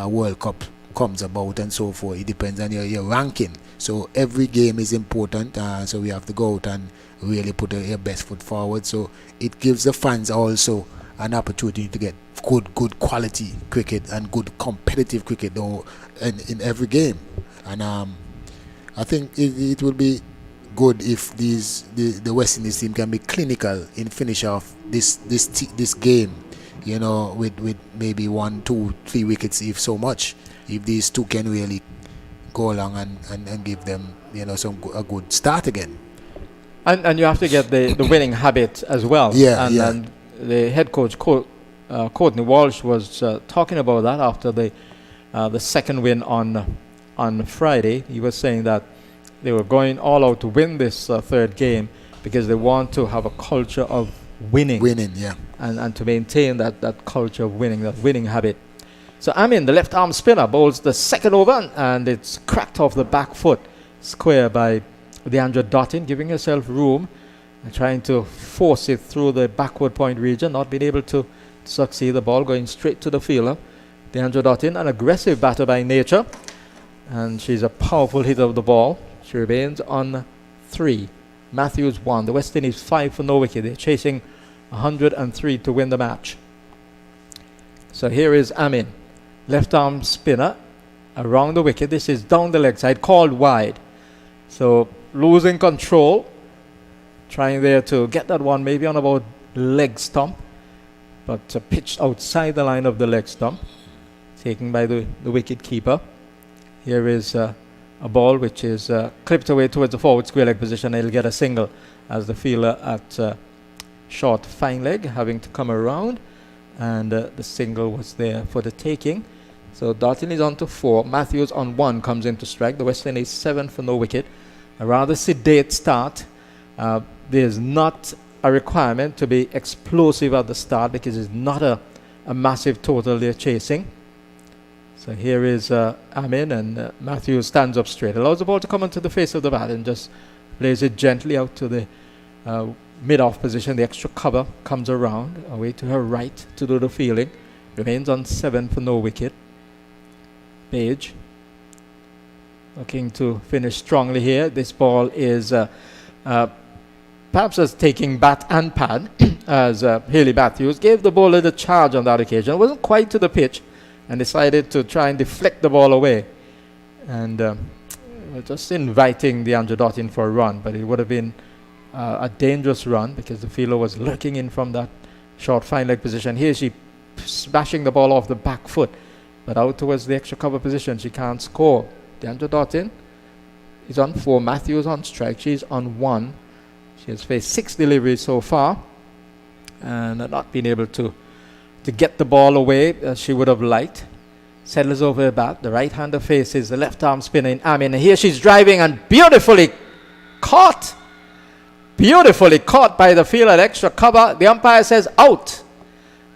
World Cup comes about and so forth, it depends on your ranking. So every game is important, so we have to go out and really put your best foot forward. So it gives the fans also an opportunity to get good quality cricket and good competitive cricket though in every game. And I think it will be good if the West Indies team can be clinical in finish off this game, you know, with maybe 1, 2, 3 wickets, if so much. If these two can really go along and give them, you know, a good start again. And you have to get the winning habit as well. Yeah, and the head coach, Courtney Walsh, was talking about that after the second win on Friday. He was saying that they were going all out to win this third game because they want to have a culture of winning. Yeah. And to maintain that culture of winning, that winning habit. So Amin, the left arm spinner, bowls the second over, and it's cracked off the back foot, square by Deandra Dottin, giving herself room and trying to force it through the backward point region, not being able to succeed. The ball going straight to the fielder. Deandra Dottin, an aggressive batter by nature, and she's a powerful hitter of the ball. She remains on 3. Matthews 1. The West Indies 5 for no wicket. They're chasing 103 to win the match. So here is Amin, left arm spinner around the wicket. This is down the leg side, called wide. So losing control, trying there to get that one maybe on about leg stump, but pitched outside the line of the leg stump, taken by the wicket keeper. Here is a ball which is clipped away towards the forward square leg position. He'll get a single as the fielder at short fine leg having to come around, and the single was there for the taking. So Dottin is on to 4. Matthews on 1 comes in to strike. The West Indies 7 for no wicket. A rather sedate start. There's not a requirement to be explosive at the start because it's not a massive total they're chasing. So here is Amin, and Matthews stands up straight. Allows the ball to come onto the face of the bat and just plays it gently out to the mid-off position. The extra cover comes around, away to her right to do the fielding. Remains on 7 for no wicket. Page looking to finish strongly here. This ball is perhaps as taking bat and pad as Hayley Matthews gave the bowler the charge on that occasion. It wasn't quite to the pitch and decided to try and deflect the ball away, and just inviting Deandra Dottin for a run, but it would have been a dangerous run because the fielder was lurking in from that short fine leg position. Here she smashing the ball off the back foot, but out towards the extra cover position. She can't score. Deandra Dottin is on 4. Matthews on strike. She's on 1. She has faced 6 deliveries so far and not been able to get the ball away as she would have liked. Settles over her bat. The right-hander faces the left arm spinner in Amin. And here she's driving and beautifully caught. Beautifully caught by the fielder at extra cover. The umpire says out.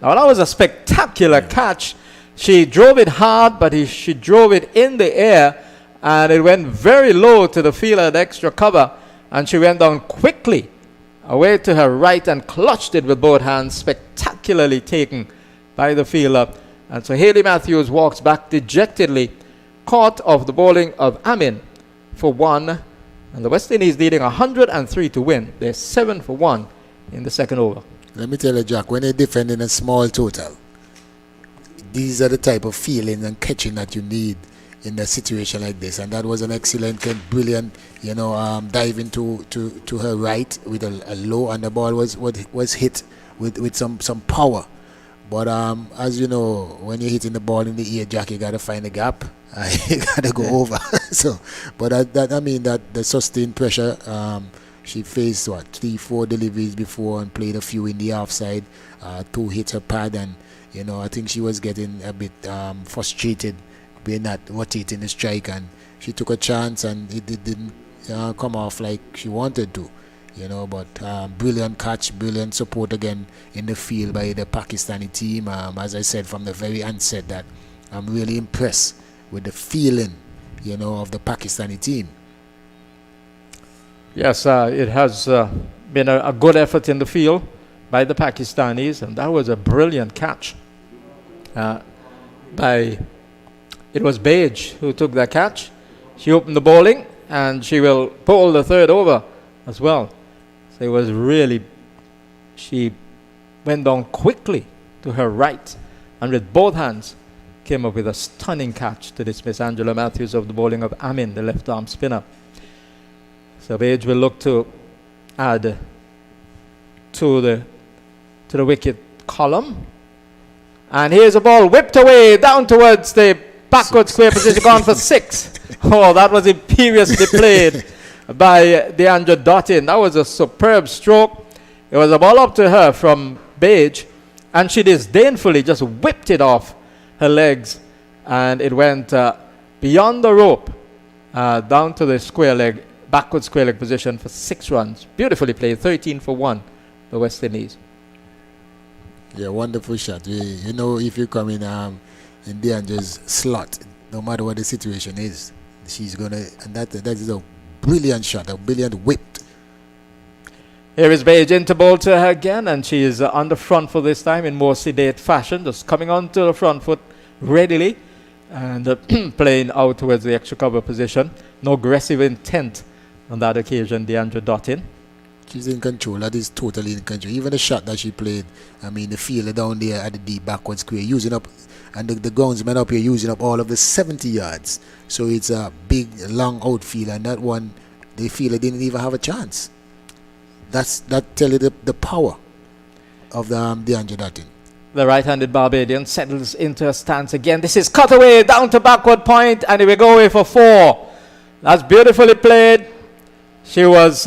Now that was a spectacular catch. She drove it hard, but she drove it in the air, and it went very low to the fielder at extra cover, and she went down quickly away to her right and clutched it with both hands, spectacularly taken by the fielder. And so Hayley Matthews walks back dejectedly, caught of the bowling of Amin for 1, and the West Indies leading 103 to win. They're 7 for 1 in the second over. Let me tell you, Jack, when you're defending a small total, these are the type of feeling and catching that you need in a situation like this. And that was an excellent, brilliant, dive into to her right with a low, and the ball was hit with some power. But as you know, when you're hitting the ball in the ear, Jack, you gotta find a gap. You gotta go over. So, but that the sustained pressure. She faced 3-4 deliveries before and played a few in the offside. 2 hit her pad, and I think she was getting a bit frustrated by not rotating the strike, and she took a chance and it didn't come off like she wanted to. But brilliant catch, brilliant support again in the field by the Pakistani team. As I said from the very onset, that I'm really impressed with the feeling, of the Pakistani team. Yes, it has been a good effort in the field by the Pakistanis, and that was a brilliant catch. It was Page who took that catch. She opened the bowling, and she will bowl the third over as well. So it was really, she went down quickly to her right, and with both hands came up with a stunning catch to dismiss Angela Matthews of the bowling of Amin, the left arm spinner. So Page will look to add to the wicket column. And here's a ball whipped away down towards the backward square position, gone for 6. Oh, that was imperiously played by Deandra Dottin. That was a superb stroke. It was a ball up to her from Page, and she disdainfully just whipped it off her legs, and it went beyond the rope, down to the square leg, backward square leg position for 6 runs. Beautifully played, 13 for 1, the West Indies. Yeah, wonderful shot. You know, if you come in Deandra's slot, no matter what the situation is, she's gonna, and that is a brilliant shot, a brilliant whipped. Here is Page into bowl to her again, and she is on the front foot this time in more sedate fashion, just coming onto the front foot readily and playing out towards the extra cover position. No aggressive intent on that occasion, Deandra Dottin. She's in control. That is totally in control. Even the shot that she played, I mean, the fielder down there at the deep backward square, using up, and the groundsman up here using up all of the 70 yards. So it's a big, long outfield, and that one, the fielder didn't even have a chance. That tells you the power of the Deandra Dottin. The right-handed Barbadian settles into a stance again. This is cut away down to backward point, and we go away for 4. That's beautifully played. She was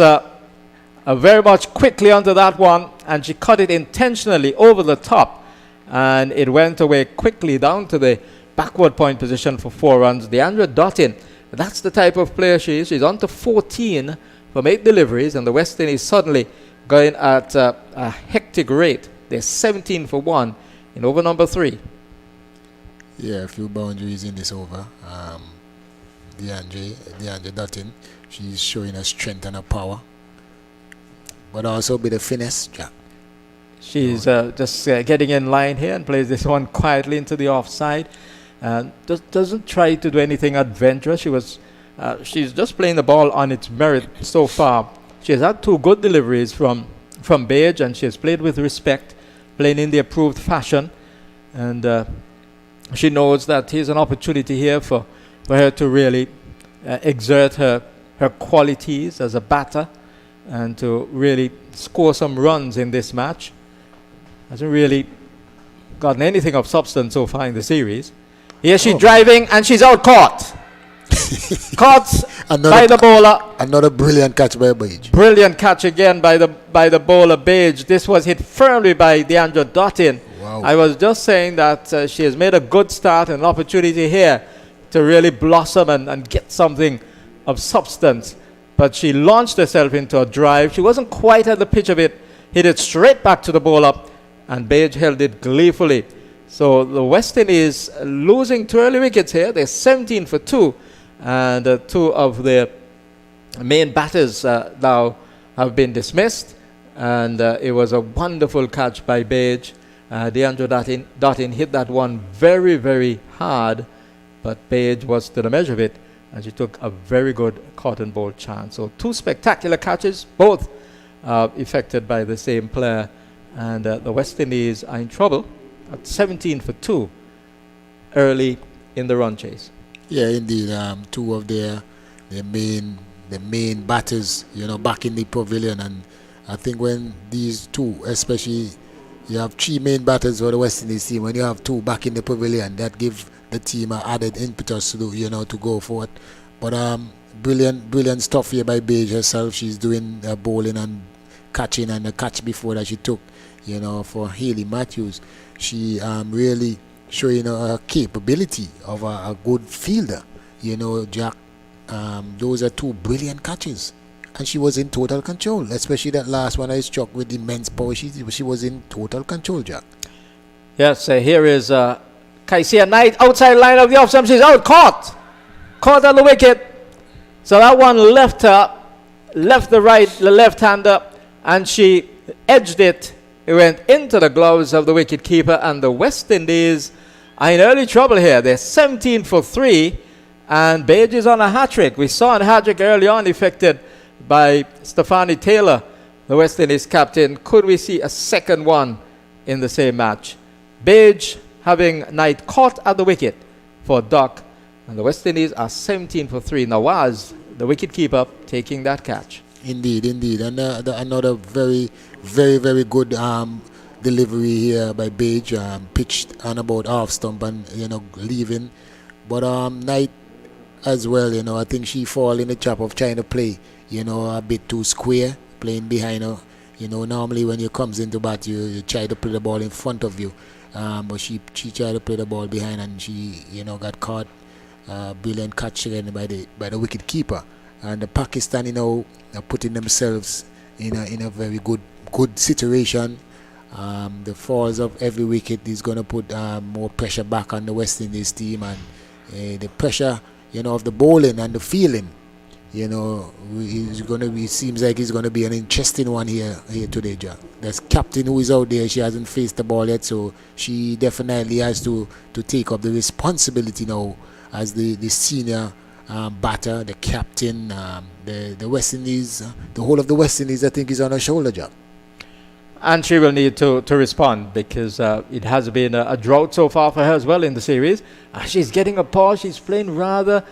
very much quickly onto that one, and she cut it intentionally over the top, and it went away quickly down to the backward point position for 4 runs. Deandra Dottin, that's the type of player she is. She's on to 14 from 8 deliveries, and the West Indies suddenly going at a hectic rate. They're 17 for 1 in over number 3. Yeah, a few boundaries in this over. Deandra Dottin, she's showing her strength and her power, but also a bit of finesse, Jack. She's just getting in line here and plays this one quietly into the offside, and doesn't try to do anything adventurous. She's just playing the ball on its merit so far. She has had 2 good deliveries from Page, and she has played with respect, playing in the approved fashion, and she knows that here's an opportunity here for her to really exert her qualities as a batter and to really score some runs in this match. Hasn't really gotten anything of substance so far in the series. Here she's driving, and she's out caught. Caught by the bowler. Another brilliant catch by Page. Brilliant catch again by the bowler Page. This was hit firmly by Deandra Dottin. Wow. I was just saying that she has made a good start and an opportunity here to really blossom and get something of substance. But she launched herself into a drive. She wasn't quite at the pitch of it. Hit it straight back to the bowler, and Page held it gleefully. So the West Indies losing 2 early wickets here. They're 17 for 2. And 2 of their main batters now have been dismissed. And it was a wonderful catch by Page. Deandra Dottin hit that one very, very hard, but Page was to the measure of it, and she took a very good cotton ball chance. So 2 spectacular catches, both effected by the same player. And the West Indies are in trouble at 17 for 2 early in the run chase. Yeah, indeed. 2 of their main batters, back in the pavilion, and I think when these 2, especially you have 3 main batters for the West Indies team, when you have 2 back in the pavilion, that give the team an added impetus to do, to go forward. But brilliant stuff here by Page herself. She's doing bowling and catching, and the catch before that she took, for Hayley Matthews. She really showing her capability of a good fielder. Jack, those are 2 brilliant catches, and she was in total control, especially that last one I struck with immense power. She was in total control, Jack. Yes, here is Kaisia Knight outside line of the off stump. She's out, caught on the wicket. So that one left the left-hander, and she edged it. It went into the gloves of the wicket keeper, and the West Indies are in early trouble here. They're 17 for 3, and Page is on a hat-trick. We saw a hat-trick early on effected by Stafanie Taylor, the West Indies captain. Could we see a second one in the same match? Page having Knight caught at the wicket for Duck, and the West Indies are 17 for 3. Nawaz the wicketkeeper taking that catch. Indeed. And another very, very, very good delivery here by Page, pitched on about half stump and leaving. But Knight as well, I think she fall in the trap of trying to play, a bit too square, playing behind her. Normally when you comes into bat, you try to play the ball in front of you, but she tried to play the ball behind, and she got caught. Brilliant catch again by the wicket keeper, and the Pakistan are putting themselves in a very good situation. The falls of every wicket is going to put more pressure back on the West Indies team, and the pressure of the bowling and the fielding. It seems like it's going to be an interesting one here today, Jack. There's captain who is out there. She hasn't faced the ball yet, so she definitely has to take up the responsibility now as the senior batter, the captain. The West Indies, the whole of the West Indies, I think, is on her shoulder, Jack. And she will need to respond, because it has been a drought so far for her as well in the series. She's getting a pause. She's playing rather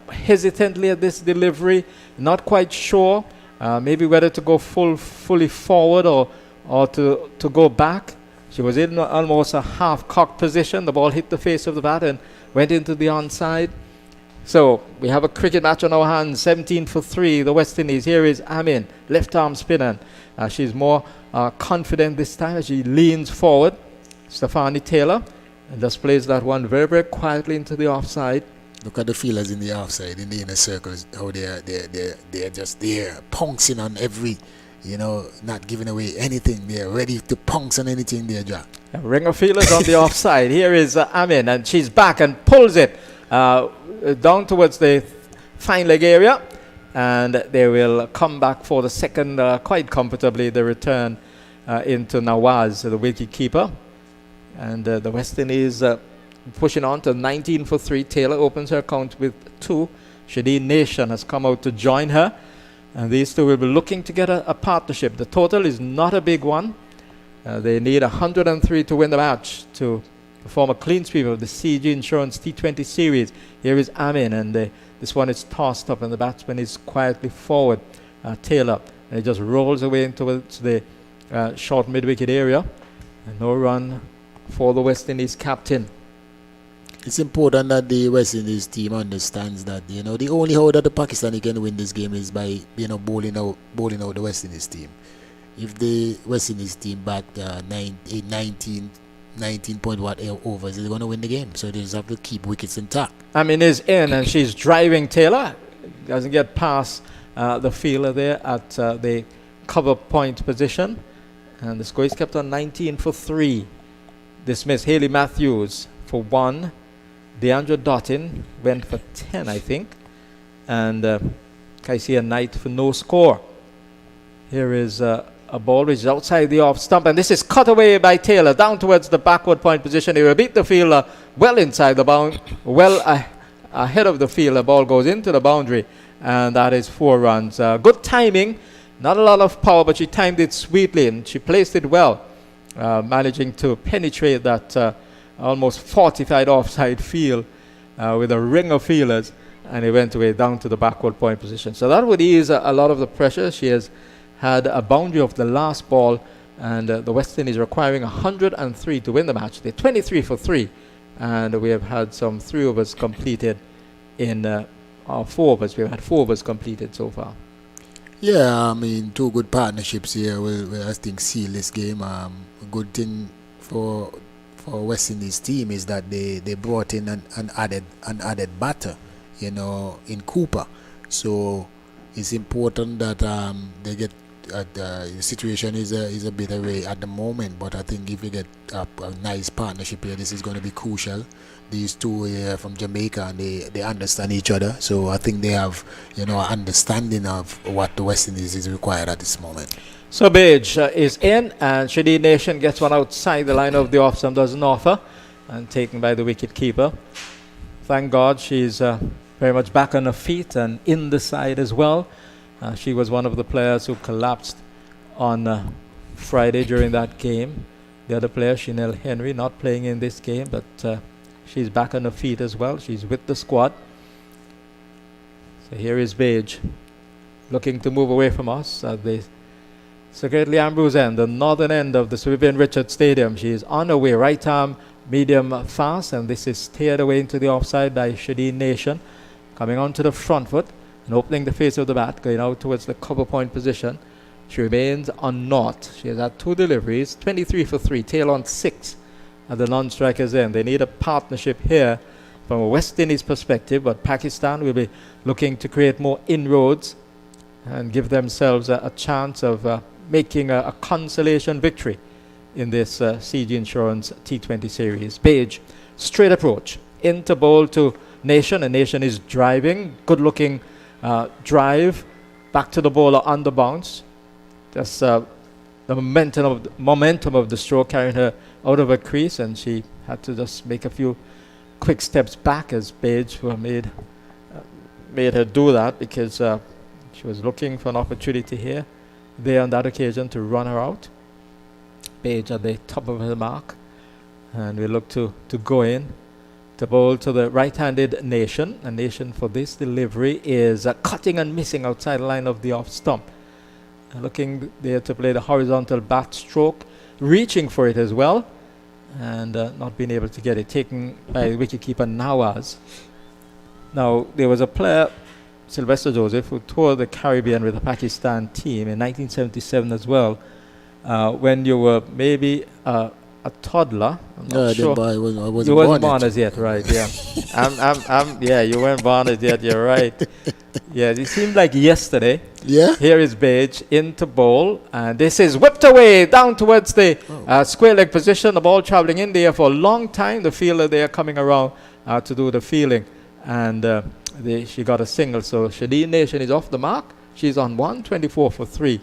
hesitantly at this delivery. Not quite sure maybe whether to go fully forward or to go back. She was in almost a half-cocked position. The ball hit the face of the bat and went into the onside. So we have a cricket match on our hands, 17 for 3, the West Indies. Here is Amin, left-arm spinner. She's more confident this time as she leans forward. Stafanie Taylor, and just plays that one very, very quietly into the offside. Look at the fielders in the offside, in the inner circles, how they're just there, pouncing on every, not giving away anything. They're ready to pounce on anything there, Jack. A ring of fielders on the offside. Here is Amin, and she's back and pulls it down towards the fine leg area, and they will come back for the second quite comfortably. The return into Nawaz, the wicket keeper, and the West Indies pushing on to 19 for 3. Taylor opens her count with 2. Shadeen Nation has come out to join her, and these two will be looking to get a partnership. The total is not a big one. They need 103 to win the match to perform a clean sweep of the CG Insurance T20 series. Here is Amin, and this one is tossed up, and the batsman is quietly forward, Taylor, and it just rolls away towards the short mid-wicket area, and no run for the West Indies captain. It's important that the West Indies team understands that the only how that the Pakistani can win this game is by bowling out the West Indies team. If the West Indies team bat 19 point what overs, they're going to win the game. So they just have to keep wickets intact. Amin is in, and she's driving Taylor. Doesn't get past the fielder there at the cover point position. And the score is kept on 19 for 3. Dismiss Hayley Matthews for 1. Deandra Dottin went for 10, I think. And Kaisia Knight for no score. Here is a ball which is outside the off stump, and this is cut away by Taylor down towards the backward point position. He will beat the fielder well inside the bound, ahead of the field. The ball goes into the boundary, and that is 4 runs. Good timing, not a lot of power, but she timed it sweetly, and she placed it well, managing to penetrate that almost fortified offside field with a ring of fielders, and he went away down to the backward point position. So that would ease a lot of the pressure. She has had a boundary of the last ball, and the West Indies requiring 103 to win the match. They're 23 for 3, and we have had some 3 overs completed in 4 overs. We've had 4 overs completed so far. Yeah, I mean, 2 good partnerships here will I think seal this game. A good thing for West Indies team is that they brought in an added batter, in Cooper. So it's important that they get the situation is a bit away at the moment, but I think if we get a nice partnership here, this is going to be crucial. These two here from Jamaica, and they understand each other, so I think they have an understanding of what the West Indies is required at this moment. So Page is in, and Shadeen Nation gets one outside the line of the off stump, doesn't offer, and taken by the wicket keeper. Thank God she's very much back on her feet and in the side as well. She was one of the players who collapsed on Friday during that game. The other player, Chanel Henry, not playing in this game, but she's back on her feet as well. She's with the squad. So here is Page looking to move away from us at the Secretary Ambrose end, the northern end of the Sir Vivian Richards Stadium. She is on her way, right arm, medium fast, and this is steered away into the offside by Shadeen Nation, coming onto the front foot and opening the face of the bat, going out towards the cover point position. She remains on naught. She has had 2 deliveries, 23 for 3, tail on 6 at the non-strikers end. They need a partnership here from a West Indies perspective, but Pakistan will be looking to create more inroads and give themselves a chance of making a consolation victory in this CG Insurance T20 series. Page, straight approach, into bowl to Nation, and Nation is driving, good looking drive, back to the bowler on the bounce. Just the momentum of the stroke carrying her out of her crease, and she had to just make a few quick steps back as Page made her do that, because she was looking for an opportunity there on that occasion to run her out. Page at the top of her mark, and we look to go in to bowl to the right-handed Nation. And Nation for this delivery is cutting and missing outside the line of the off stump. Looking there to play the horizontal bat stroke, reaching for it as well, and not being able to get it, taken by wicketkeeper Nawaz. Now, there was a player, Sylvester Joseph, who toured the Caribbean with the Pakistan team in 1977 as well, when you were maybe a toddler. I'm not sure. I wasn't you wasn't born yet. as yet, right? Yeah. Yeah, you weren't born as yet. You're right. Yeah, it seemed like yesterday. Yeah? Here is Page into bowl, and this is whipped away down towards the square leg position. The ball traveling in there for a long time. The fielder there coming around to do the fielding, and she got a single. So Shadeen Nation is off the mark. She's on 124 for 3.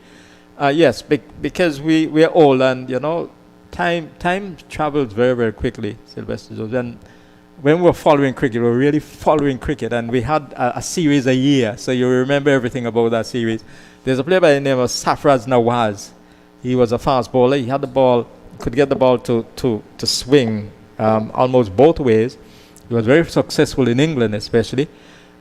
Yes, because we're old, and you know, time travels very, very quickly, Sylvester Jones. And when we were following cricket, we were really following cricket, and we had a series a year, so you remember everything about that series. There's a player by the name of Sarfraz Nawaz. He was a fast bowler. He had the ball, could get the ball to swing almost both ways. He was very successful in England, especially.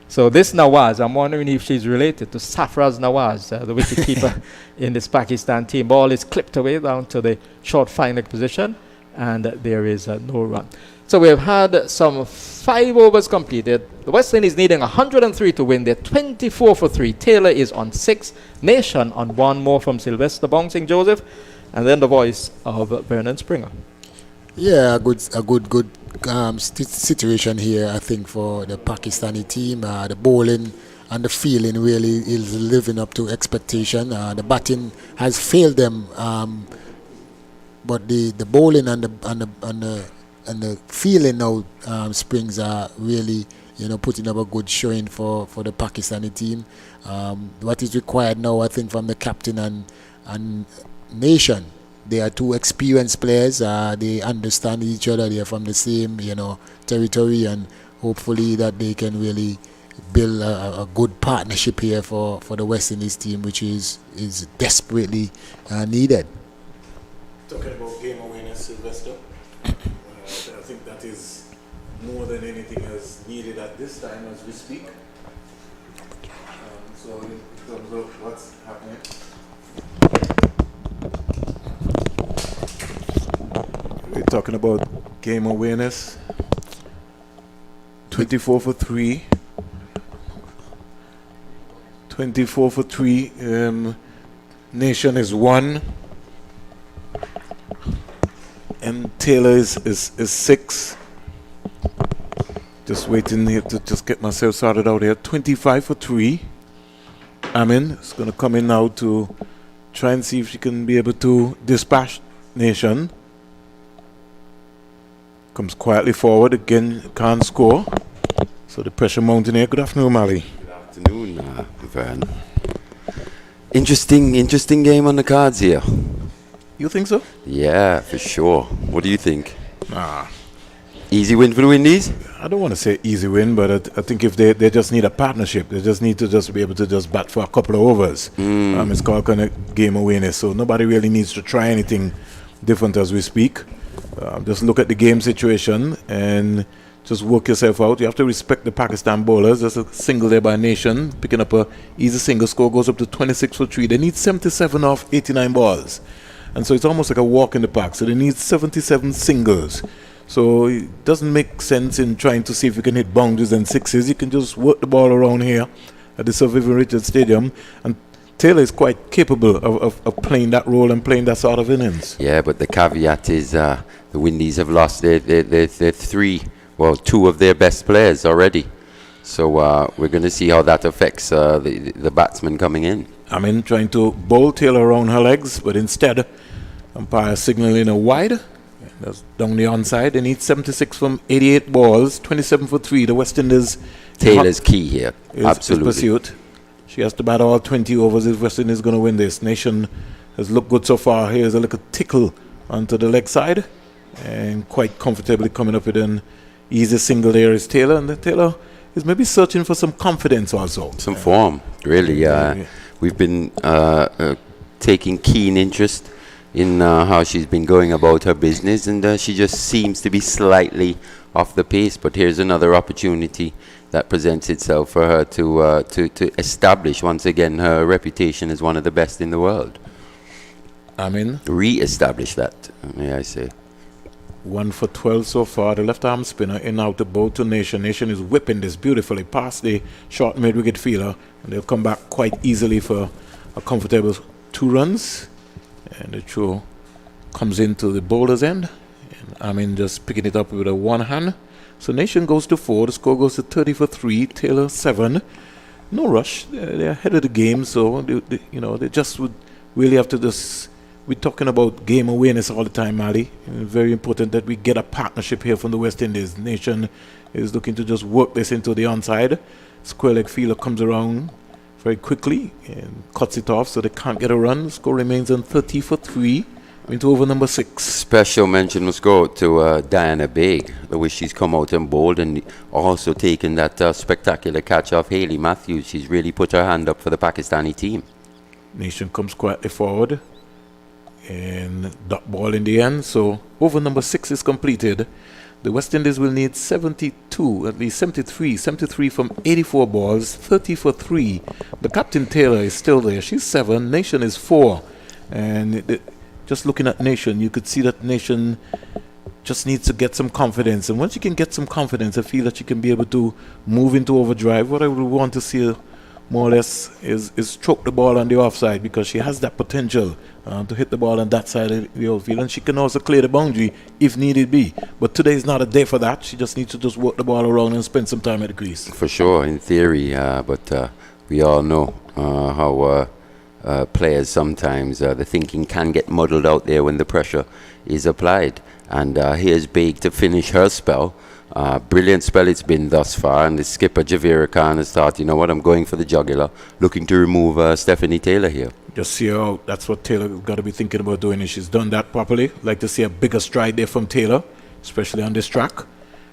So this Nawaz, I'm wondering if she's related to Sarfraz Nawaz, the wicketkeeper in this Pakistan team. Ball is clipped away down to the short fine leg position, and there is no run. So we've had some 5 overs completed. The West Indies needing 103 to win. They're 24 for 3. Taylor is on 6. Nation on 1 more from Sylvester Bouncing Joseph, and then the voice of Vernon Springer. Yeah, a good situation here, I think, for the Pakistani team. The bowling and the fielding really is living up to expectation. The batting has failed them, but the bowling and the fielding now, Springs are really, putting up a good showing for the Pakistani team. What is required now, I think, from the captain and Nation. They are 2 experienced players. They understand each other. They are from the same, territory, and hopefully that they can really build a good partnership here for the West Indies team, which is desperately needed. Talking about game awareness, Sylvester, I think that is more than anything else needed at this time as we speak. So in terms of what's happening, we're talking about game awareness. 24 for 3. 24 for 3. Nation is 1. And Taylor is 6. Just waiting here to just get myself sorted out here. 25 for 3. Amin is going to come in now to try and see if she can be able to dispatch Nation. Comes quietly forward again, can't score. So the pressure mounting here. Good afternoon, Mali. Good afternoon, Vern. Interesting game on the cards here. You think so? Yeah, for sure. What do you think? Easy win for the Windies? I don't want to say easy win, but I think if they just need a partnership, they just need to just be able to just bat for a couple of overs. It's called kind of game awareness, so nobody really needs to try anything different as we speak. Just look at the game situation and just work yourself out. You have to respect the Pakistan bowlers. There's a single there by Nation, picking up a easy single. Score goes up to 26 for 3. They need 77 off 89 balls. And so it's almost like a walk in the park. So they need 77 singles. So it doesn't make sense in trying to see if you can hit boundaries and sixes. You can just work the ball around here at the Sir Vivian Richards Stadium. And Taylor is quite capable of playing that role and playing that sort of innings. Yeah, but the caveat is the Windies have lost their two of their best players already. So we're going to see how that affects the batsmen coming in. I mean, trying to bowl Taylor around her legs, but instead, umpire signaling a wide. That's down the onside. They need 76 from 88 balls, 27 for 3. The West Indies. Taylor's key here. Absolutely. Is pursuit. She has to bat all 20 overs if West Indies is going to win this. Nation has looked good so far. Here's a little tickle onto the leg side. And quite comfortably coming up with an easy single there is Taylor. And Taylor is maybe searching for some confidence also. Some form, really. We've been taking keen interest in how she's been going about her business. And she just seems to be slightly off the pace. But here's another opportunity that presents itself for her to establish once again her reputation as one of the best in the world. I mean, re-establish that, may I say. 1 for 12 so far. The left arm spinner in out the bowl to Nation. Nation is whipping this beautifully past the short mid-wicket fielder, and they'll come back quite easily for a comfortable 2 runs. And the throw comes into the bowler's end. And I mean, just picking it up with a one hand. So Nation goes to 4. The score goes to 30 for 3. Taylor 7. No rush. They're ahead of the game, so they just would really have to just. We're talking about game awareness all the time, Mali. Very important that we get a partnership here from the West Indies. Nation is looking to just work this into the onside. Square leg fielder comes around very quickly and cuts it off, so they can't get a run. The score remains on 30 for 3. Into over number 6. Special mention must go to Diana Baig, the way she's come out and bowled and also taken that spectacular catch off Hayley Matthews. She's really put her hand up for the Pakistani team. Nation comes quietly forward and dot ball in the end. So over number 6 is completed. The West Indies will need 72, at least 73 from 84 balls, 30 for 3. The captain Taylor is still there. She's 7. Nation is 4. And just looking at Nation, you could see that Nation just needs to get some confidence. And once you can get some confidence, I feel that you can be able to move into overdrive. What I would want to see more or less is stroke the ball on the offside, because she has that potential to hit the ball on that side of the outfield. And she can also clear the boundary if needed be. But today is not a day for that. She just needs to just work the ball around and spend some time at the crease. For sure, in theory. But we all know how players sometimes the thinking can get muddled out there when the pressure is applied. And here's Baig to finish her spell. Brilliant spell it's been thus far, and the skipper Javira Khan has thought, you know what, I'm going for the jugular, looking to remove Stafanie Taylor here. Just see her out. That's what Taylor's got to be thinking about doing, and she's done that properly. Like to see a bigger stride there from Taylor, especially on this track.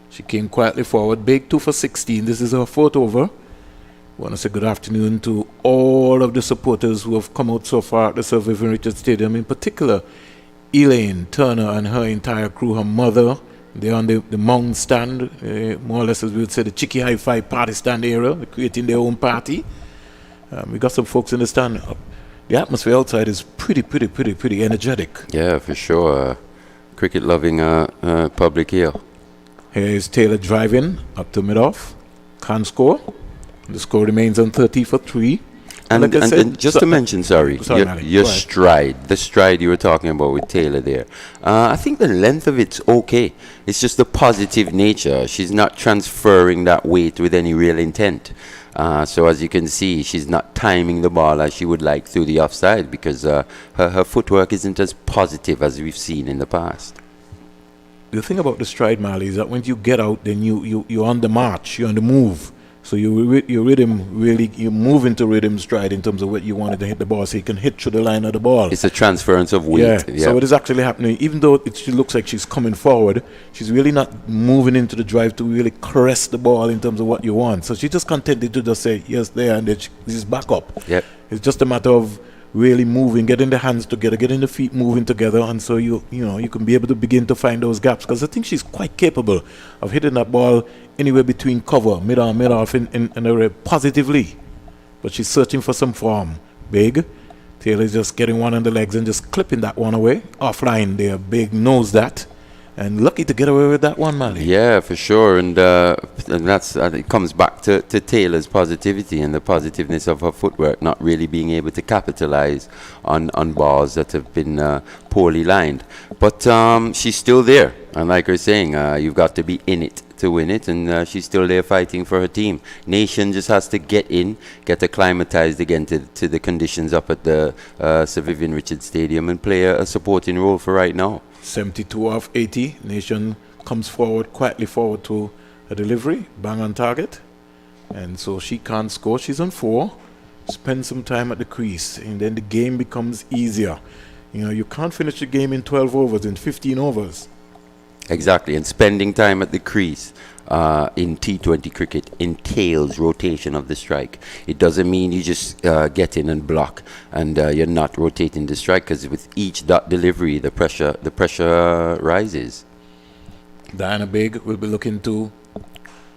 She came quietly forward. Baig 2 for 16. This is her 4th over. I want to say good afternoon to all of the supporters who have come out so far at the Sir Vivian Richards Stadium, in particular Elaine Turner and her entire crew, her mother. They're on the mound stand, more or less as we would say the Chicky High Five party stand area. They're creating their own party. We got some folks in the stand. The atmosphere outside is pretty energetic. Yeah, for sure. Cricket-loving public here. Here is Taylor driving up to mid-off. Can't score. The score remains on 30 for 3. And, like I said, and just to mention, your stride, the stride you were talking about with Taylor there. I think the length of it's okay. It's just the positive nature. She's not transferring that weight with any real intent. So as you can see, she's not timing the ball as she would like through the offside, because her footwork isn't as positive as we've seen in the past. The thing about the stride, Mali, is that when you get out, then you're on the march, you're on the move. So your rhythm really, you move into rhythm stride in terms of what you wanted to hit the ball, so you can hit through the line of the ball. It's a transference of weight. Yeah. So what is actually happening, even though she looks like she's coming forward, she's really not moving into the drive to really caress the ball in terms of what you want. So she's just contented to just say yes there, and then she's back up. Yep. It's just a matter of really moving, getting the hands together, getting the feet moving together, and so you can be able to begin to find those gaps. Because I think she's quite capable of hitting that ball anywhere between cover, mid-off in a way positively. But she's searching for some form. Big. Taylor's just getting one on the legs and just clipping that one away. Offline there. Big knows that. And lucky to get away with that one, Mali. Yeah, for sure. And that's it comes back to Taylor's positivity and the positiveness of her footwork, not really being able to capitalize on balls that have been poorly lined. But she's still there. And like I was saying, you've got to be in it to win it, and she's still there fighting for her team. Nation just has to get acclimatized again to the conditions up at the Sir Vivian Richards Stadium and play a supporting role for right now. 72 off 80. Nation comes quietly forward to a delivery, bang on target, and so she can't score. She's on 4. Spend some time at the crease, and then the game becomes easier. You can't finish the game in 12 overs, in 15 overs. Exactly, and spending time at the crease in T20 cricket entails rotation of the strike. It doesn't mean you just get in and block and you're not rotating the strike, because with each dot delivery, the pressure rises. Diana Big will be looking to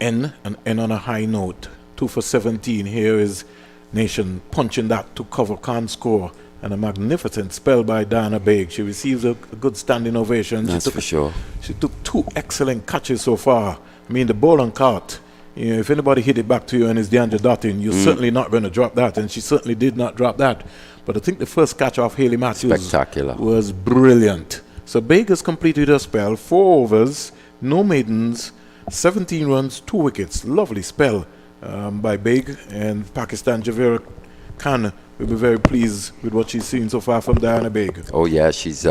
end on a high note. 2 for 17. Here is Nation punching that to cover, can't score. And a magnificent spell by Diana Big. She receives a good standing ovation. That's for sure. She took 2 excellent catches so far. I mean, the ball on cart. If anybody hit it back to you and it's DeAndre Dottin, you're certainly not going to drop that. And she certainly did not drop that. But I think the first catch off Haley Matthews Spectacular. Was brilliant. So Big has completed her spell. 4 overs, no maidens, 17 runs, 2 wickets. Lovely spell by Big. And Pakistan Javera Khan will be very pleased with what she's seen so far from Diana Big. Oh yeah, she's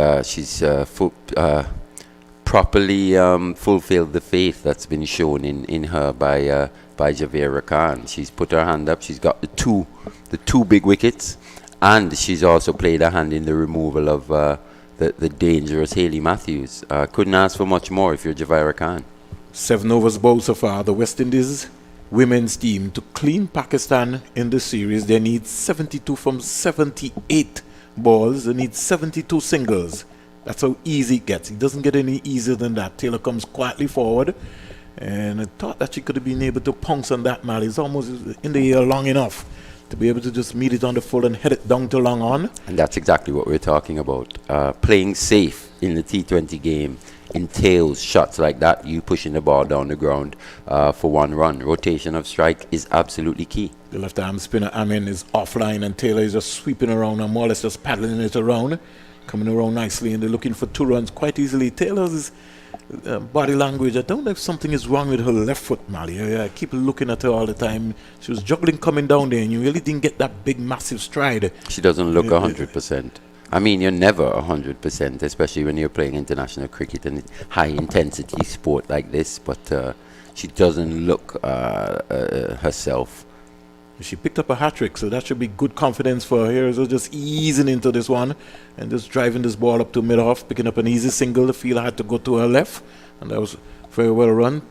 properly fulfilled the faith that's been shown in her by Javera Khan. She's put her hand up. She's got the two big wickets, and she's also played a hand in the removal of the dangerous Haley Matthews. Couldn't ask for much more if you're Javera Khan. 7 overs bowled so far. The West Indies women's team, to clean Pakistan in this series, they need 72 from 78 balls. They need 72 singles. That's how easy it gets. It doesn't get any easier than that. Taylor comes quietly forward, and I thought that she could have been able to pounce on that, Mal. It's almost in the air long enough to be able to just meet it on the full and head it down to long on. And that's exactly what we're talking about. Playing safe in the T20 game entails shots like that, you pushing the ball down the ground for 1 run. Rotation of strike is absolutely key. The left arm spinner Amin is offline, and Taylor is just sweeping around and more or less just paddling it around, coming around nicely, and they're looking for 2 runs quite easily. Taylor's body language, I don't know if something is wrong with her left foot, Mali. I keep looking at her all the time. She was juggling coming down there, and you really didn't get that big massive stride. She doesn't look 100%. I mean, you're never 100%, especially when you're playing international cricket and high intensity sport like this, but she doesn't look herself. She picked up a hat-trick, so that should be good confidence for her here. So just easing into this one and just driving this ball up to mid-off, picking up an easy single. The fielder had to go to her left, and that was very well run.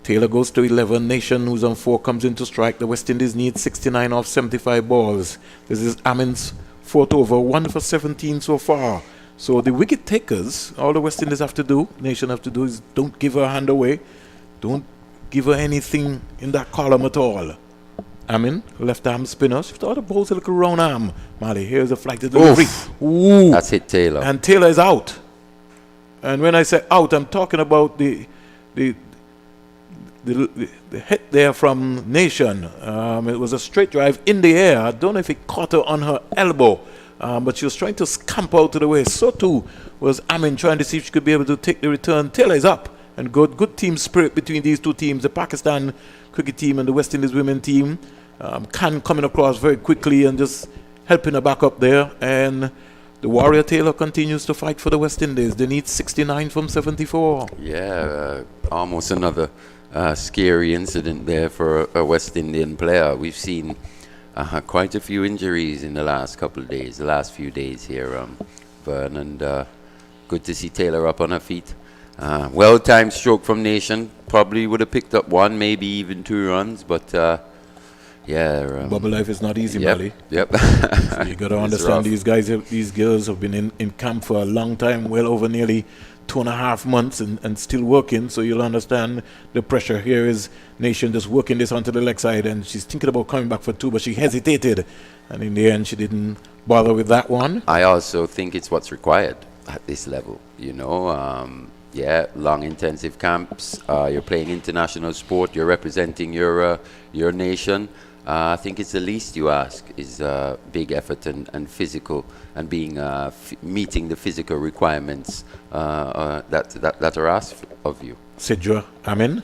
Taylor goes to 11. Nation, who's on 4, comes in to strike. The West Indies need 69 off 75 balls. This is Amin's 4th over, 1 for 17 so far. So the wicket takers, all the West Indies have to do, Nation have to do, is don't give her a hand away. Don't give her anything in that column at all. Amin, left arm spinner. She thought the ball's a little round arm. Mali, here's a flight to delivery. Ooh. That's hit Taylor. And Taylor is out. And when I say out, I'm talking about the hit there from Nation. It was a straight drive in the air. I don't know if it caught her on her elbow, but she was trying to scamper out of the way. So too was Amin, trying to see if she could be able to take the return. Taylor is up, and good team spirit between these 2 teams, the Pakistan cricket team and the West Indies women team. Khan coming across very quickly and just helping her back up there. And the Warrior Taylor continues to fight for the West Indies. They need 69 from 74. Yeah, almost another scary incident there for a West Indian player. We've seen quite a few injuries in the last couple of days, the last few days here, Vern, and good to see Taylor up on her feet. Well-timed stroke from Nation. Probably would have picked up 1, maybe even 2 runs, but Yeah. Bubble life is not easy, Yep. Mali. Yep. So you got to It's understand rough. these girls have been in camp for a long time, well over nearly 2.5 months and still working. So you'll understand the pressure. Here is Nation just working this onto the leg side, and she's thinking about coming back for 2, but she hesitated. And in the end, she didn't bother with that one. I also think it's what's required at this level. Yeah, long intensive camps. You're playing international sport. You're representing your nation. I think it's the least you ask is big effort and physical and being meeting the physical requirements that are asked of you. Sidra Amin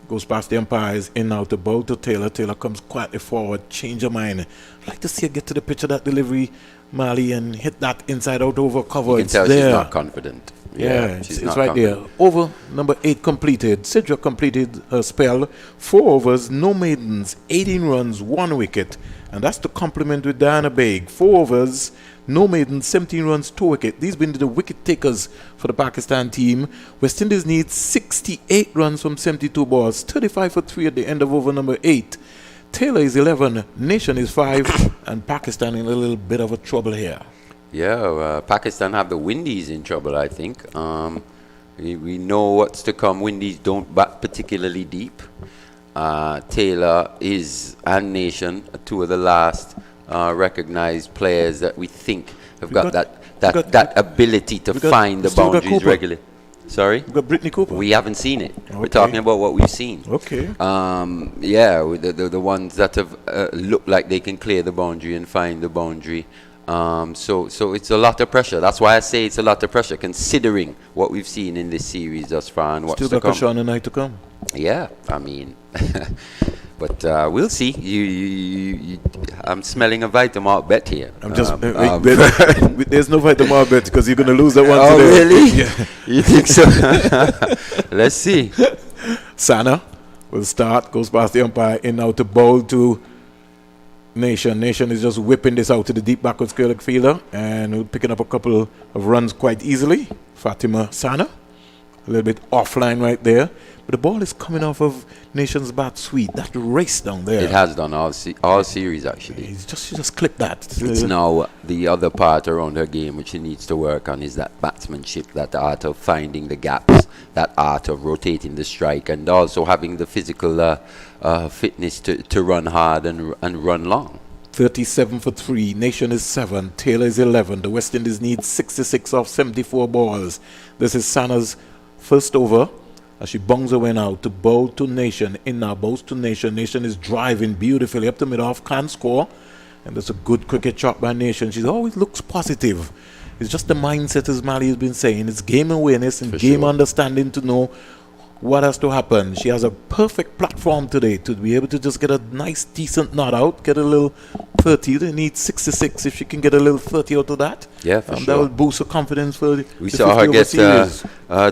goes past the umpires, in now to bowl to Taylor. Taylor comes quietly forward, change her mind. I'd like to see her get to the pitch of that delivery, Mali, and hit that inside out over cover. You can It's tell there. she's not confident. Yeah, she's it's not right confident. there. Over number 8 completed. Sidra completed her spell. 4 overs, no maidens, 18 runs, 1 wicket. And that's to complement with Diana Baig. 4 overs, no maidens, 17 runs, 2 wickets. These been the wicket takers for the Pakistan team. West Indies needs 68 runs from 72 balls. 35 for 3 at the end of over number 8. Taylor is 11, Nation is 5, and Pakistan in a little bit of a trouble here. Yeah, Pakistan have the Windies in trouble, I think. We know what's to come. Windies don't bat particularly deep. Taylor and Nation are 2 of the last recognized players that we think have got that ability to find the still got boundaries Cooper. regularly. Sorry? We've got Brittany Cooper. We haven't seen it. We're Okay. talking about what we've seen. Okay. Yeah, with the ones that have looked like they can clear the boundary and find the boundary. So it's a lot of pressure. That's why I say it's a lot of pressure, considering what we've seen in this series thus far and what's Still to got pressure come. on the night to come. Yeah, I mean, but we'll see. I'm smelling a Vitamalt bet here. I'm just there's no Vitamar bet because you're going to lose that one Oh, today. really? Yeah. You think so? Let's see. Sana will start, goes past the umpire, in now to bowl to Nation. Nation is just whipping this out to the deep backward square leg fielder and we're picking up a couple of runs quite easily. Fatima Sana, a little bit offline right there. But the ball is coming off of Nation's bat sweet. That race down there. It has done all series, actually. She just clipped that. It's now the other part around her game which she needs to work on is that batsmanship, that art of finding the gaps, that art of rotating the strike, and also having the physical fitness to run hard and run long. 37 for 3. Nation is 7. Taylor is 11. The West Indies need 66 off 74 balls. This is Sana's first over. As she bongs away now to bowl to Nation. In now, bowls to Nation. Nation is driving beautifully up the mid-off, can't score. And that's a good cricket shot by Nation. She always looks positive. It's just the mindset, as Mali has been saying. It's game awareness and For game sure. understanding to know what has to happen. She has a perfect platform today to be able to just get a nice, decent nut out, get a little 30. They need 66. If she can get a little 30 out of that, Yeah, for that sure. will boost her confidence for We the saw 50 her over get series.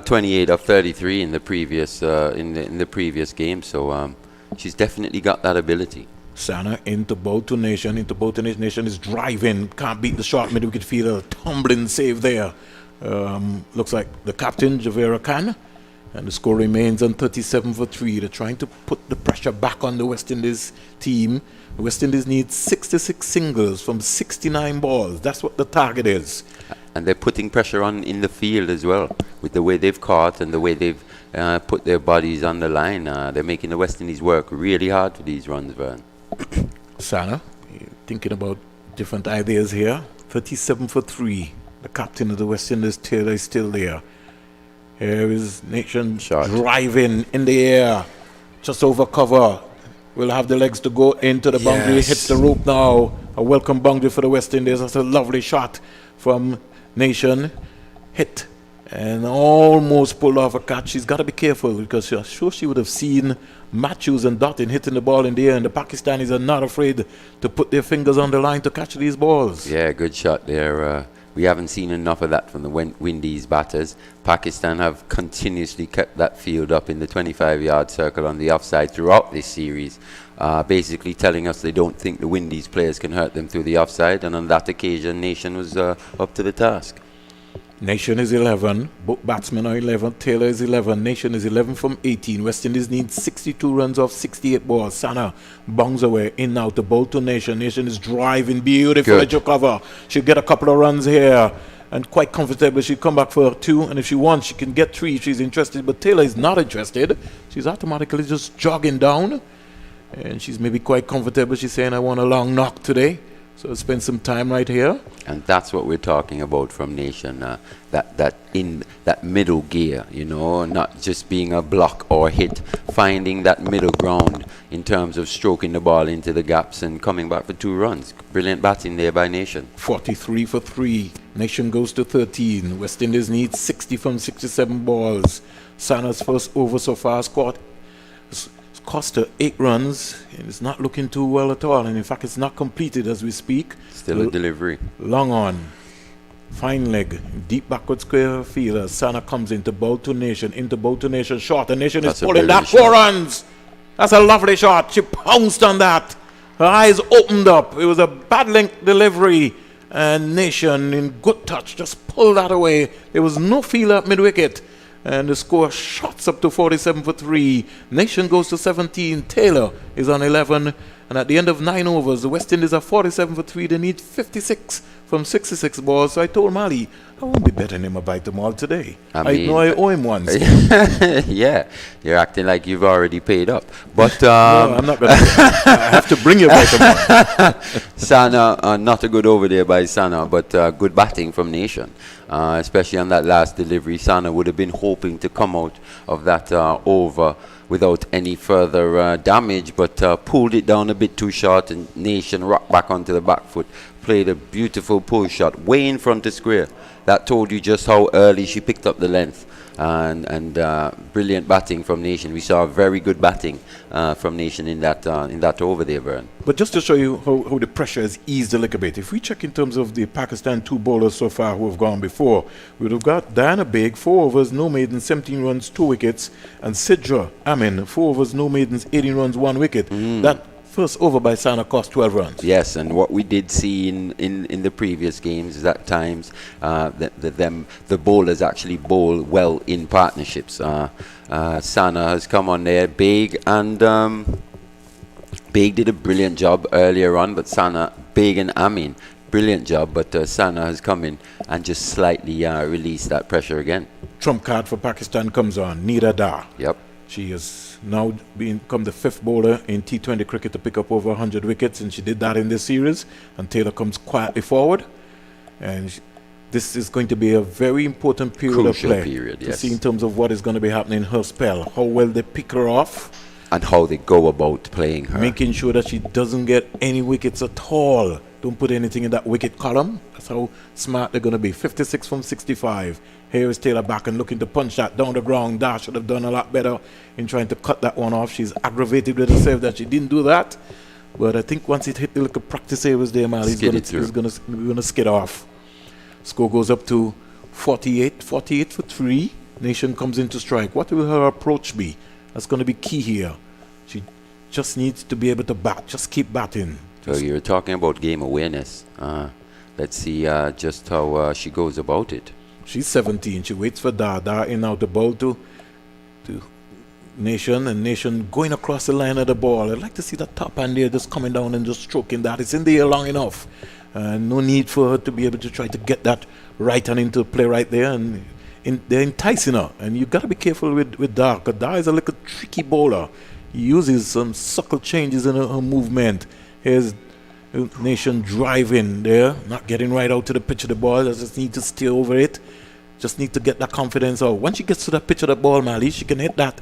28 of 33 in the previous in the previous game, so she's definitely got that ability. Sana into bowl to Nation, into bowl to Nation. Nation is driving, can't beat the short mid wicket fielder. Tumbling save there. Looks like the captain, Javera Khan. And the score remains on 37 for 3. They're trying to put the pressure back on the West Indies team. The West Indies need 66 singles from 69 balls. That's what the target is. And they're putting pressure on in the field as well, with the way they've caught and the way they've put their bodies on the line. They're making the West Indies work really hard for these runs, Vern. Sana, thinking about different ideas here. 37 for 3. The captain of the West Indies, Taylor, is still there. Here is Nation Shot. driving in the air, just over cover. Will have the legs to go into the boundary. Yes. Hits the rope now. A welcome boundary for the West Indies. That's a lovely shot from Nation. Hit and almost pulled off a catch. She's got to be careful because I'm sure she would have seen Matthews and Dottin hitting the ball in the air, and the Pakistanis are not afraid to put their fingers on the line to catch these balls. Yeah, good shot there. We haven't seen enough of that from the Windies batters. Pakistan have continuously kept that field up in the 25-yard circle on the offside throughout this series, basically telling us they don't think the Windies players can hurt them through the offside, and on that occasion, Nation was up to the task. Nation is 11. Both batsmen are 11. Taylor is 11. Nation is 11 from 18. West Indies needs 62 runs off 68 balls. Sana bongs away in now to bowl to Nation. Nation is driving beautiful at your cover. She'll get a couple of runs here and quite comfortable. She'll come back for 2, and if she wants, she can get 3 if she's interested. But Taylor is not interested. She's automatically just jogging down, and she's maybe quite comfortable. She's saying, I want a long knock today. So spend some time right here. And that's what we're talking about from Nation, that in that middle gear, you know, not just being a block or hit, finding that middle ground in terms of stroking the ball into the gaps and coming back for 2 runs. Brilliant batting there by Nation. 43 for 3. Nation goes to 13. West Indies needs 60 from 67 balls. Sana's first over so far cost her 8 runs, and it's not looking too well at all. And in fact, it's not completed as we speak. Still a delivery. Long on. Fine leg. Deep backward square fielder. Sana comes into bowl to Nation. Into bowl to Nation. Short. And Nation is pulling that 4 runs. That's a lovely shot. She pounced on that. Her eyes opened up. It was a bad length delivery. And Nation, in good touch, just pulled that away. There was no fielder at mid-wicket. And the score shots up to 47 for 3. Nation goes to 17. Taylor is on 11. And at the end of 9 overs, the West Indies are 47 for 3. They need 56 from 66 balls. So I told Mali, I won't be betting him a bite tomorrow today. I know I owe him one. Yeah, you're acting like you've already paid up. But no, I'm not going to. I have to bring you back tomorrow. Sana, not a good over there by Sana, but good batting from Nation. Especially on that last delivery. Sana would have been hoping to come out of that over without any further damage, but pulled it down a bit too short, and Nation rocked back onto the back foot, played a beautiful pull shot way in front of square. That told you just how early she picked up the length, and brilliant batting from Nation. We saw very good batting from Nation in that over there, Vern. But just to show you how the pressure has eased a little bit, if we check in terms of the Pakistan 2 bowlers so far who have gone before, we would have got Diana Baig, 4 overs, no maidens, 17 runs, 2 wickets, and Sidra Amin, 4 overs, no maidens, 18 runs, 1 wicket. That first over by Sana cost 12 runs. Yes, and what we did see in the previous games is at times the bowlers actually bowl well in partnerships. Sana has come on there, Baig, and Baig did a brilliant job earlier on, but Baig and Amin, brilliant job, but Sana has come in and just slightly released that pressure again. Trump card for Pakistan comes on, Nida Dar. Yep. She has now become the 5th bowler in T20 cricket to pick up over 100 wickets, and she did that in this series. And Taylor comes quietly forward, and this is going to be a very important period of play to see in terms of what is going to be happening in her spell, how well they pick her off, and how they go about playing her, making sure that she doesn't get any wickets at all. Don't put anything in that wicket column. That's how smart they're going to be. 56 from 65. Here is Taylor back and looking to punch that down the ground. Dash should have done a lot better in trying to cut that one off. She's aggravated with herself that she didn't do that. But I think once it hit the little practice areas there, man, he's going to skid off. Score goes up to 48 for 3. Nation comes into strike. What will her approach be? That's going to be key here. She just needs to be able to bat. Just keep batting. So you're talking about game awareness. Let's see just how she goes about it. She's 17. She waits for Dar in out the ball to Nation, and Nation going across the line of the ball. I'd like to see that top hand there just coming down and just stroking that. It's in the air long enough. No need for her to be able to try to get that right hand into play right there. And they're enticing her. And you've got to be careful with Dar, because Dar is a little tricky bowler. He uses some subtle changes in her movement. Here's Nation driving there, not getting right out to the pitch of the ball. Just need to stay over it. Just need to get that confidence out. Once she gets to the pitch of the ball, Mali, she can hit that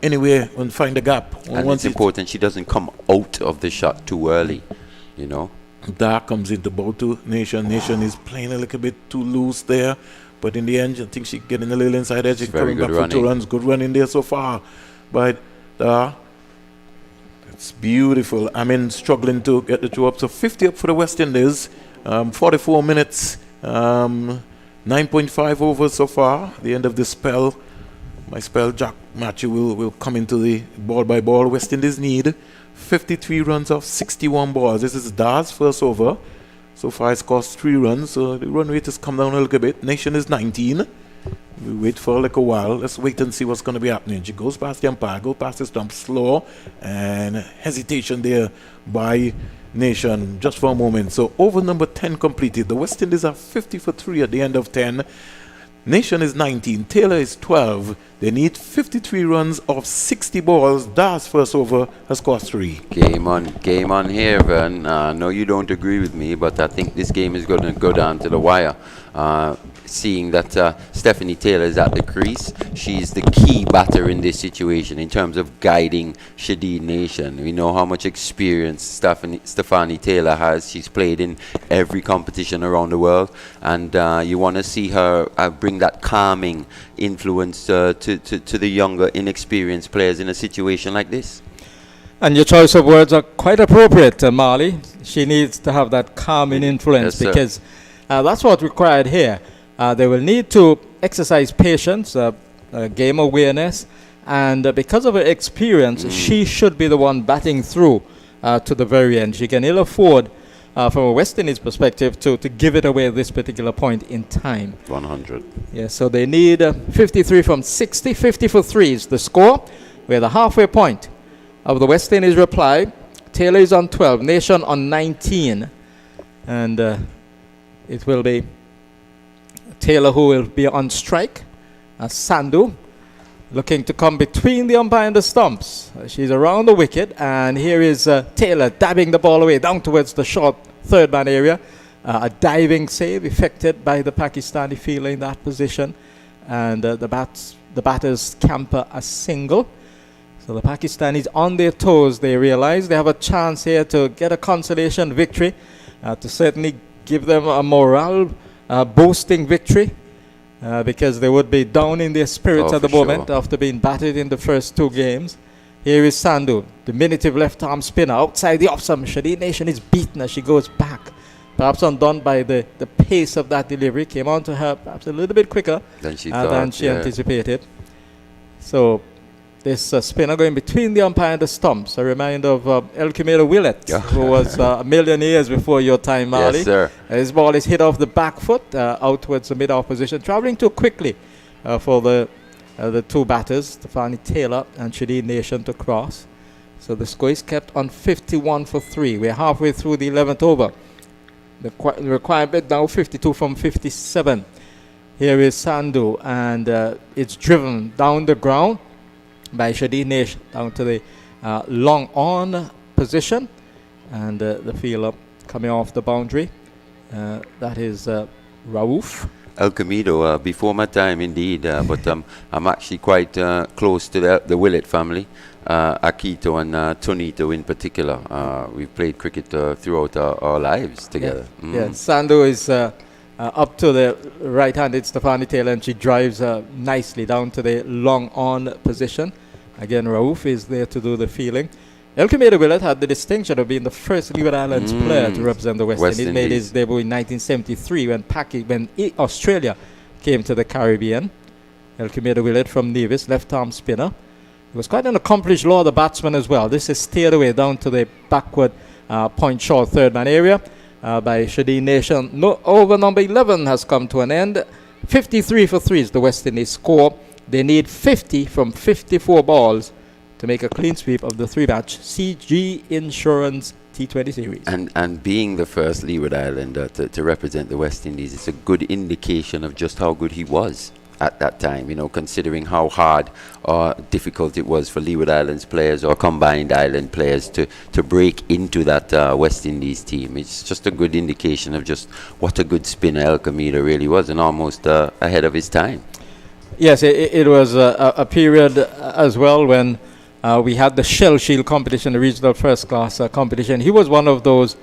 anywhere and find the gap. And once it's important she doesn't come out of the shot too early, you know. Dar comes into bowl to Nation. Nation is playing a little bit too loose there, but in the end, I think she's getting a little inside edge. She's coming back for 2 runs. Good running there so far. But it's beautiful. I mean, struggling to get the 2 up. So 50 up for the West Indies. 44 minutes. 9.5 overs so far. The end of this spell. My spell, Jack Matthew, will come into the ball by ball. West Indies need 53 runs off 61 balls. This is Dar's first over. So far, it's cost 3 runs, so the run rate has come down a little bit. Nation is 19. We wait for like a while. Let's wait and see what's going to be happening. She goes past the umpire, goes past the stump, slow, and hesitation there by Nation just for a moment. So over number 10 completed. The West Indies are 50 for 3 at the end of 10. Nation is 19, Taylor is 12. They need 53 runs off 60 balls. Das first over has cost 3. Game on here, Vern. No, you don't agree with me, but I think this game is going to go down to the wire. Seeing that Stafanie Taylor is at the crease, she's the key batter in this situation in terms of guiding Shadid Nation. We know how much experience Stafanie Taylor has. She's played in every competition around the world, and you want to see her bring that calming influence to the younger, inexperienced players in a situation like this. And your choice of words are quite appropriate, Marley. She needs to have that calming influence, yes, because that's what's required here. They will need to exercise patience, game awareness, and because of her experience, she should be the one batting through to the very end. She can ill afford, from a West Indies perspective, to give it away at this particular point in time. 100. Yeah, so they need 53 from 60. 50 for 3 is the score. We're at the halfway point of the West Indies reply. Taylor is on 12, Nation on 19, and it will be Taylor who will be on strike. Sandhu looking to come between the umpire and the stumps. She's around the wicket, and here is Taylor dabbing the ball away down towards the short third man area. A diving save effected by the Pakistani fielder in that position, and the batters camper a single. So the Pakistanis on their toes. They realize they have a chance here to get a consolation victory, to certainly give them a morale boosting victory, because they would be down in their spirits at the moment after being battered in the first 2 games. Here is Sandhu, diminutive left arm spinner outside the off stump. Shadid Nation is beaten as she goes back, perhaps undone by the pace of that delivery. Came on to her perhaps a little bit quicker than she anticipated. So this spinner going between the umpire and the stumps. A reminder of El Camino Willett, who was a million years before your time, Marley. Yes, sir. His ball is hit off the back foot out towards the mid-off position, traveling too quickly for the 2 batters, Stafanie Taylor and Shadid Nation, to cross. So the score is kept on 51 for 3. We're halfway through the 11th over. The requirement now 52 from 57. Here is Sandhu, and it's driven down the ground by Shadid Nation down to the long on position, and the fielder coming off the boundary. That is Rauf. El Camino, before my time indeed, but I'm actually quite close to the Willett family, Akito and Tonito in particular. We've played cricket throughout our lives together. Yeah, Sandhu is up to the right-handed Stafanie Taylor, and she drives nicely down to the long on position. Again, Rauf is there to do the fielding. El Camino Willett had the distinction of being the first Leeward Islands player to represent the West Indies. He made his debut in 1973 when Australia came to the Caribbean. El Camino Willett from Nevis, left-arm spinner. He was quite an accomplished Lauder batsman as well. This is steered away down to the backward point short third man area by Shadid Nation. Over number 11 has come to an end. 53 for 3 is the West Indies score. They need 50 from 54 balls to make a clean sweep of the 3-match CG Insurance T20 series. And being the first Leeward Islander to represent the West Indies, it's a good indication of just how good he was at that time, considering how hard or difficult it was for Leeward Islands players or combined island players to break into that West Indies team. It's just a good indication of just what a good spinner El Camino really was, and almost ahead of his time. Yes, it was a period as well when we had the Shell Shield competition, the regional first class competition. He was one of those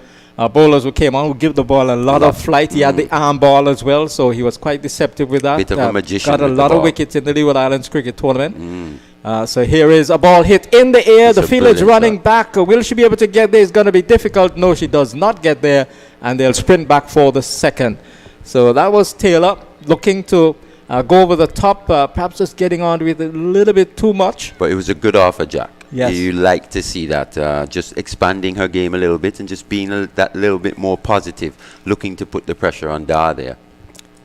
bowlers who came on, who give the ball a lot of flight. He had the arm ball as well, so he was quite deceptive with that. Bit of a magician. Got a lot of wickets in the Leeward Islands cricket tournament. So here is a ball hit in the air. The fielder is running back. Will she be able to get there? It's going to be difficult. No, she does not get there, and they'll sprint back for the second. So that was Taylor looking to go over the top, perhaps just getting on with a little bit too much. But it was a good offer, Jack. Yes. You like to see that, just expanding her game a little bit and just being that little bit more positive, looking to put the pressure on Dar there.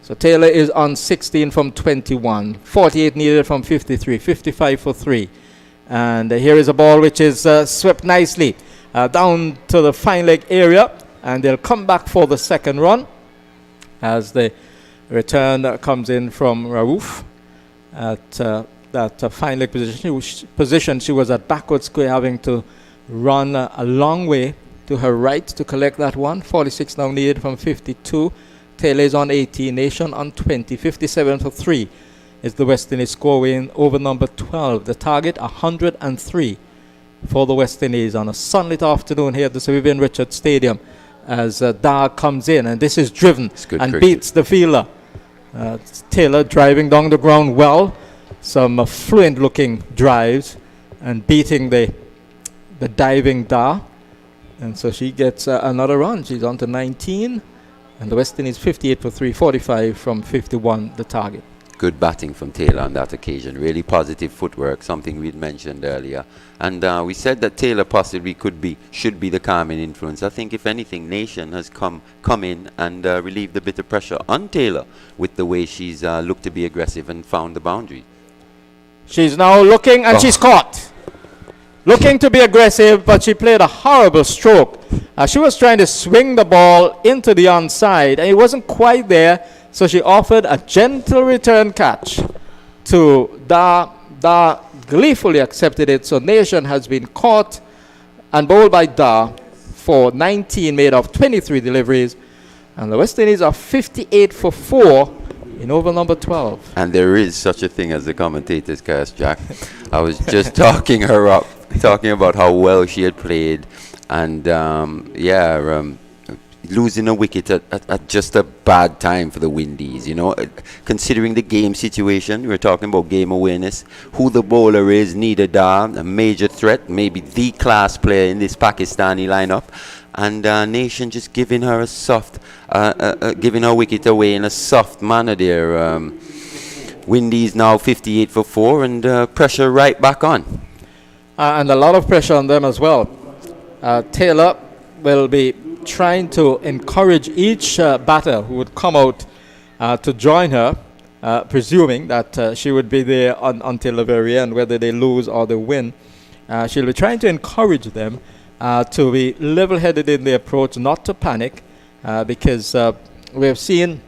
So Taylor is on 16 from 21, 48 needed from 53, 55 for 3. And here is a ball which is swept nicely down to the fine leg area, and they'll come back for the second run as the return comes in from Raouf at that fine leg position. She was at backward square, having to run a long way to her right to collect that one. 46 now needed from 52. Taylor is on 18, Nation on 20, 57 for 3 is the West Indies score in over number 12. The target 103 for the West Indies on a sunlit afternoon here at the Sir Vivian Richards Stadium as Dar comes in, and this is driven and cricket. beats the fielder. Taylor driving down the ground well, some fluent looking drives and beating the diving Dar, and so she gets another run. She's on to 19. And the West Indies 58 for 3, 45 from 51, the target. Good batting from Taylor on that occasion. Really positive footwork, something we'd mentioned earlier. And we said that Taylor possibly should be the calming influence. I think if anything, Nation has come in and relieved a bit of pressure on Taylor with the way she's looked to be aggressive and found the boundary. She's now looking, and she's caught. Looking to be aggressive, but she played a horrible stroke. She was trying to swing the ball into the onside, and it wasn't quite there, so she offered a gentle return catch to Dar. Dar gleefully accepted it, so Nation has been caught and bowled by Dar for 19, made of 23 deliveries, and the West Indies are 58 for 4 in over number 12. And there is such a thing as the commentator's curse, Jack. I was just talking her up, talking about how well she had played, and losing a wicket at just a bad time for the Windies. You know, considering the game situation, we're talking about game awareness, who the bowler is, Nida Dar, a major threat, maybe the class player in this Pakistani lineup, and Nation just giving her a soft, giving her wicket away in a soft manner there. Windies now 58 for 4, and pressure right back on. And a lot of pressure on them as well. Taylor will be trying to encourage each batter who would come out to join her, presuming that she would be there until the very end, whether they lose or they win. She'll be trying to encourage them to be level-headed in the approach, not to panic, because we have seen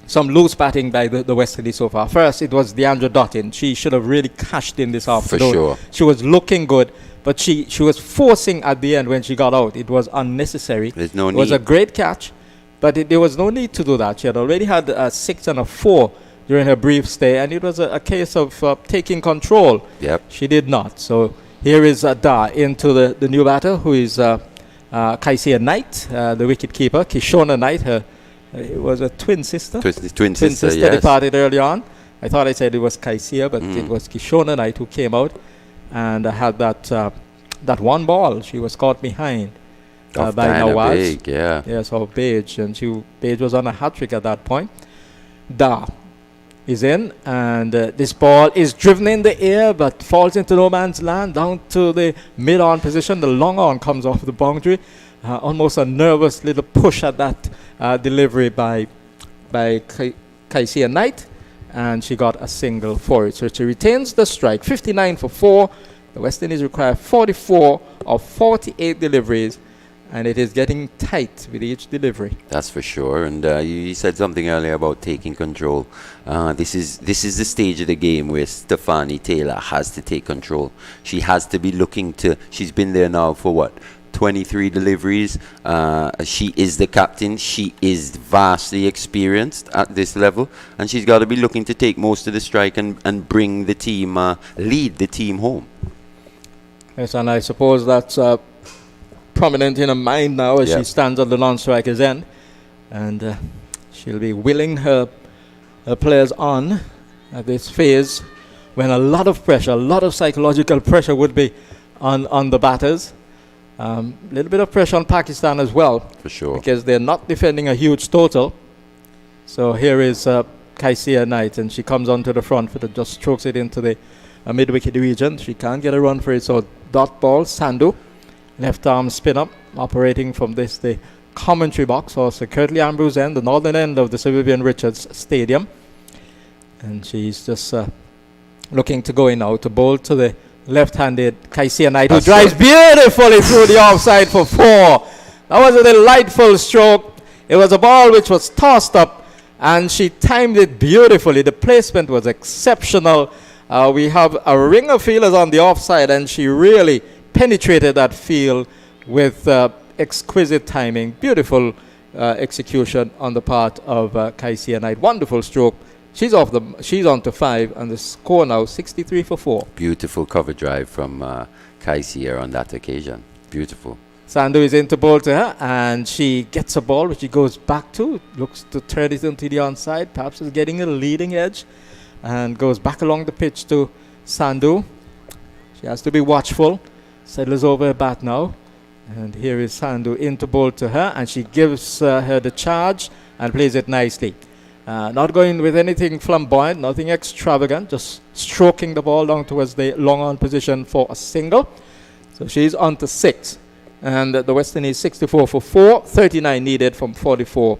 some loose batting by the West Indies so far. First, it was Deandra Dottin. She should have really cashed in this afternoon. For sure. She was looking good, but she was forcing at the end when she got out. It was unnecessary. There's no need. It was a great catch, but there was no need to do that. She had already had a 6 and a 4 during her brief stay, and it was a case of taking control. Yep. She did not. So here is Dar into the new batter, who is Kaisia Knight, the wicket keeper. Kishona Knight, her it was a twin sister. Twin sister, They yes. departed early on. I thought I said it was Kaisia, but it was Kishona Knight who came out and had that one ball. She was caught behind by Diana Nawaz. Baig, yeah. Yes, or Page, and Page was on a hat-trick at that point. Dar is in, and this ball is driven in the air but falls into no man's land down to the mid-on position. The long on comes off the boundary. Almost a nervous little push at that delivery by Kaisia Knight, and she got a single for it. So she retains the strike, 59 for 4. The West Indies require 44 of 48 deliveries, and it is getting tight with each delivery. That's for sure. And you said something earlier about taking control. This is the stage of the game where Stafanie Taylor has to take control. She has to be looking to. She's been there now for what? 23 deliveries. She is the captain. She is vastly experienced at this level, and she's got to be looking to take most of the strike and bring the team, lead the team home. Yes, and I suppose that's prominent in her mind now as she stands at the non-striker's end, and she'll be willing her players on at this phase when a lot of pressure, a lot of psychological pressure would be on the batters. A little bit of pressure on Pakistan as well, For sure. because they're not defending a huge total. So here is Kaisia Knight, and she comes onto the front foot and just strokes it into the mid-wicket region. She can't get a run for it, so dot ball. Sandhu, left arm spin up, operating from the commentary box, or Sir Curtly Ambrose end, the northern end of the Sir Vivian Richards Stadium. And she's just looking to go in now to bowl to the left-handed Kaisia Knight, who drives beautifully through the offside for 4. That was a delightful stroke. It was a ball which was tossed up, and she timed it beautifully. The placement was exceptional. We have a ring of fielders on the offside, and she really penetrated that field with exquisite timing. Beautiful execution on the part of Kaisia Knight. Wonderful stroke. She's on to 5, and the score now 63 for 4. Beautiful cover drive from Kaisia on that occasion. Beautiful. Sandhu is in to bowl to her, and she gets a ball which she goes back to, looks to turn it into the onside, perhaps is getting a leading edge, and goes back along the pitch to Sandhu. She has to be watchful. Settles over her bat now, and here is Sandhu in to bowl to her, and she gives her the charge and plays it nicely. Not going with anything flamboyant, nothing extravagant, just stroking the ball down towards the long on position for a single. So she's on to 6. And the West Indies 64 for 4, 39 needed from 44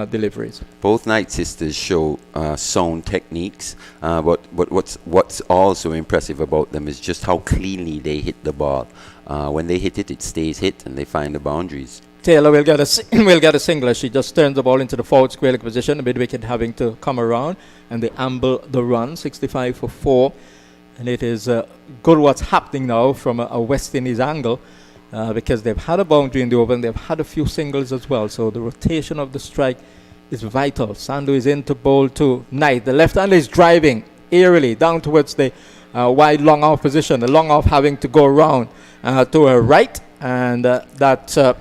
deliveries. Both Knight sisters show sound techniques, but what's also impressive about them is just how cleanly they hit the ball. When they hit it, it stays hit, and they find the boundaries. Taylor will get a single. She just turns the ball into the forward square leg position, the mid-wicket having to come around, and they amble the run, 65 for 4. And it is good what's happening now from a West Indies angle, because they've had a boundary in the over, and they've had a few singles as well. So the rotation of the strike is vital. Sandhu is in to bowl to Knight. The left-hander is driving aerially down towards the wide long off position, the long off having to go around to her right, and that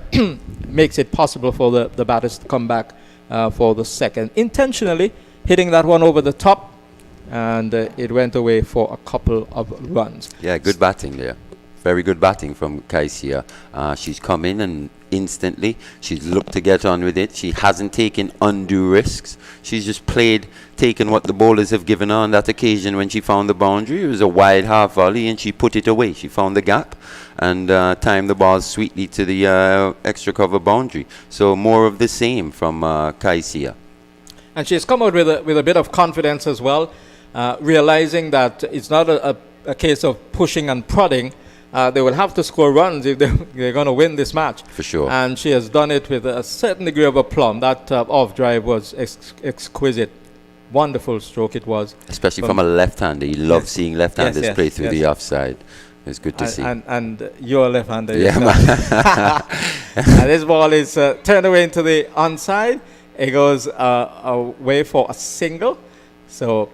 makes it possible for the batters to come back for the second. Intentionally hitting that one over the top, and it went away for a couple of runs. Yeah, good batting there. Very good batting from Kaisia. She's come in and instantly she's looked to get on with it. She hasn't taken undue risks. She's just taken what the bowlers have given her on that occasion when she found the boundary. It was a wide half volley, and she put it away. She found the gap and timed the ball sweetly to the extra cover boundary. So more of the same from Kaisia. And she's come out with a bit of confidence as well, realizing that it's not a case of pushing and prodding. They will have to score runs if they're going to win this match. For sure. And she has done it with a certain degree of aplomb. That off drive was exquisite. Wonderful stroke it was. Especially from a left-hander. You love seeing left-handers play through the offside. It's good to see. And you're a left-hander. Yeah, man. And this ball is turned away into the onside. It goes away for a single. So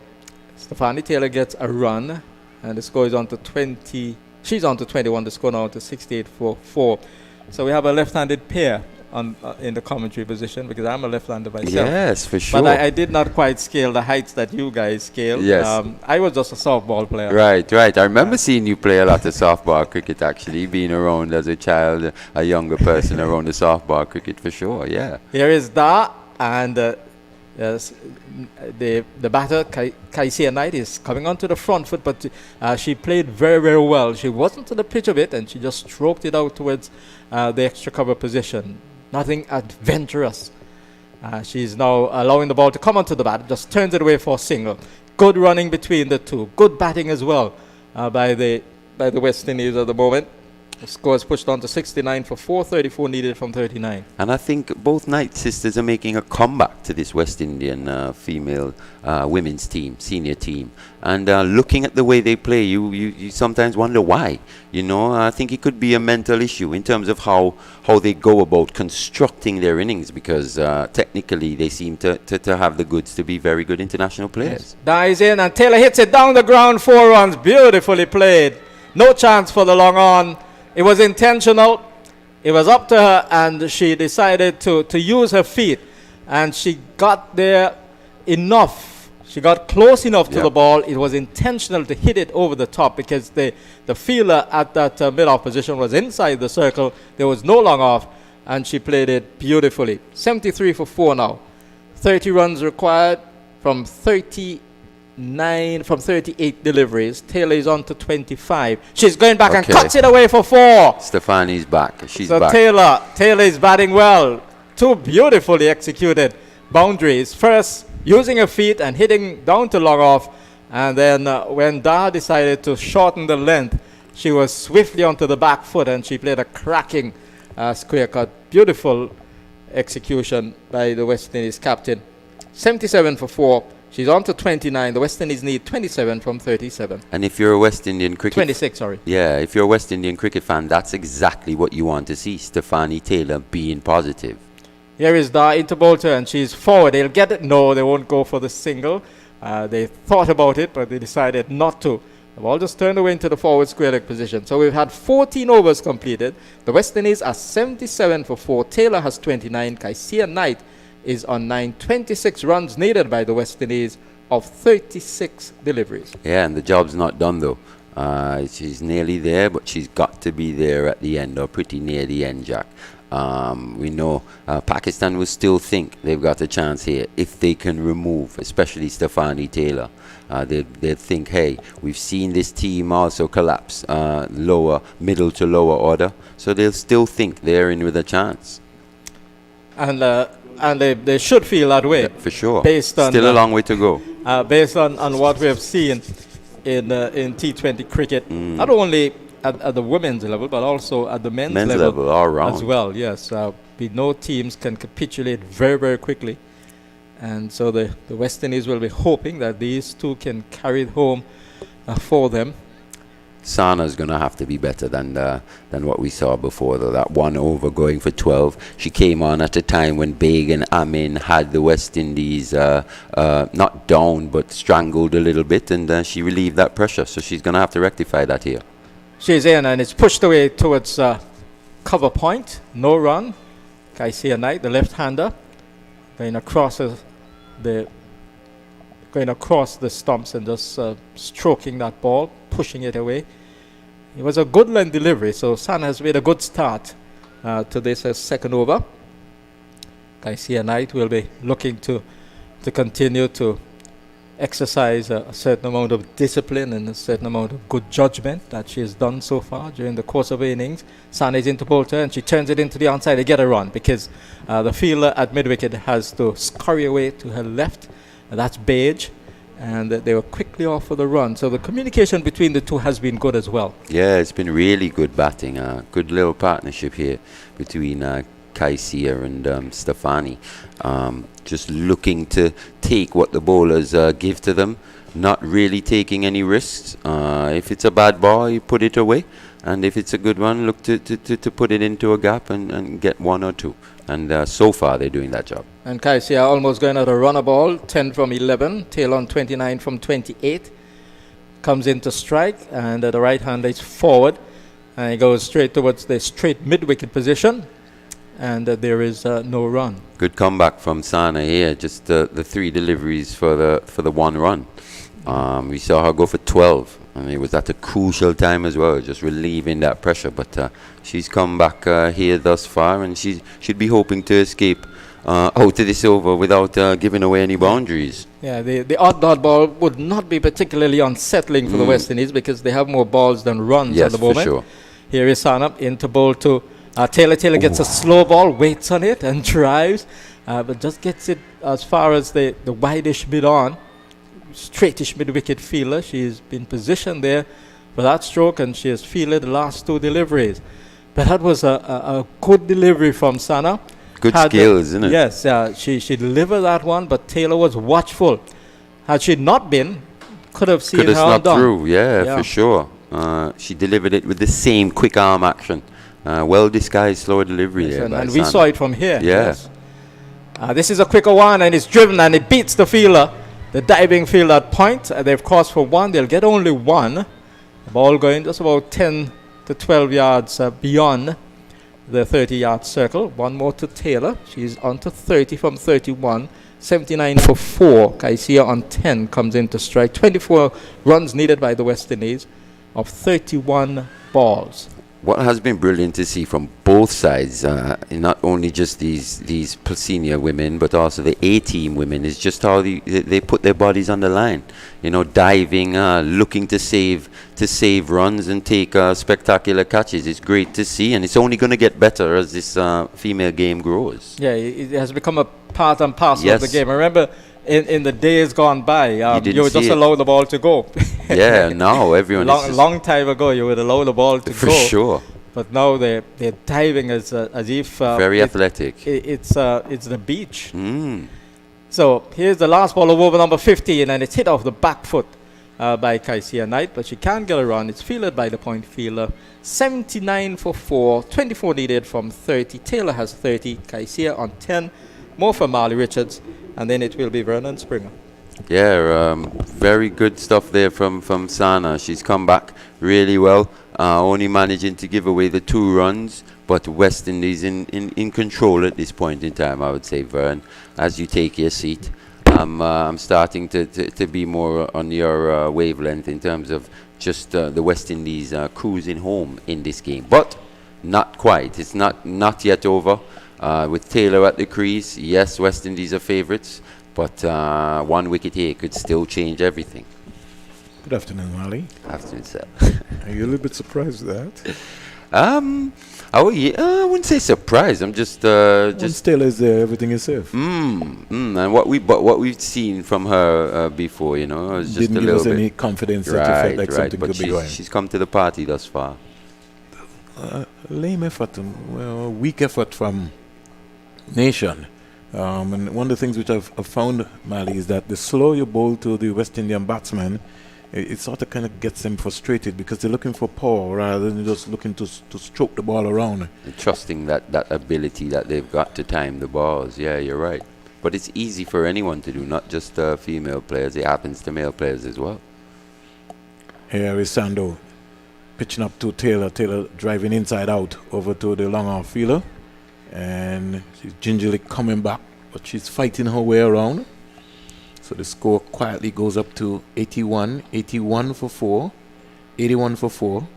Stafanie Taylor gets a run, and the score is on to 20. She's on to 21. The score now to 68 for 4. So we have a left-handed pair in the commentary position, because I'm a left-hander myself. Yes, for sure. But I did not quite scale the heights that you guys scale. Yes. I was just a softball player. Right. I remember seeing you play a lot of softball cricket, actually, being around as a child, a younger person around the softball cricket, for sure, yeah. Here is Da, and yes, the batter, Kaisia Knight, is coming onto the front foot, but she played very, very well. She wasn't to the pitch of it, and she just stroked it out towards the extra cover position. Nothing adventurous. She's now allowing the ball to come onto the bat, just turns it away for a single. Good running between the two. Good batting as well by the West Indies at the moment. The score is pushed on to 69 for 4, 34 needed from 39. And I think both Knight sisters are making a comeback to this West Indian female women's team, senior team. And looking at the way they play, you sometimes wonder why. You know, I think it could be a mental issue in terms of how they go about constructing their innings, because technically they seem to have the goods to be very good international players. Yes. Dies in, and Taylor hits it down the ground, 4 runs. Beautifully played. No chance for the long on. It was intentional. It was up to her, and she decided to use her feet, and she got there enough. She got close enough to the ball. It was intentional to hit it over the top, because the fielder at that mid-off position was inside the circle. There was no long off, and she played it beautifully. 73 for 4 now. 30 runs required from 39 from 38 deliveries. Taylor is on to 25. She's going back and Okay. cuts it away for 4. Stafanie's back. She's So back. Taylor is batting well. 2 beautifully executed boundaries. First, using her feet and hitting down to long off. And then when Dar decided to shorten the length, she was swiftly onto the back foot and she played a cracking square cut. Beautiful execution by the West Indies captain. 77 for 4. She's on to 29. The West Indies need 27 from 37. And if you're a West Indian cricket 26, sorry. Yeah, if you're a West Indian cricket fan, that's exactly what you want to see. Stafanie Taylor being positive. Here is Dar into Bolter and she's forward. They'll get it. No, they won't go for the single. They thought about it, but they decided not to. The ball just turned away into the forward square leg position. So we've had 14 overs completed. The West Indies are 77 for 4. Taylor has 29. Kaisia Knight is on 9. 26 runs needed by the West Indies of 36 deliveries. Yeah, and the job's not done though. She's nearly there, but she's got to be there at the end, or pretty near the end, Jack. We know Pakistan will still think they've got a chance here if they can remove, especially Stafanie Taylor. They'd think, hey, we've seen this team also collapse middle to lower order, so they'll still think they're in with a chance. And they should feel that way. Yeah, for sure. Based on still a long way to go. Based on what we have seen in T20 cricket, not only at the women's level, but also at the men's level all round as well. Yes, we know teams can capitulate very, very quickly. And so the West Indies will be hoping that these two can carry it home for them. Sana's going to have to be better than what we saw before, though. That 1 over going for 12. She came on at a time when Baig and Amin had the West Indies not down, but strangled a little bit, and she relieved that pressure. So she's going to have to rectify that here. She's in, and it's pushed away towards cover point. No run. Kaisia Knight, the left-hander, going across the stumps and just stroking that ball, pushing it away. It was a good length delivery, so Sana has made a good start to this second over. Kaisia Knight will be looking to continue to exercise a certain amount of discipline and a certain amount of good judgment that she has done so far during the course of her innings. Sana is into Bolter and she turns it into the onside to get a run because the fielder at mid-wicket has to scurry away to her left. That's Beige, and they were quickly off for the run. So the communication between the two has been good as well. Yeah, it's been really good batting. Good little partnership here between Kaisia and Stafanie. Just looking to take what the bowlers give to them, not really taking any risks. If it's a bad ball, you put it away. And if it's a good one, look to put it into a gap and get 1 or 2. And so far, they're doing that job. And Kaisia almost going out a runner ball, 10 from 11, tail on 29 from 28. Comes into strike, and the right hander is forward. And he goes straight towards the straight mid-wicket position. And there is no run. Good comeback from Sana here. Just the 3 deliveries for the 1 run. We saw her go for 12. And it was at a crucial time as well, just relieving that pressure. But she's come back here thus far, and she should be hoping to escape out of this over without giving away any boundaries. Yeah, the odd dot ball would not be particularly unsettling for the West Indies because they have more balls than runs at the moment. Yes, for sure. Here is Sana into bowl to Taylor. Taylor gets a slow ball, waits on it and drives, but just gets it as far as the wideish mid-on. Straightish mid-wicket fielder. She's been positioned there for that stroke, and she has fielded the last 2 deliveries. But that was a good delivery from Sana. Good skills, isn't it? Yes, she delivered that one, but Taylor was watchful. Had she not been, could have seen her snubbed done. through, yeah, for sure. She delivered it with the same quick arm action. Well disguised slow delivery there. And we saw it from here. Yeah. Yes. This is a quicker one, and it's driven, and it beats the fielder. The diving field at point, they've crossed for 1. They'll get only 1. The ball going just about 10 to 12 yards beyond the 30-yard circle. 1 more to Taylor. She's on to 30 from 31. 79 for 4. Kaisia on 10 comes into strike. 24 runs needed by the West Indies of 31 balls. What has been brilliant to see from both sides, not only just these senior women, but also the A-team women, is just how they put their bodies on the line. You know, diving, looking to save runs and take spectacular catches. It's great to see, and it's only going to get better as this female game grows. Yeah, it has become a part and parcel Yes. of the game. I remember in the days gone by, you would see just it. allow the ball to go. Yeah, now everyone is just long time ago, you would allow the ball to for go. sure. But now they're diving as if Very athletic. it's the beach. Mm. So here's the last ball of over number 15, and it's hit off the back foot by Kaisia Knight, but she can't get around. It's fielded by the point fielder. 79 for 4, 24 needed from 30. Taylor has 30, Kaisia on 10, more for Marley Richards, and then it will be Vernon Springer. Yeah, very good stuff there from Sana. She's come back really well, only managing to give away the 2 runs, but West Indies in control at this point in time, I would say, Vern. As you take your seat, I'm starting to be more on your wavelength in terms of just the West Indies cruising home in this game. But not quite. It's not yet over. With Taylor at the crease, yes, West Indies are favourites, but 1 wicket here could still change everything. Good afternoon, Mali. Afternoon, sir. Are you a little bit surprised with that? I wouldn't say surprised. I'm just Once Taylor is there, everything is safe. And what we've seen from her before, you know, is just Didn't a give little us bit. any confidence that you felt like something but could be going. she's come to the party thus far. Lame effort, weak effort from Nation. And one of the things which I've found, Mali, is that the slower you bowl to the West Indian batsman, it sort of kind of gets them frustrated because they're looking for power rather than just looking to stroke the ball around. And trusting that ability that they've got to time the balls. Yeah, you're right. But it's easy for anyone to do, not just female players. It happens to male players as well. Here is Sando pitching up to Taylor. Taylor driving inside out over to the long off fielder. And she's gingerly coming back, but she's fighting her way around. So the score quietly goes up to 81 for 4, 81 for 4.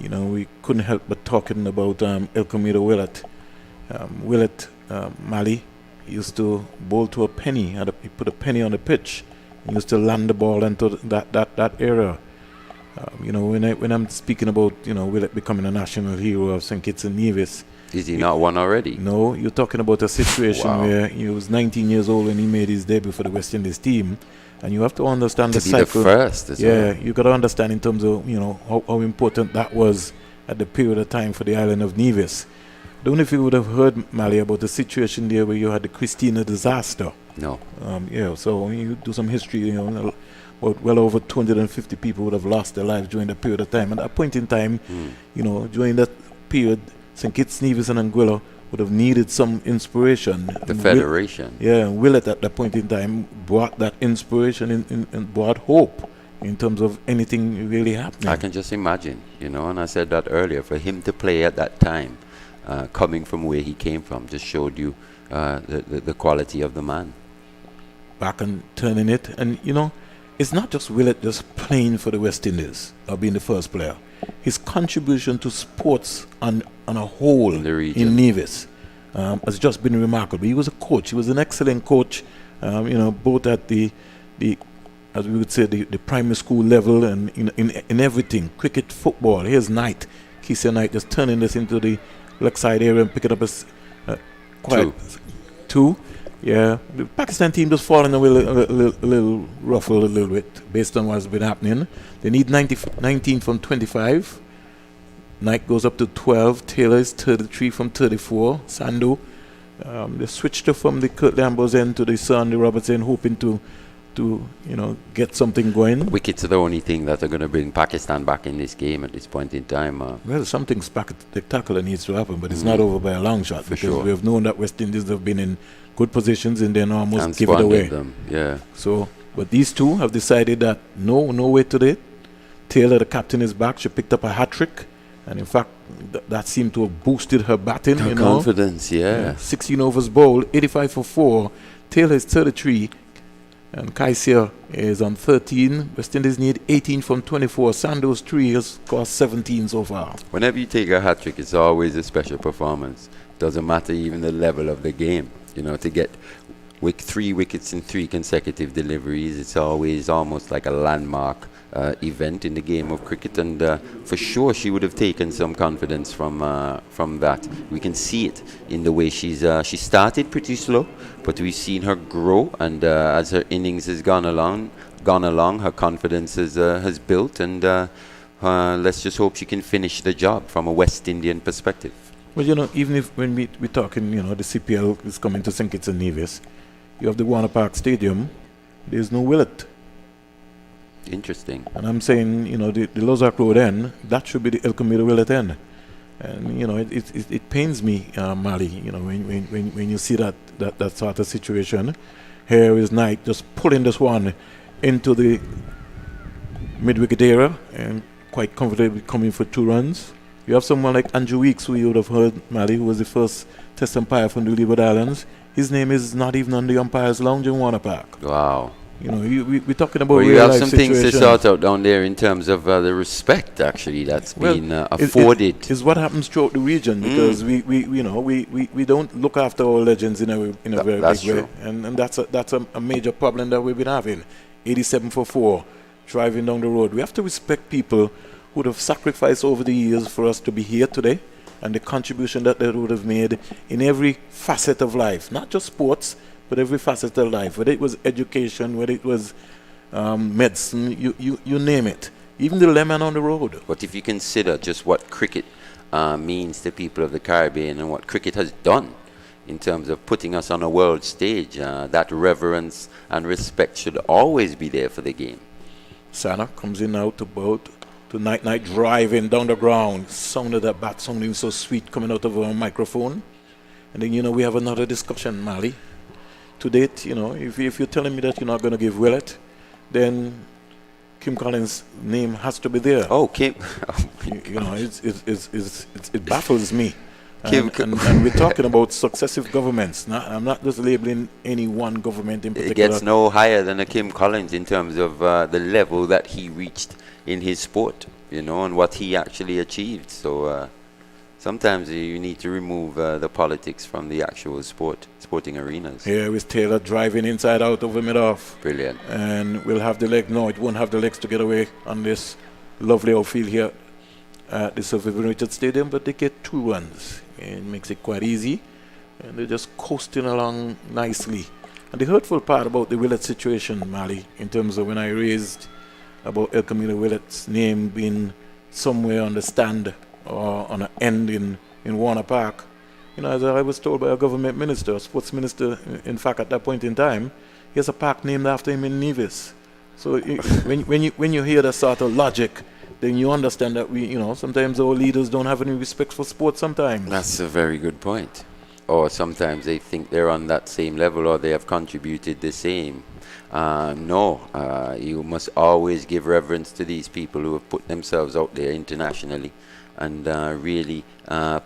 You know, we couldn't help but talking about Elcomido Willett. Mali used to bowl to a penny. He put a penny on the pitch. He used to land the ball into that area. You know, when I'm speaking about, you know, Willett becoming a national hero of St. Kitts and Nevis. Is he not one already? No, you're talking about a situation Wow. where he was 19 years old when he made his debut for the West Indies team, and you have to understand To the be cycle. the first as well. You got to understand in terms of, you know, how important that was at the period of time for the island of Nevis. I don't know if you would have heard, Mali, about the situation there where you had the Christina disaster. No. So when you do some history, you know, well over 250 people would have lost their lives during that period of time. At that point in time, you know, during that period, St. Kitts, Nevis and Anguilla would have needed some inspiration. The And federation. and Willett at that point in time brought that inspiration and brought hope in terms of anything really happening. I can just imagine, you know, and I said that earlier, for him to play at that time, coming from where he came from, just showed you the quality of the man. Back and turning it. And, you know, it's not just Willett just playing for the West Indies or being the first player. His contribution to sports on a whole In the region. in Nevis has just been remarkable. He was a coach. He was an excellent coach, you know, both at the as we would say, the primary school level and in everything. Cricket, football. Here's Knight. Keisha Knight just turning this into the left side area and picking up a quite two. Yeah, the Pakistan team just falling away a little ruffled a little bit based on what's been happening. They need 19 from 25. Knight goes up to 12. Taylor is 33 from 34. Sando, they switched from the Kurt Lambo's end to the Sandy Roberts end, hoping to you know, get something going. Wickets are the only thing that are going to bring Pakistan back in this game at this point in time. Well, something spectacular needs to happen, but it's not over by a long shot because sure. we have known that West Indies have been in good positions and then almost And give it away. squandered them. Yeah. So, but these two have decided that no way today. Taylor, the captain, is back. She picked up a hat trick, and in fact, that seemed to have boosted her batting. Her you know, confidence, yeah. 16 overs bowled, 85 for 4. Taylor is 33. And Kaiser is on 13. West Indies need 18 from 24. Sandoz 3 has cost 17 so far. Whenever you take a hat trick, it's always a special performance. Doesn't matter even the level of the game. You know, to get 3 wickets in 3 consecutive deliveries, it's always almost like a landmark event in the game of cricket. And for sure, she would have taken some confidence from that. We can see it in the way she started pretty slow, but we've seen her grow. And as her innings has gone along, her confidence has built. And let's just hope she can finish the job from a West Indian perspective. Well, you know, even if when we're talking, you know, the CPL is coming to St. Kitts and Nevis, you have the Warner Park Stadium, there's no Willett. Interesting. And I'm saying, you know, the Lozak Road end, that should be the El Camino Willett end. And, you know, it pains me, Mali, you know, when you see that sort of situation. Here is Knight just pulling this one into the mid-wicket area and quite comfortably coming for 2 runs. You have someone like Andrew Weeks, who you would have heard, Mali, who was the first test umpire from the Leeward Islands. His name is not even on the umpire's lounge in Warner Park. Wow. You know, we're talking about well, you real have life some things to situations. sort out down there in terms of the respect, actually, that's been afforded. It's what happens throughout the region, because we don't look after our legends in a very big true. way, and that's a major problem that we've been having. 87 for 4, driving down the road. We have to respect people who would have sacrificed over the years for us to be here today, and the contribution that they would have made in every facet of life, not just sports, but every facet of life, whether it was education, whether it was medicine, you name it. Even the lemon on the road. But if you consider just what cricket means to people of the Caribbean and what cricket has done in terms of putting us on a world stage, that reverence and respect should always be there for the game. Sana comes in now to Night driving down the ground. Sound of that bat sounding so sweet coming out of our microphone. And then, you know, we have another discussion, Mali. To date, you know, if you're telling me that you're not going to give Willett, then Kim Collins' name has to be there. Oh, Kim. You know, it baffles me. And we're talking about successive governments. I'm not just labeling any one government in particular. It gets no higher than a Kim Collins in terms of the level that he reached in his sport, you know, and what he actually achieved. So sometimes you need to remove the politics from the actual sporting arenas. Here is Taylor driving inside out over mid-off. Brilliant. And we'll have the leg. No, it won't have the legs to get away on this lovely outfield here at the Sir Vivian Richards Stadium, but they get 2 runs. It makes it quite easy. And they're just coasting along nicely. And the hurtful part about the Willett situation, Mali, in terms of when I raised about El Camino Willett's name being somewhere on the stand or on an end in Warner Park, you know, as I was told by a government minister, a sports minister, in fact, at that point in time, he has a park named after him in Nevis. So when you hear that sort of logic, then you understand that sometimes our leaders don't have any respect for sports sometimes. That's a very good point. Or sometimes they think they're on that same level or they have contributed the same. No, you must always give reverence to these people who have put themselves out there internationally and really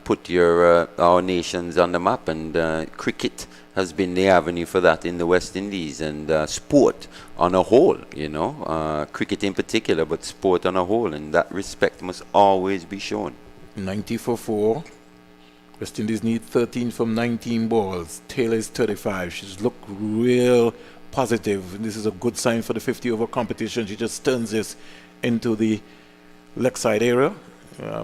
put our nations on the map. And cricket has been the avenue for that in the West Indies, and sport on a whole, you know, cricket in particular, but sport on a whole, and that respect must always be shown. 90 for 4. West Indies need 13 from 19 balls. Taylor is 35. She's looked real positive. This is a good sign for the 50-over competition. She just turns this into the leg side area,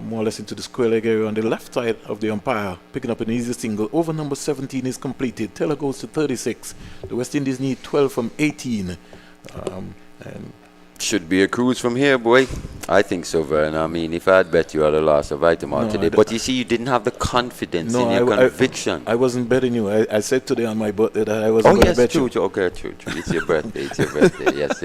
more or less into the square leg area on the left side of the umpire, picking up an easy single. Over number 17 is completed. Taylor goes to 36. The West Indies need 12 from 18. And should be a cruise from here, boy. I think so, Vern. I mean, if I had bet you, I'd have lost a vitamin today. But you see, you didn't have the confidence in your conviction. I wasn't betting you. I said today on my birthday that I wasn't going to bet you. Okay, true. It's your birthday. It's your birthday. Yes.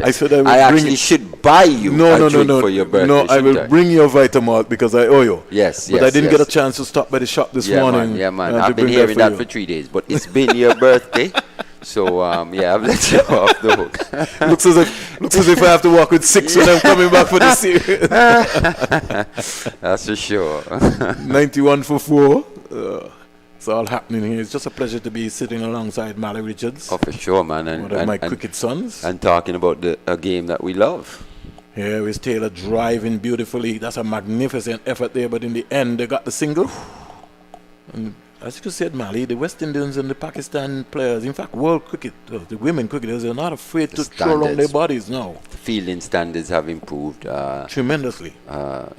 I said I would actually should buy you a drink for your birthday. No, I will bring you a Vitamalt because I owe you. Yes. But I didn't get a chance to stop by the shop this morning. Yeah, man. I've been hearing that for 3 days. But it's been your birthday. So I've let you off the hook. looks as if I have to walk with 6 when I'm coming back for the series. That's for sure. 91 for 4. It's all happening here. It's just a pleasure to be sitting alongside Mally Richards, Oh, for sure, man. one of my cricket sons. And talking about a game that we love. Here is Taylor driving beautifully. That's a magnificent effort there, but in the end, they got the single. And as you said, Mali, the West Indians and the Pakistan players, in fact, world cricket, the women cricketers, are not afraid to throw on their bodies now. The fielding standards have improved. Tremendously.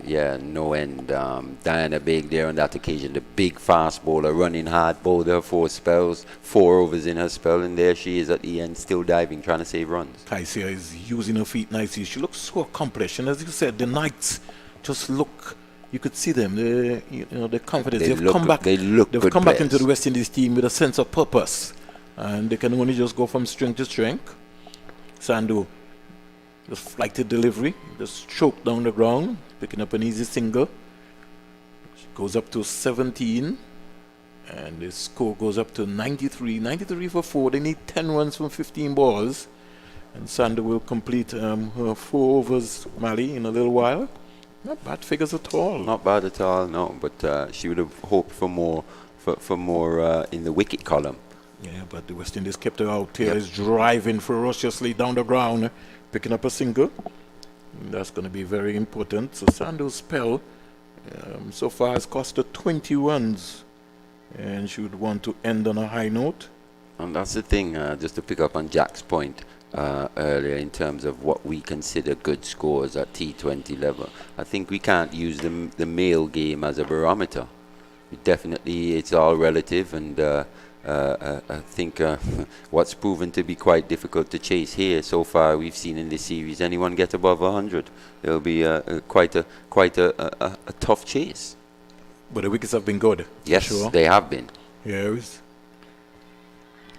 Yeah, no end. Diana Baig there on that occasion, the big fast bowler, running hard, bowled her 4 spells, 4 overs in her spell, and there she is at the end, still diving, trying to save runs. Kaisia is using her feet nicely. She looks so accomplished. And as you said, the Knights just look... You could see them, the confidence. They've come back into the West Indies team with a sense of purpose. And they can only just go from strength to strength. Sandhu, just flighted delivery, just choked down the ground, picking up an easy single. She goes up to 17. And the score goes up to 93. 93 for 4. They need 10 runs from 15 balls. And Sandhu will complete her 4 overs, Mali, in a little while. Not bad figures at all. Not bad at all, no. But she would have hoped for more, in the wicket column. Yeah, but the West Indies kept her out. Taylor is driving ferociously down the ground, picking up a single. And that's going to be very important. So Sandhu's spell so far has cost her 20 runs. And she would want to end on a high note. And that's the thing, just to pick up on Jack's point earlier in terms of what we consider good scores at T20 level. I think we can't use the male game as a barometer. Definitely, it's all relative, and I think what's proven to be quite difficult to chase here so far, we've seen in this series, anyone get above 100, it'll be quite a tough chase. But the wickets have been good. Yes, sure. They have been. Here is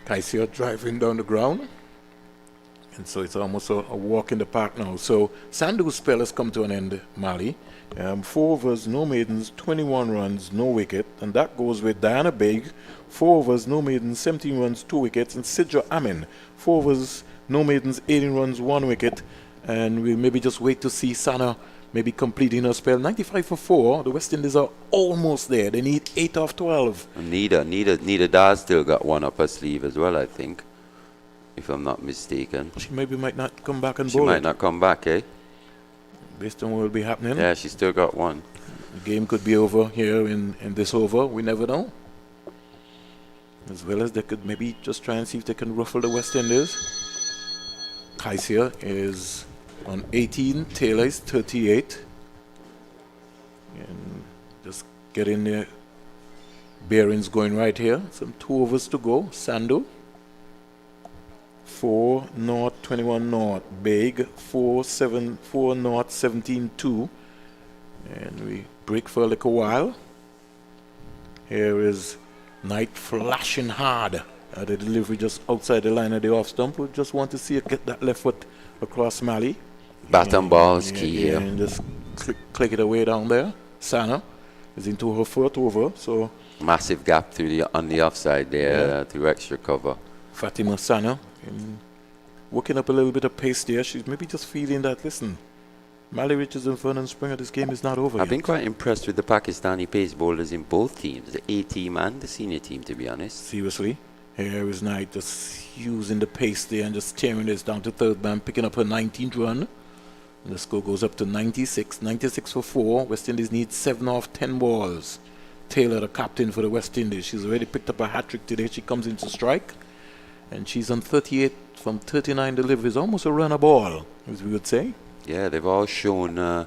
Kaisia driving down the ground. And so it's almost a walk in the park now. So Sandhu's spell has come to an end, Mali. 4 overs, no maidens, 21 runs, no wicket. And that goes with Diana Baig, 4 overs, no maidens, 17 runs, 2 wickets. And Sidra Amin, 4 overs, no maidens, 18 runs, 1 wicket. And we'll maybe just wait to see Sana maybe completing her spell. 95 for 4. The West Indies are almost there. They need 8 off 12. And Nida Dar still got one up her sleeve as well, I think, if I'm not mistaken. She maybe might not come back and She bowl might it, not come back, eh? based on what will be happening. Yeah, she still got one. The game could be over here in this over. We never know. As well as they could maybe just try and see if they can ruffle the West Indies. Kaisia is on 18. Taylor is 38. And just getting their bearings going right here. Some 2 overs to go. Sandhu. 4 north, 21 north. Baig 4 north, 17 2. And we break for a little while. Here is Knight flashing hard at the delivery just outside the line of the off stump. We just want to see her get that left foot across Mali. Bat and ball is key here. And just click it away down there. Sana is into her 4th over. So Massive gap on the offside there through extra cover. Fatima Sana working up a little bit of pace there. She's maybe just feeling that, listen, Mally Richards and Vernon Springer, this game is not over I've yet. been quite impressed with the Pakistani pace bowlers in both teams, the A team and the senior team, to be honest. Seriously. Here is Knight just using the pace there and just tearing this down to 3rd man, picking up her 19th run. And the score goes up to 96. 96 for 4. West Indies need 7 off 10 balls. Taylor, the captain for the West Indies. She's already picked up a hat-trick today. She comes into strike. And she's on 38 from 39 deliveries. Almost a run a ball, as we would say. Yeah, they've all shown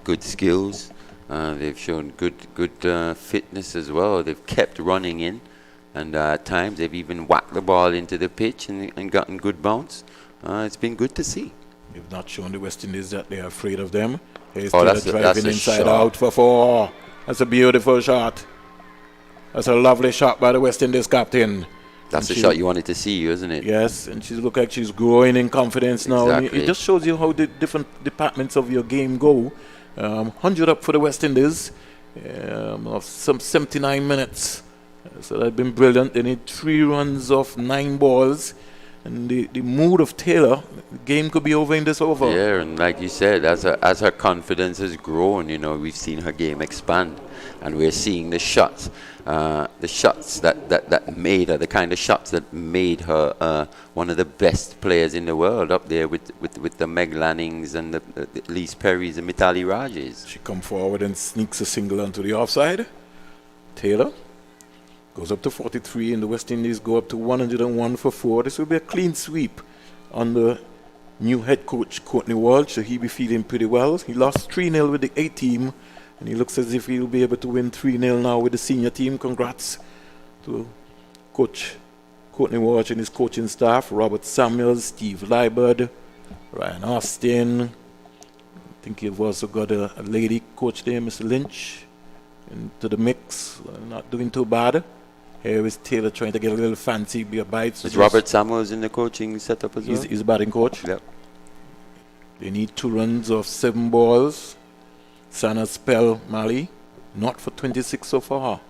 good skills. They've shown good fitness as well. They've kept running in. And at times they've even whacked the ball into the pitch and gotten good bounce. It's been good to see. They've not shown the West Indies that they're afraid of them. Here's that's driving a inside shot. out for 4. That's a beautiful shot. That's a lovely shot by the West Indies captain. That's the shot you wanted to see, isn't it? Yes, and she looks like she's growing in confidence now. Exactly. It just shows you how the different departments of your game go. 100 up for the West Indies of some 79 minutes. So that's been brilliant. They need 3 runs off 9 balls and the mood of Taylor, the game could be over in this over. Yeah, and like you said, as her confidence has grown, we've seen her game expand, and we're seeing the shots that made her, the kind of shots that made her one of the best players in the world, up there with the Meg Lannings and the Lise Perrys and Mitali Rajes. She come forward and sneaks a single onto the offside. Taylor goes up to 43, and the West Indies go up to 101 for 4. This will be a clean sweep on the new head coach, Courtney Walsh, so he'll be feeling pretty well. He lost 3-0 with the A team, and he looks as if he'll be able to win 3-0 now with the senior team. Congrats to Coach Courtney Walsh and his coaching staff, Robert Samuels, Steve Liebert, Ryan Austin. I think you've also got a lady coach there, Miss Lynch, into the mix. Not doing too bad. Here is Taylor trying to get a little fancy, be a bite. Is Robert Samuels in the coaching setup as well? He's a batting coach. Yep. They need 2 runs off 7 balls. Sana spell Mali, not for 26 so far.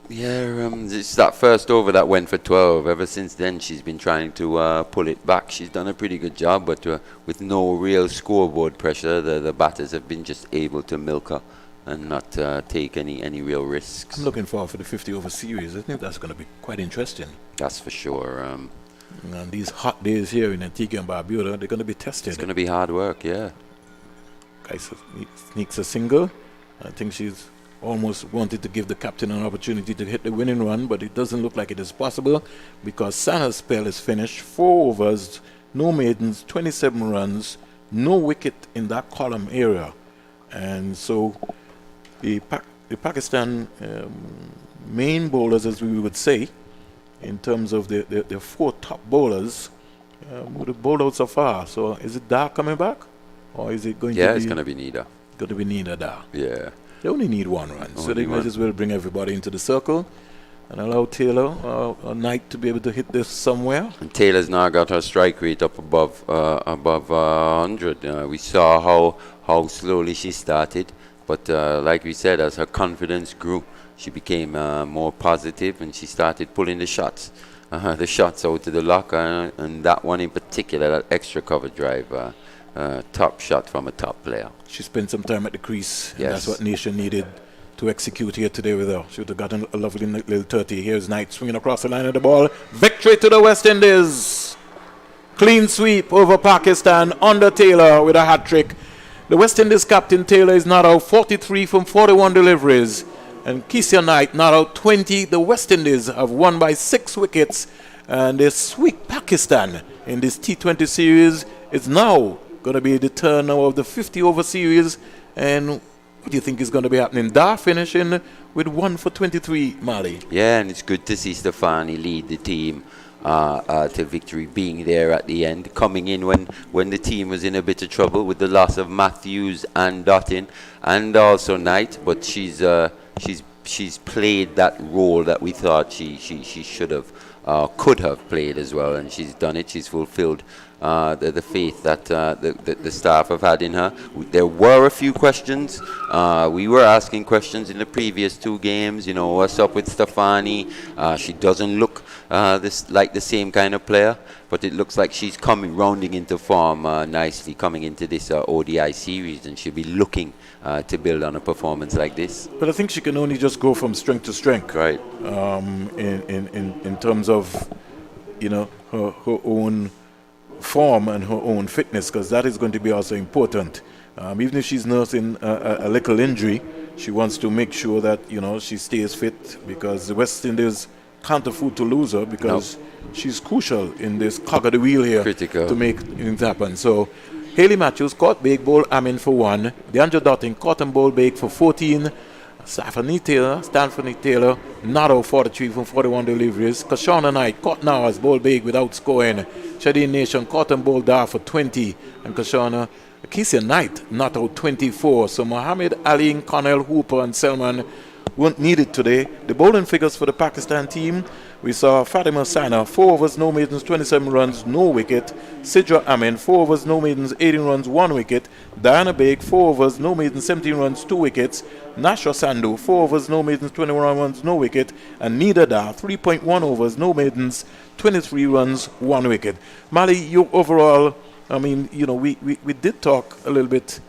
Yeah, it's that first over that went for 12. Ever since then, she's been trying to pull it back. She's done a pretty good job, but with no real scoreboard pressure, the batters have been just able to milk her and not take any real risks. I'm looking forward for the 50 over series. I think that's going to be quite interesting. That's for sure. And these hot days here in Antigua and Barbuda, they're going to be tested. It's going to be hard work, yeah. Guy sneaks a single. I think she's almost wanted to give the captain an opportunity to hit the winning run, but it doesn't look like it is possible because Sana's spell is finished. 4 overs, no maidens, 27 runs, no wicket in that column area. And so the Pakistan main bowlers, as we would say, in terms of the 4 top bowlers, would have bowled out so far. So is it Dar coming back? Or is it going to be... Yeah, it's going to be Nida. Going to be Nida Dar. Yeah. They only need 1 run. So they Only might as well bring everybody into the circle and allow Taylor or Knight to be able to hit this somewhere. And Taylor's now got her strike rate up above 100. We saw how slowly she started, but like we said, as her confidence grew, she became more positive, and she started pulling the shots out to the locker, and that one in particular, that extra cover drive, top shot from a top player. She spent some time at the crease. Yes. And that's what Nation needed to execute here today with her. She would have gotten a lovely little 30. Here's Knight swinging across the line of the ball. Victory to the West Indies. Clean sweep over Pakistan under Taylor with a hat-trick. The West Indies captain Taylor is not out 43 from 41 deliveries. And Keisha Knight not out 20. The West Indies have won by 6 wickets. And they sweep Pakistan in this T20 series. It's now going to be the turn now of the 50 over series. And what do you think is going to be happening? Dar finishing with 1 for 23, Mali. Yeah, and it's good to see Stafanie lead the team to victory, being there at the end, coming in when the team was in a bit of trouble with the loss of Matthews and Dottin and also Knight. But she's played that role that we thought she should have, could have played as well, and she's done it. She's fulfilled the faith that the staff have had in her. There were a few questions. We were asking questions in the previous 2 games. What's up with Stafanie? She doesn't look like the same kind of player, but it looks like she's rounding into form nicely, coming into this ODI series, and she'll be looking to build on a performance like this. But I think she can only just go from strength to strength. Right. In terms of, her own form and her own fitness, because that is going to be also important. Even if she's nursing a little injury, she wants to make sure that she stays fit, because the West Indies can't afford to lose her, because she's crucial in this cog of the wheel here. Critical. To make things happen. So Hayley Matthews caught big, bowl Amin for 1. DeAndre Dottin caught and bowl big for 14. Stafanie Taylor, not out 43 from 41 deliveries. Kashana Knight caught Nawaz, bowl big without scoring. Shadeen Nation caught and bowled Dar for 20. And Keisha Knight not out 24. So Mohammed Ali, Connell, Hooper and Selman weren't needed today. The bowling figures for the Pakistan team, we saw Fatima Sana, 4 overs, no maidens, 27 runs, no wicket. Sidra Amin, 4 overs, no maidens, 18 runs, 1 wicket. Diana Baig, 4 overs, no maidens, 17 runs, 2 wickets. Nashra Sandhu, 4 overs, no maidens, 21 runs, no wicket. And Nida Dar, 3.1 overs, no maidens, 23 runs, 1 wicket. Mali, you overall, I mean, you know, we did talk a little bit.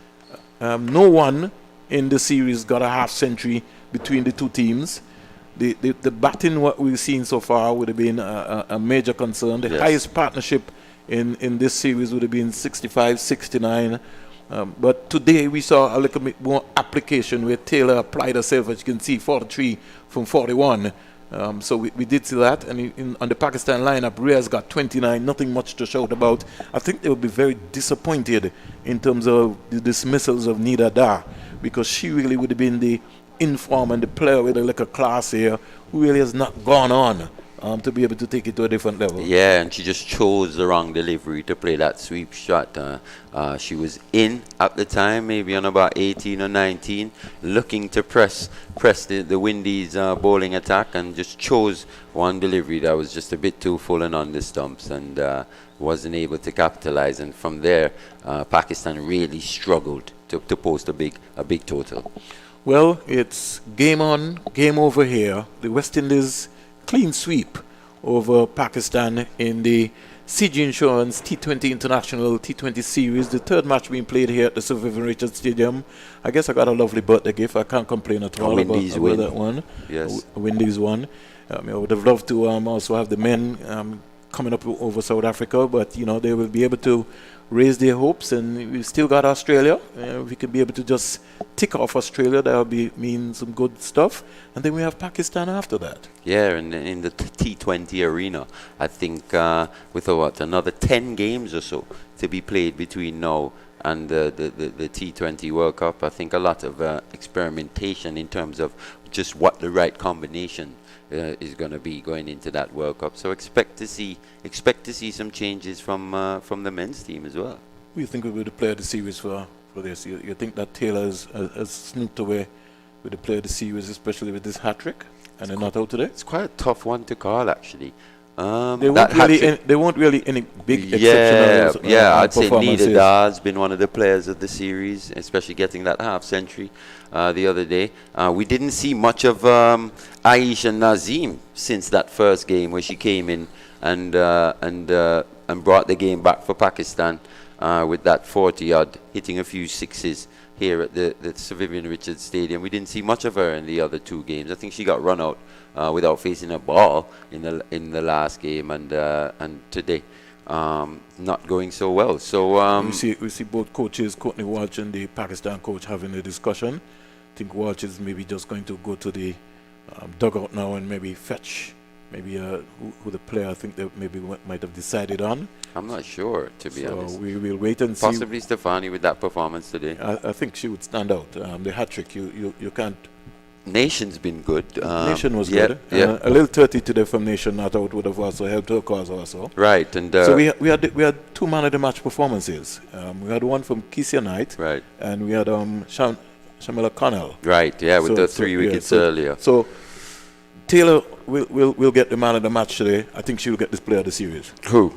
No one in the series got a half century between the two teams. The batting, what we've seen so far, would have been a major concern. The highest partnership in this series would have been 65, 69. But today we saw a little bit more application where Taylor applied herself, as you can see, 43 from 41. So we did see that. And on the Pakistan lineup, Riaz got 29, nothing much to shout about. I think they will be very disappointed in terms of the dismissals of Nida Dar, because she really would have been the inform and the player with a little class here who really has not gone on to be able to take it to a different level. Yeah, and she just chose the wrong delivery to play that sweep shot. She was in at the time, maybe on about 18 or 19, looking to press the Windies bowling attack, and just chose one delivery that was just a bit too full and on the stumps, and wasn't able to capitalize. And from there, Pakistan really struggled to post a big total. Well, it's game on, game over here. The West Indies clean sweep over Pakistan in the CG Insurance T20 International T20 Series, the third match being played here at the Sir Vivian Richards Stadium. I guess I got a lovely birthday gift. I can't complain at all about that one. Yes. Windies won. I would have loved to also have the men coming up over South Africa, but you know, they will be able to raise their hopes, and we've still got Australia. We could be able to just tick off Australia. That will mean some good stuff, and then we have Pakistan after that. Yeah, and in the T20 arena, I think with another 10 games or so to be played between now and the T20 World Cup, I think a lot of experimentation in terms of just what the right combination is going to be going into that World Cup. So expect to see some changes from the men's team as well. Who do you think will be the player of the series for this? You think that Taylor has snooped away with the player of the series, especially with this hat-trick, and they're not out today? It's quite a tough one to call, actually. They weren't really any big exceptional I'd say performances. Nida Dar's been one of the players of the series, especially getting that half century the other day. We didn't see much of Aisha Nazim since that first game where she came in and brought the game back for Pakistan with that 40-odd, hitting a few sixes here at the Sir Vivian Richards Stadium. We didn't see much of her in the other two games. I think she got run out without facing a ball in the last game, and today not going so well. So we see both coaches, Courtney Walsh and the Pakistan coach, having a discussion. I think Walsh is maybe just going to go to the dugout now and maybe fetch who the player I think they maybe might have decided on. I'm not sure, to be honest. So we will wait and see. Possibly Stafanie with that performance today. I think she would stand out. The hat-trick, you can't. Nation's been good. Nation was good. Yeah. A little 30 today from Nation not out would have also helped her cause also. Right, and so we had two man of the match performances. We had one from Keisha Knight, right, and we had Shamila Connell. Right, yeah, with the 3 wickets earlier. So Taylor will get the man of the match today. I think she will get this player of the series. Who?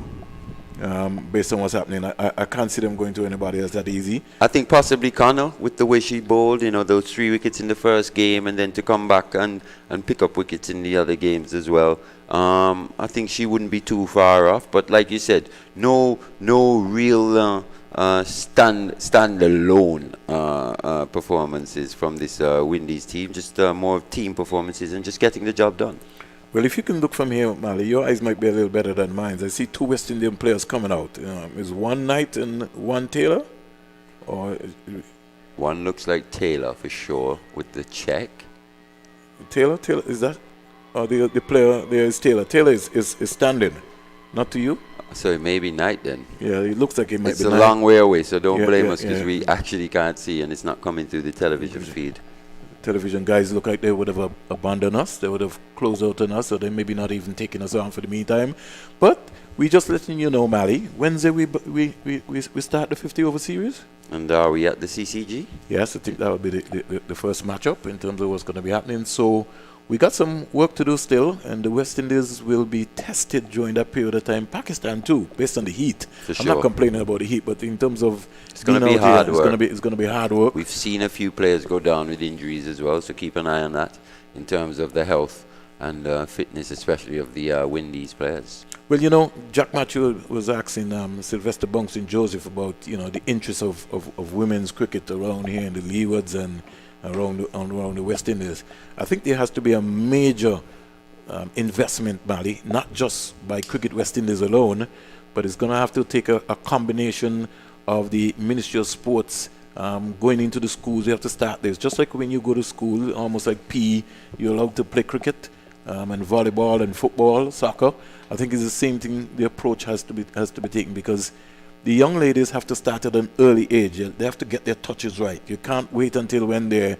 Based on what's happening, I can't see them going to anybody else that easy. I think possibly Connell with the way she bowled, those 3 wickets in the first game, and then to come back and pick up wickets in the other games as well. I think she wouldn't be too far off, but like you said, no real stand-alone performances from this Windies team, just more team performances and just getting the job done. Well, if you can look from here, Mali, your eyes might be a little better than mine. I see 2 West Indian players coming out. Is one Knight and one Taylor? Or one looks like Taylor for sure with the check. Taylor is that? Or the player there is Taylor. Taylor is standing, not to you? So it may be Knight then. Yeah, it looks like it might be It's a long way away, so don't blame us because we actually can't see and it's not coming through the television feed. television guys look like they would have abandoned us. They would have closed out on us, or they maybe not even taking us on for the meantime. But we just letting you know, Mally, Wednesday we start the 50 over series. And are we at the CCG? Yes, I think that would be the first matchup in terms of what's going to be happening. So we got some work to do still, and the West Indies will be tested during that period of time. Pakistan too, based on the heat. I'm not complaining about the heat, but in terms of it's going to be hard work. It's going to be hard work. We've seen a few players go down with injuries as well, so keep an eye on that in terms of the health and fitness, especially of the Windies players. Well, you know, Jack Matthew was asking Sylvester Bunks and Joseph about, you know, the interest of women's cricket around here in the Leewards and around the West Indies. I think there has to be a major investment, Mally, not just by Cricket West Indies alone, but it's going to have to take a combination of the Ministry of Sports going into the schools. You have to start this. Just like when you go to school, almost like PE, you're allowed to play cricket and volleyball and football, soccer. I think it's the same thing. The approach has to be taken, because the young ladies have to start at an early age. They have to get their touches right. You can't wait until when they're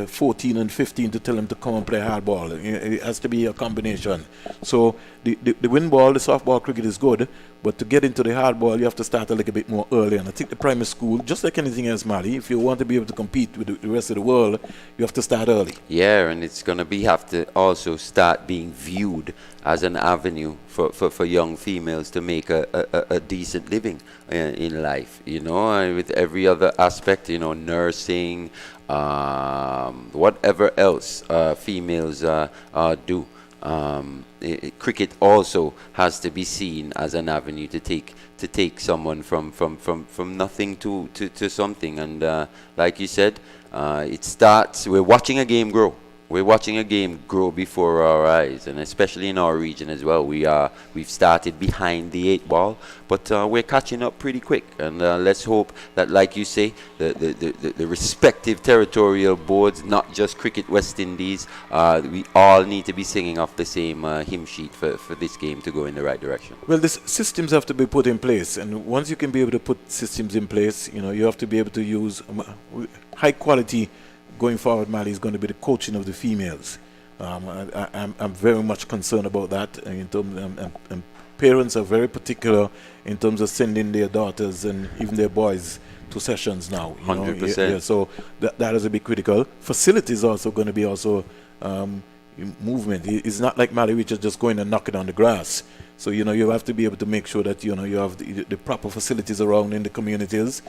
14 and 15 to tell them to come and play hardball. It has to be a combination. So the wind ball, the softball cricket is good, but to get into the hardball, you have to start a little bit more early. And I think the primary school, just like anything else, Mally, if you want to be able to compete with the rest of the world, you have to start early. Yeah, and it's going to have to also start being viewed as an avenue for young females to make a decent living in life, you know, with every other aspect, you know, nursing, whatever else females do. Cricket also has to be seen as an avenue to take someone from nothing to something. And like you said, it starts. We're watching a game grow. We're watching a game grow before our eyes, and especially in our region as well. We've started behind the 8 ball, but we're catching up pretty quick. And let's hope that, like you say, the respective territorial boards, not just Cricket West Indies, we all need to be singing off the same hymn sheet for this game to go in the right direction. Well, the systems have to be put in place, and once you can be able to put systems in place, you know, you have to be able to use high quality. Going forward, Mally, is going to be the coaching of the females. I'm very much concerned about that. In terms, and parents are very particular in terms of sending their daughters and even their boys to sessions now. 100%. Yeah, so that is a bit critical. Facilities also going to be also movement. It's not like Mally, which is just going and knocking on the grass. So, you know, you have to be able to make sure that, you know, you have the proper facilities around in the communities,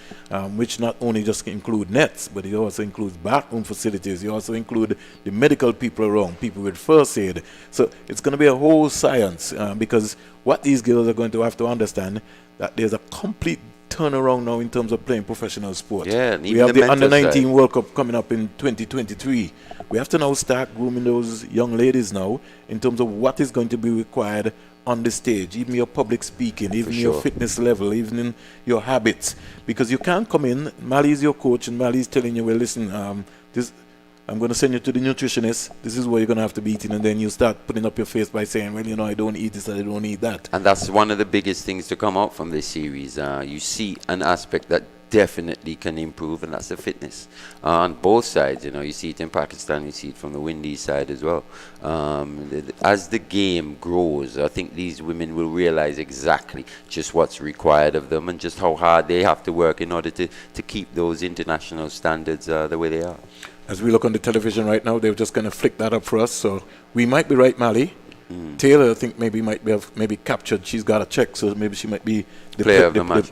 which not only just include nets, but it also includes bathroom facilities. You also include the medical people around, people with first aid. So it's going to be a whole science, because what these girls are going to have to understand, that there's a complete turnaround now in terms of playing professional sport. Yeah, we have the Under-19 World Cup coming up in 2023. We have to now start grooming those young ladies now in terms of what is going to be required on the stage, even your public speaking, even your fitness level, even in your habits. Because you can't come in, Mally is your coach, and Mally is telling you, well, listen, I'm going to send you to the nutritionist. This is what you're going to have to be eating. And then you start putting up your face by saying, well, you know, I don't eat this, I don't eat that. And that's one of the biggest things to come out from this series. You see an aspect that definitely can improve, and that's the fitness on both sides. You know, you see it in Pakistan, you see it from the Windies side as well. As the game grows, I think these women will realize exactly just what's required of them and just how hard they have to work in order to keep those international standards the way they are. As we look on the television right now, they've just kind of flicked that up for us, so we might be right, Mally. Taylor, I think maybe captured. She's got a check, so maybe she might be the player of the match.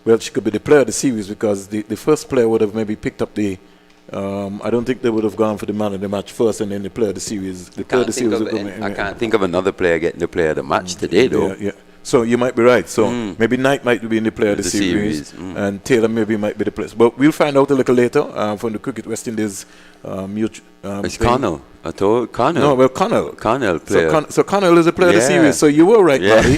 Well, she could be the player of the series, because the first player would have maybe picked up the. I don't think they would have gone for the man of the match first and then the player of the series. The player of the series. I can't think of another player getting the player of the match today, though. Yeah. So you might be right. So maybe Knight might be in the player of the series. And Taylor maybe might be the player. But we'll find out a little later from the Cricket West Indies. It's Connell. I told Connell. No, well, Connell. Connell player. So Connell is a player of the series. So you were right, Mally,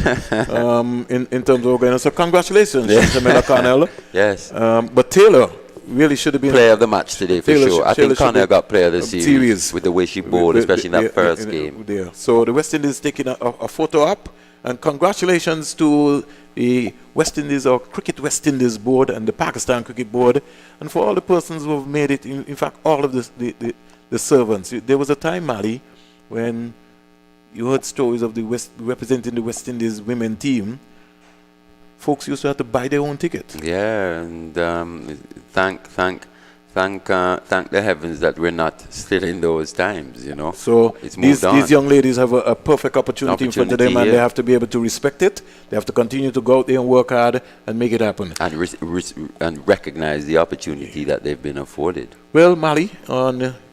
in terms of organizing. So congratulations, Jamila Connell. Yes. But Taylor, really should have been player of the match today for Taylor sure. I Taylor think should Connor be- got player of the series with the way she bowled, especially in that first game. There. So the West Indies taking a photo up, and congratulations to the West Indies or Cricket West Indies board and the Pakistan Cricket Board, and for all the persons who have made it. In fact, all of the servants. There was a time, Mali, when you heard stories of representing the West Indies women team. Folks used to have to buy their own ticket. Yeah, and thank the heavens that we're not still in those times, you know. So It's moved on. these young ladies have a perfect opportunity in front of them, and Opportunity, they yeah. have to be able to respect it. They have to continue to go out there and work hard and make it happen. And recognize the opportunity that they've been afforded. Well, Mali,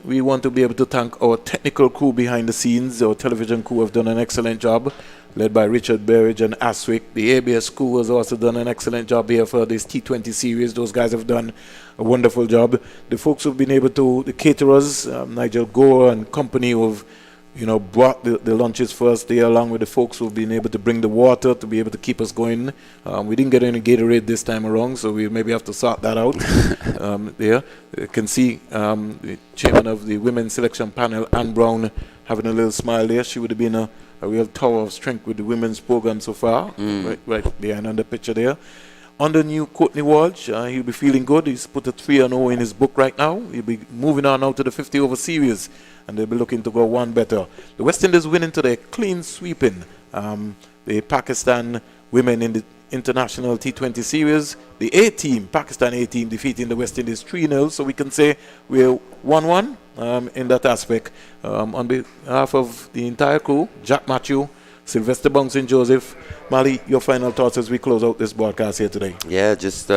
we want to be able to thank our technical crew behind the scenes. Our television crew have done an excellent job, led by Richard Berridge and Aswick. The ABS crew has also done an excellent job here for this T20 series. Those guys have done a wonderful job. The folks who've been able to, the caterers, Nigel Gore and company, who've brought the lunches for us there, along with the folks who've been able to bring the water to be able to keep us going. We didn't get any Gatorade this time around, so we maybe have to sort that out. There, you can see the chairman of the women's selection panel, Ann Brown, having a little smile there. She would have been a real tower of strength with the women's program so far, right behind on the picture there. Under new Courtney Walsh, he'll be feeling good. He's put a 3-0 in his book right now. He'll be moving on now to the 50-over series, and they'll be looking to go one better. The West Indies winning today, clean sweeping the Pakistan women in the international T20 series. The A-team, Pakistan A-team, defeating the West Indies 3-0. So we can say we're 1-1 in that aspect. On behalf of the entire crew, Jack Matthew, Sylvester Bouncing Joseph, Mali, your final thoughts as we close out this broadcast here today. Yeah, just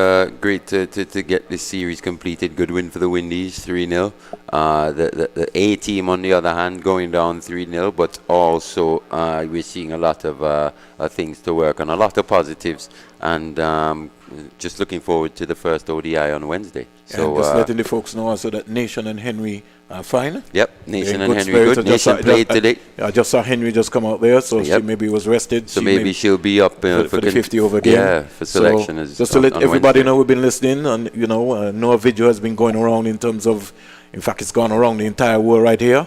great to get this series completed. Good win for the Windies, 3-0. The A team, on the other hand, going down 3-0, but also we're seeing a lot of things to work on, a lot of positives, and just looking forward to the first ODI on Wednesday. So and just letting the folks know also that Nation and Henry are fine. Yep, Nation and Henry spirits. good. Nation played today. I just saw Henry just come out there, so Yep. she maybe was rested. So maybe she'll be up for the 50-over game. Yeah, for selection. So just to let on everybody Wednesday. know, we've been listening, and no video has been going around in terms of, in fact, it's gone around the entire world right here.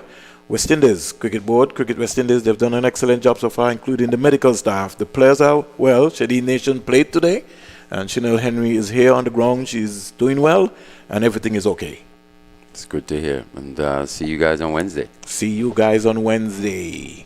West Indies Cricket Board, Cricket West Indies, they've done an excellent job so far, including the medical staff. The players are well. Shadeen Nation played today, and Chanel Henry is here on the ground. She's doing well, and everything is okay. It's good to hear. And see you guys on Wednesday. See you guys on Wednesday.